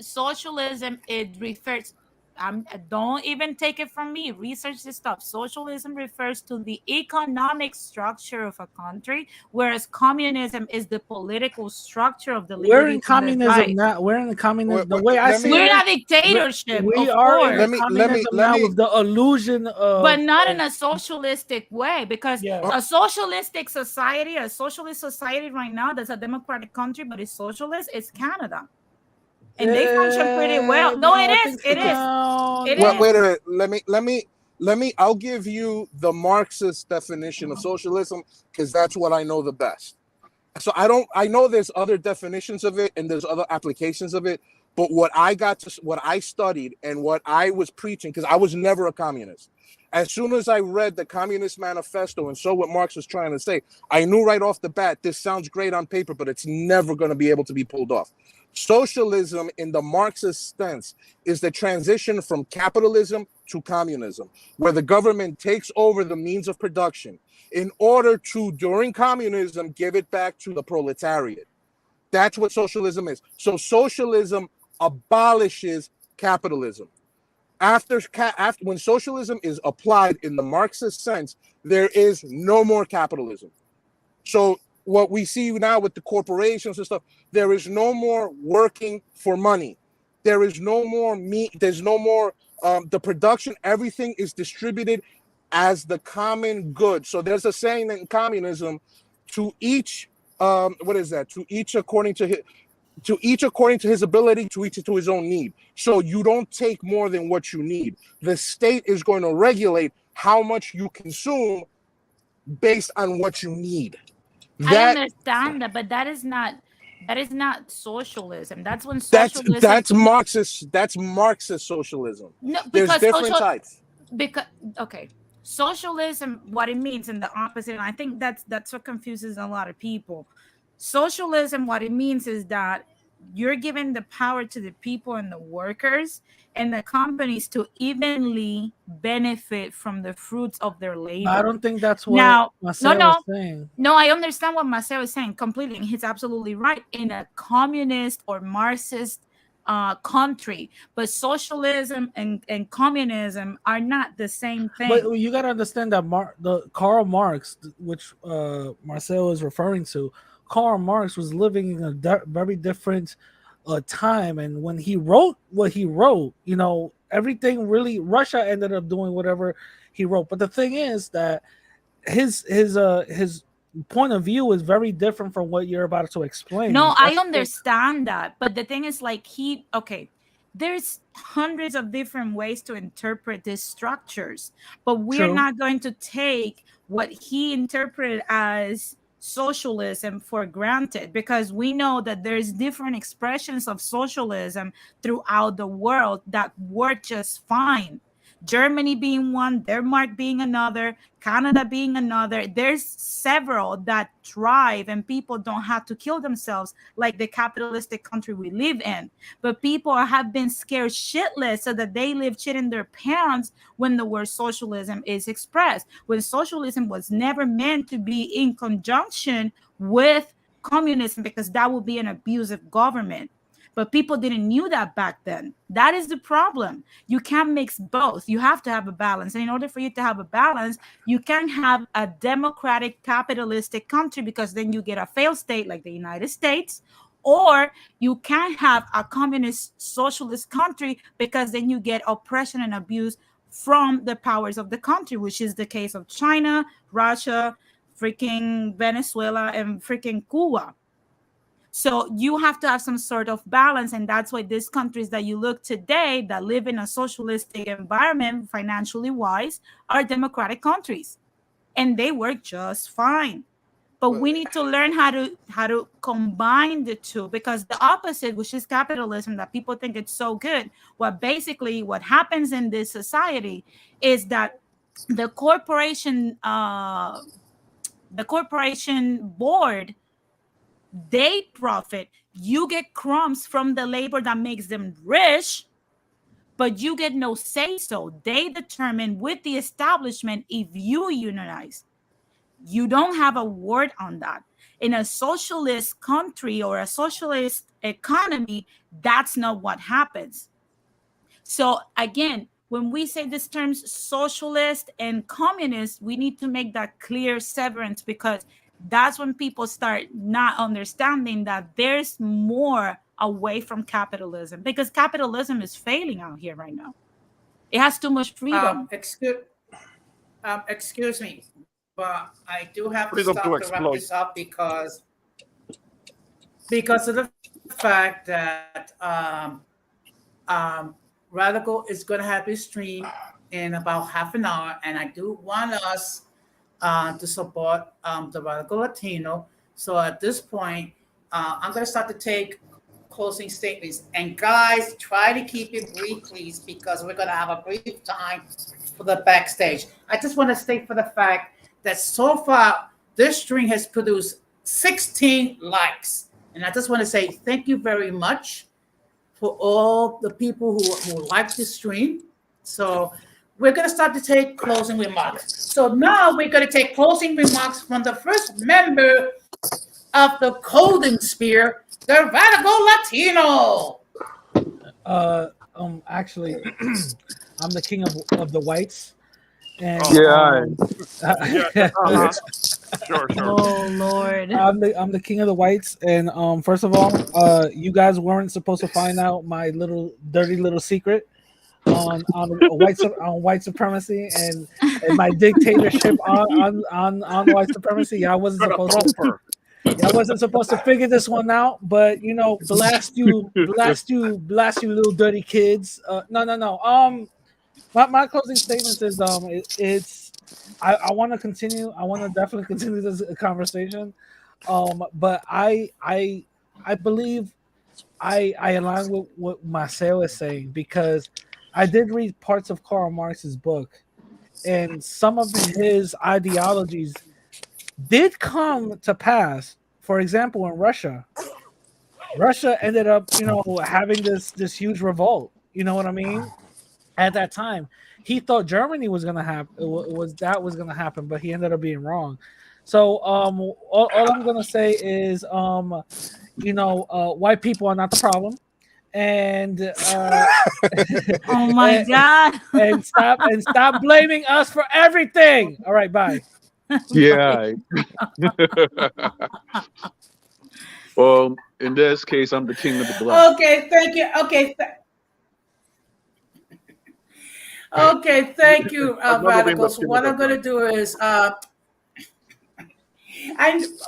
Speaker 2: It refers. Don't even take it from me. Research this stuff. Socialism refers to the economic structure of a country, whereas communism is the political structure of the.
Speaker 5: We're in communism now. We're in the communism. The way I see
Speaker 2: we're in a dictatorship.
Speaker 5: We are in communism now with the illusion of,
Speaker 2: but not in a socialistic way, because a socialist society right now that's a democratic country but it's socialist, it's Canada. And they function pretty well. No, it is. It is.
Speaker 7: Wait a minute. Let me. I'll give you the Marxist definition of socialism because that's what I know the best. So I know there's other definitions of it and there's other applications of it. But what I studied and what I was preaching, because I was never a communist. As soon as I read the Communist Manifesto and saw what Marx was trying to say, I knew right off the bat, this sounds great on paper, but it's never going to be able to be pulled off. Socialism in the Marxist sense is the transition from capitalism to communism, where the government takes over the means of production in order to, during communism, give it back to the proletariat. That's what socialism is. So socialism abolishes capitalism. After when socialism is applied in the Marxist sense, there is no more capitalism. So what we see now with the corporations and stuff, there is no more working for money. There is no more there's no more the production. Everything is distributed as the common good. So there's a saying in communism, to each to each according to his ability, to each to his own need. So you don't take more than what you need. The state is going to regulate how much you consume based on what you need.
Speaker 2: I understand that, but that is not socialism. That's when socialism.
Speaker 7: That's Marxist. That's Marxist socialism.
Speaker 2: No,
Speaker 7: there's different types.
Speaker 2: because okay, socialism, what it means in the opposite, and I think that's what confuses a lot of people. Socialism, what it means is that you're giving the power to the people and the workers and the companies to evenly benefit from the fruits of their
Speaker 5: I
Speaker 2: labor.
Speaker 5: don't think that's what
Speaker 2: Now, no,
Speaker 5: Marcel was
Speaker 2: no,
Speaker 5: saying.
Speaker 2: no, I understand what Marcel is saying completely. And he's absolutely right. In a communist or Marxist country, but socialism and communism are not the same
Speaker 5: But
Speaker 2: thing.
Speaker 5: you got to understand that the Karl Marx, which Marcel is referring to, Karl Marx was living in a very different time, and when he wrote what he wrote, everything really Russia ended up doing whatever he wrote. But the thing is that his point of view is very different from what you're about to explain.
Speaker 2: No, I understand that. But the thing is, like, okay, there's hundreds of different ways to interpret these structures, but we're
Speaker 5: True.
Speaker 2: not going to take what he interpreted as socialism for granted, because we know that there's different expressions of socialism throughout the world that work just fine. Germany being one, Denmark being another, Canada being another. There's several that thrive and people don't have to kill themselves like the capitalistic country we live in. But people have been scared shitless so that they live shitting their pants when the word socialism is expressed. When socialism was never meant to be in conjunction with communism, because that would be an abusive government. But people didn't knew that back then. That is the problem. You can't mix both. You have to have a balance. And in order for you to have a balance, you can't have a democratic capitalistic country, because then you get a failed state like the United States, or you can't have a communist socialist country, because then you get oppression and abuse from the powers of the country, which is the case of China, Russia, freaking Venezuela, and freaking Cuba. So you have to have some sort of balance. And that's why these countries that you look today that live in a socialistic environment, financially wise, are democratic countries. And they work just fine. But we need to learn how to combine the two, because the opposite, which is capitalism, that people think it's so good, what happens in this society is that the corporation board, they profit. You get crumbs from the labor that makes them rich, but you get no say so. They determine with the establishment if you unionize. You don't have a word on that. In a socialist country or a socialist economy, that's not what happens. So again, when we say these terms socialist and communist, we need to make that clear severance, because that's when people start not understanding that there's more away from capitalism, because capitalism is failing out here right now. It has too much freedom.
Speaker 1: Excuse me, but I do have to
Speaker 3: Freedom
Speaker 1: stop
Speaker 3: to
Speaker 1: to wrap
Speaker 3: exploit.
Speaker 1: this up because of the fact that Radical is going to have his stream in about half an hour, and I do want us to support the Radical Latino. So at this point, I'm going to start to take closing statements. And guys, try to keep it brief, please, because we're going to have a brief time for the backstage. I just want to state for the fact that so far, this stream has produced 16 likes. And I just want to say thank you very much for all the people who like this stream. So we're going to start to take closing remarks. So now we're going to take closing remarks from the first member of the Golden Spear, the Radical Latino.
Speaker 5: Actually, I'm the king of the whites. And
Speaker 3: Sure.
Speaker 2: Oh Lord.
Speaker 5: I'm the king of the whites. And first of all, you guys weren't supposed to find out my dirty little secret on white supremacy and my dictatorship on white supremacy. Y'all wasn't supposed to figure this one out, but blast you little dirty kids. No. My closing statements is I want to continue. I want to definitely continue this conversation. But I believe I align with what Marcel is saying, because I did read parts of Karl Marx's book, and some of his ideologies did come to pass. For example, in Russia ended up, having this huge revolt. You know what I mean? At that time, he thought Germany was gonna happen. Was gonna happen, but he ended up being wrong. So, all I'm gonna say is, white people are not the problem, and
Speaker 2: Oh my God.
Speaker 5: and stop blaming us for everything. All right, bye.
Speaker 8: Yeah. Well, in this case, I'm the king of the block.
Speaker 1: Okay, thank you. Okay, thank you,
Speaker 3: I'm not being
Speaker 1: Radicals.
Speaker 3: the
Speaker 1: What I'm going to do is,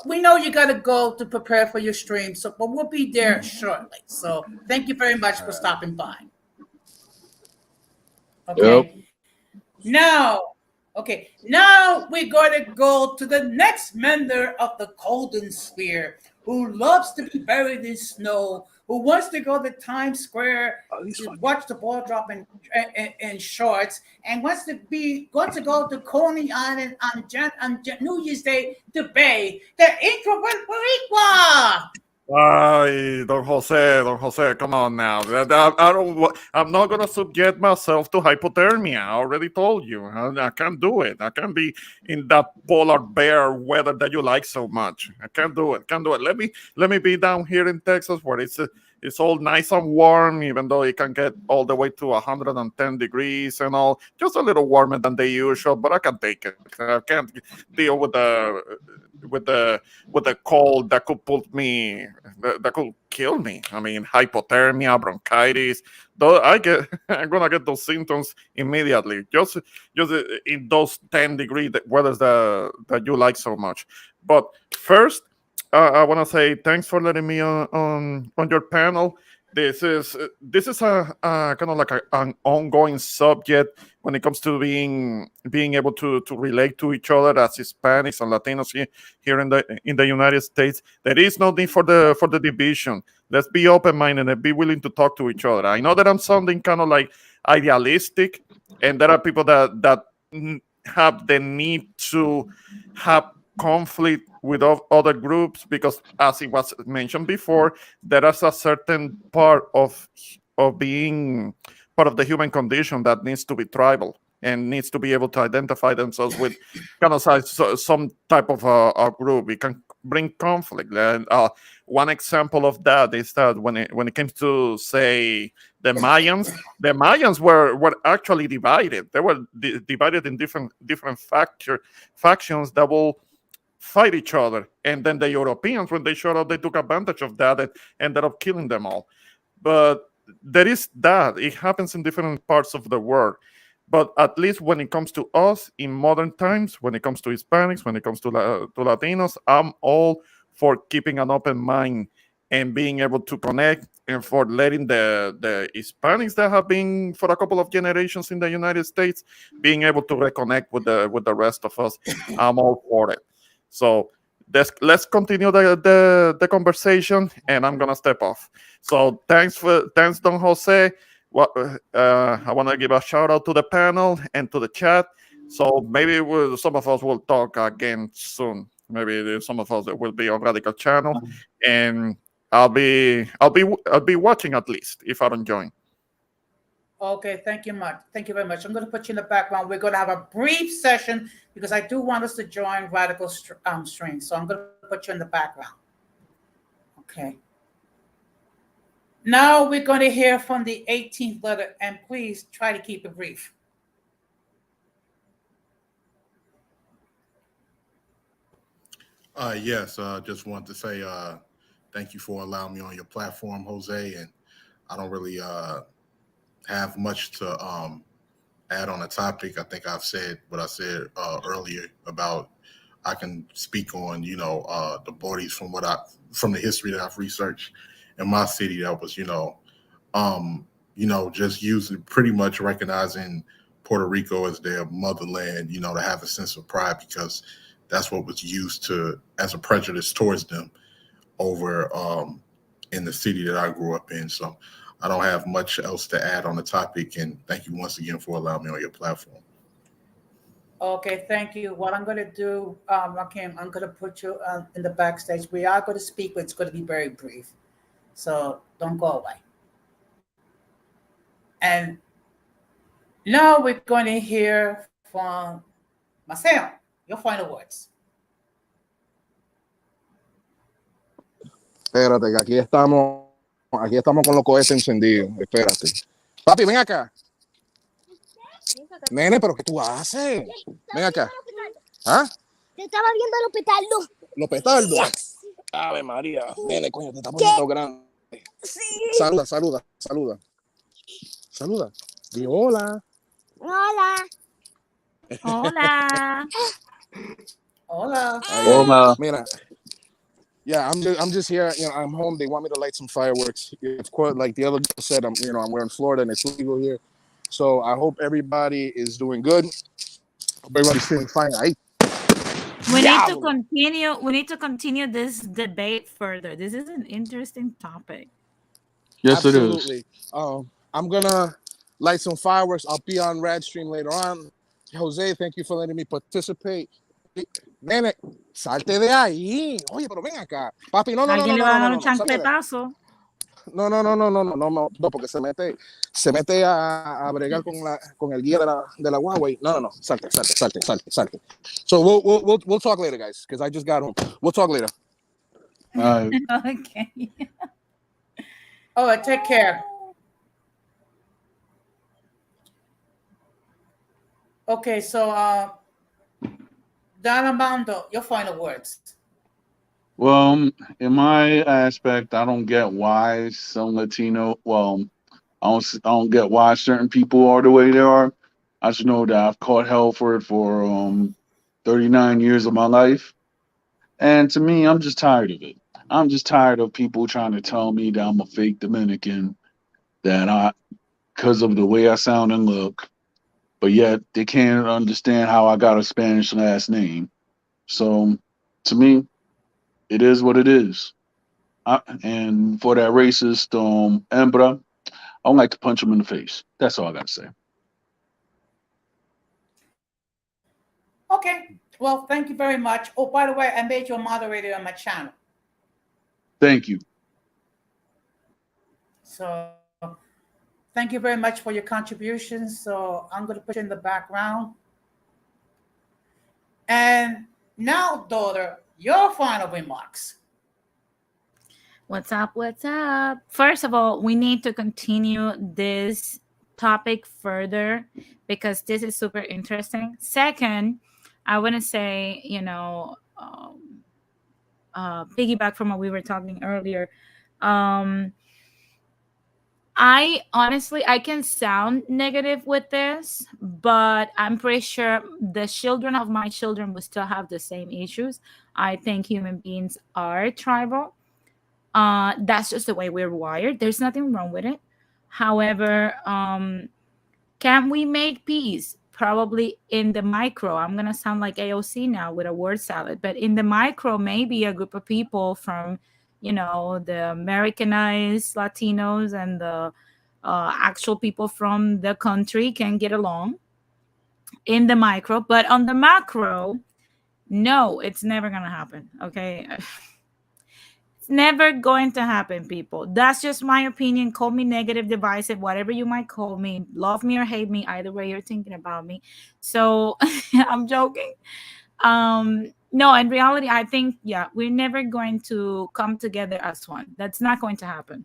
Speaker 1: we know you got to go to prepare for your stream, so but we'll be there shortly. So thank you very much for stopping by. Okay.
Speaker 8: Yep.
Speaker 1: Now we're going to go to the next member of the golden sphere who loves to be buried in snow, who wants to go to Times Square to watch the ball drop in shorts, and wants to go to Coney Island on New Year's Day to bathe. The Inca.
Speaker 3: Ay, Don Jose, come on now. I'm not gonna subject myself to hypothermia. I already told you. I can't do it. I can't be in that polar bear weather that you like so much. I can't do it. Let me be down here in Texas where it's all nice and warm, even though it can get all the way to 110 degrees and all. Just a little warmer than the usual, but I can take it. I can't deal with the cold that could that could kill me. I mean, hypothermia, bronchitis. Though I'm gonna get those symptoms immediately. Just in those 10-degree weathers that you like so much. But first, I want to say thanks for letting me on your panel. This is a kind of like an ongoing subject when it comes to being able to relate to each other as Hispanics and Latinos here in the United States. There is no need for the division. Let's be open-minded and be willing to talk to each other. I know that I'm sounding kind of like idealistic, and there are people that have the need to have conflict with other groups because, as it was mentioned before, there is a certain part of being part of the human condition that needs to be tribal and needs to be able to identify themselves with kind of some type of a group. It can bring conflict. And one example of that is that when it comes to, say, the Mayans were actually divided. They were divided in different factions that will fight each other. And then the Europeans, when they showed up, they took advantage of that and ended up killing them all. But there is that. It happens in different parts of the world. But at least when it comes to us in modern times, when it comes to Hispanics, when it comes to Latinos, I'm all for keeping an open mind and being able to connect, and for letting the Hispanics that have been for a couple of generations in the United States being able to reconnect with the rest of us. I'm all for it. So let's continue the conversation, and I'm gonna step off. So thanks, Don Jose. I want to give a shout out to the panel and to the chat. So maybe some of us will talk again soon. Maybe some of us will be on Radical Channel, and I'll be watching at least if I don't join.
Speaker 1: Okay, thank you very much. I'm going to put you in the background. We're going to have a brief session because I do want us to join Radical Stream. So I'm going to put you in the background. Okay. Now we're going to hear from the 18th letter, and please try to keep it brief.
Speaker 4: Yes, just want to say thank you for allowing me on your platform, Jose. And I don't really have much to add on the topic. I think I've said what I said earlier about I can speak on, the bodies from the history that I've researched in my city. That was, just using pretty much recognizing Puerto Rico as their motherland, to have a sense of pride because that's what was used as a prejudice towards them over in the city that I grew up in. So I don't have much else to add on the topic. And thank you once again for allowing me on your platform.
Speaker 1: Okay, thank you. What I'm going to do, Rakim, I'm going to put you in the backstage. We are going to speak, but it's going to be very brief. So don't go away. And now we're going to hear from Marcel. Your final words.
Speaker 7: Espérate, que aquí estamos con los cohetes encendidos. Espérate. Papi, ven acá. Nene, pero ¿qué tú haces? Ven acá. ¿Ah?
Speaker 9: Te estaba viendo los petardos.
Speaker 7: ¿Los petardos? Ave María. Nene, coño, te está poniendo grande.
Speaker 9: Sí.
Speaker 7: Saluda, saluda, saluda. Saluda. Di hola.
Speaker 9: Hola.
Speaker 2: Hola.
Speaker 1: Hola.
Speaker 8: Hola.
Speaker 7: Mira. Yeah, I'm just here. You know, I'm home. They want me to light some fireworks. Of course, like the other girl said, we're in Florida and it's legal here. So I hope everybody is doing good. Hope everybody's feeling fine.
Speaker 2: We need to continue this debate further. This is an interesting topic.
Speaker 8: Yes,
Speaker 7: Absolutely.
Speaker 8: it is.
Speaker 7: I'm gonna light some fireworks. I'll be on Radstream later on. Jose, thank you for letting me participate. Nene, salte de ahí. Oye, pero ven acá. Papi, no.
Speaker 2: Alguien le va a dar un
Speaker 7: Salte de ahí.
Speaker 2: chancletazo.
Speaker 7: No, porque se mete a bregar con el guía de la Huawei. No, salte. So we'll talk later, guys, because I just got home. We'll talk later.
Speaker 8: All right.
Speaker 2: Okay.
Speaker 1: All right, take care. Okay, so Don Armando, your final words.
Speaker 8: Well, in my aspect, I don't get why some Latino. Well, I don't get why certain people are the way they are. I just know that I've caught hell for it for 39 years of my life, and to me, I'm just tired of it. I'm just tired of people trying to tell me that I'm a fake Dominican, because of the way I sound and look, but yet they can't understand how I got a Spanish last name. So, to me, it is what it is. And for that racist Embra, I would like to punch him in the face. That's all I got to say.
Speaker 1: Okay, well, thank you very much. Oh, by the way, I made you a moderator on my channel.
Speaker 8: Thank you.
Speaker 1: So thank you very much for your contributions. So I'm going to put you in the background. And now, daughter, your final remarks.
Speaker 2: What's up? First of all, we need to continue this topic further because this is super interesting. Second, I want to say, piggyback from what we were talking earlier. I can sound negative with this, but I'm pretty sure the children of my children will still have the same issues. I think human beings are tribal. That's just the way we're wired. There's nothing wrong with it. However, can we make peace? Probably in the micro. I'm going to sound like AOC now with a word salad, but in the micro, maybe a group of people from, the Americanized Latinos and the actual people from the country can get along in the micro. But on the macro, no, it's never going to happen. Okay. Never going to happen, people. That's just my opinion. Call me negative, divisive, whatever you might call me. Love me or hate me, either way you're thinking about me. So I'm joking. No, in reality, I think, we're never going to come together as one. That's not going to happen.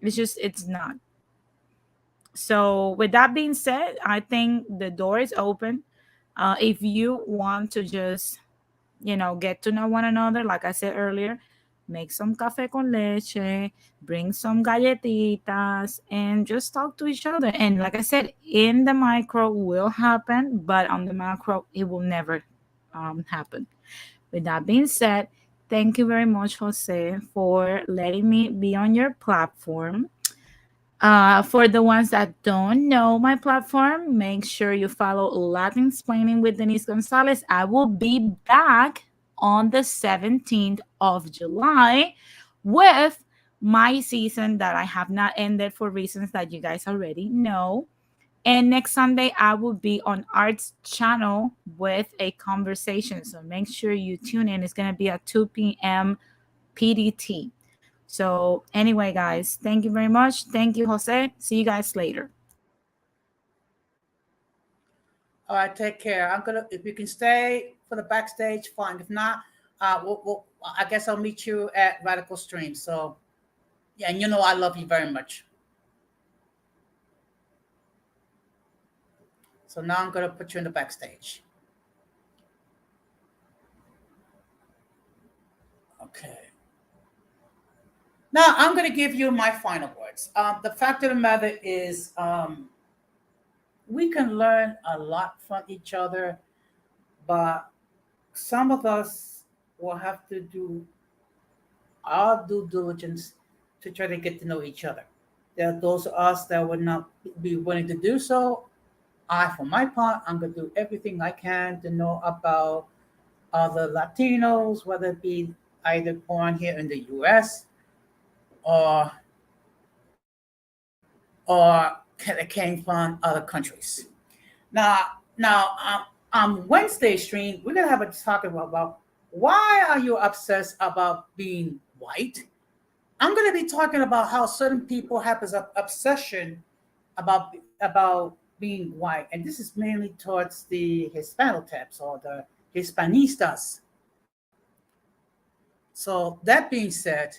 Speaker 2: It's not. So with that being said, I think the door is open. If you want to just, get to know one another, like I said earlier, make some café con leche, bring some galletitas, and just talk to each other. And like I said, in the micro will happen, but on the macro, it will never happen. With that being said, thank you very much, Jose, for letting me be on your platform. For the ones that don't know my platform, make sure you follow Latin Explaining with Denise Gonzalez. I will be back on the 17th of July with my season that I have not ended for reasons that you guys already know. And next Sunday, I will be on Art's channel with a conversation. So make sure you tune in. It's going to be at 2 p.m. PDT. So anyway, guys, thank you very much. Thank you, Jose. See you guys later.
Speaker 1: All right, take care. If you can stay for the backstage, fine. If not, I guess I'll meet you at Radical Stream. So, yeah, and you know I love you very much. So now I'm going to put you in the backstage. Okay. Now I'm going to give you my final words. The fact of the matter is, we can learn a lot from each other, but some of us will have to do our due diligence to try to get to know each other. There are those of us that would not be willing to do so. For my part, I'm going to do everything I can to know about other Latinos, whether it be either born here in the U.S. or that came from other countries. Now, on Wednesday stream, we're going to have a talk about why are you obsessed about being white? I'm going to be talking about how certain people have this obsession about being white, and this is mainly towards the Hispanotypes or the Hispanistas. So that being said,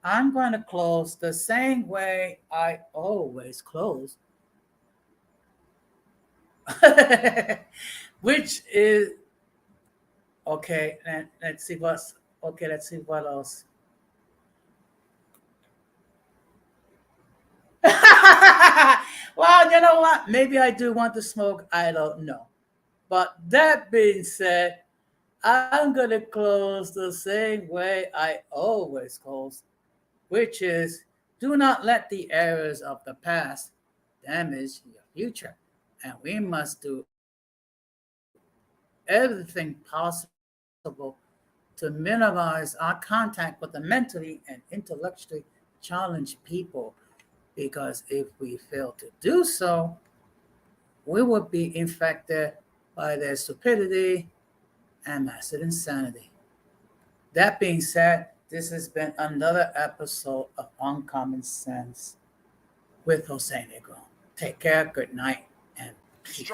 Speaker 1: I'm going to close the same way I always close, which is okay. Let's see what else. Well, you know what? Maybe I do want to smoke. I don't know. But that being said, I'm going to close the same way I always close, which is do not let the errors of the past damage your future. And we must do everything possible to minimize our contact with the mentally and intellectually challenged people. Because if we fail to do so, we will be infected by their stupidity and massive insanity. That being said, this has been another episode of Uncommon Sense with Jose Negro. Take care, good night, and peace.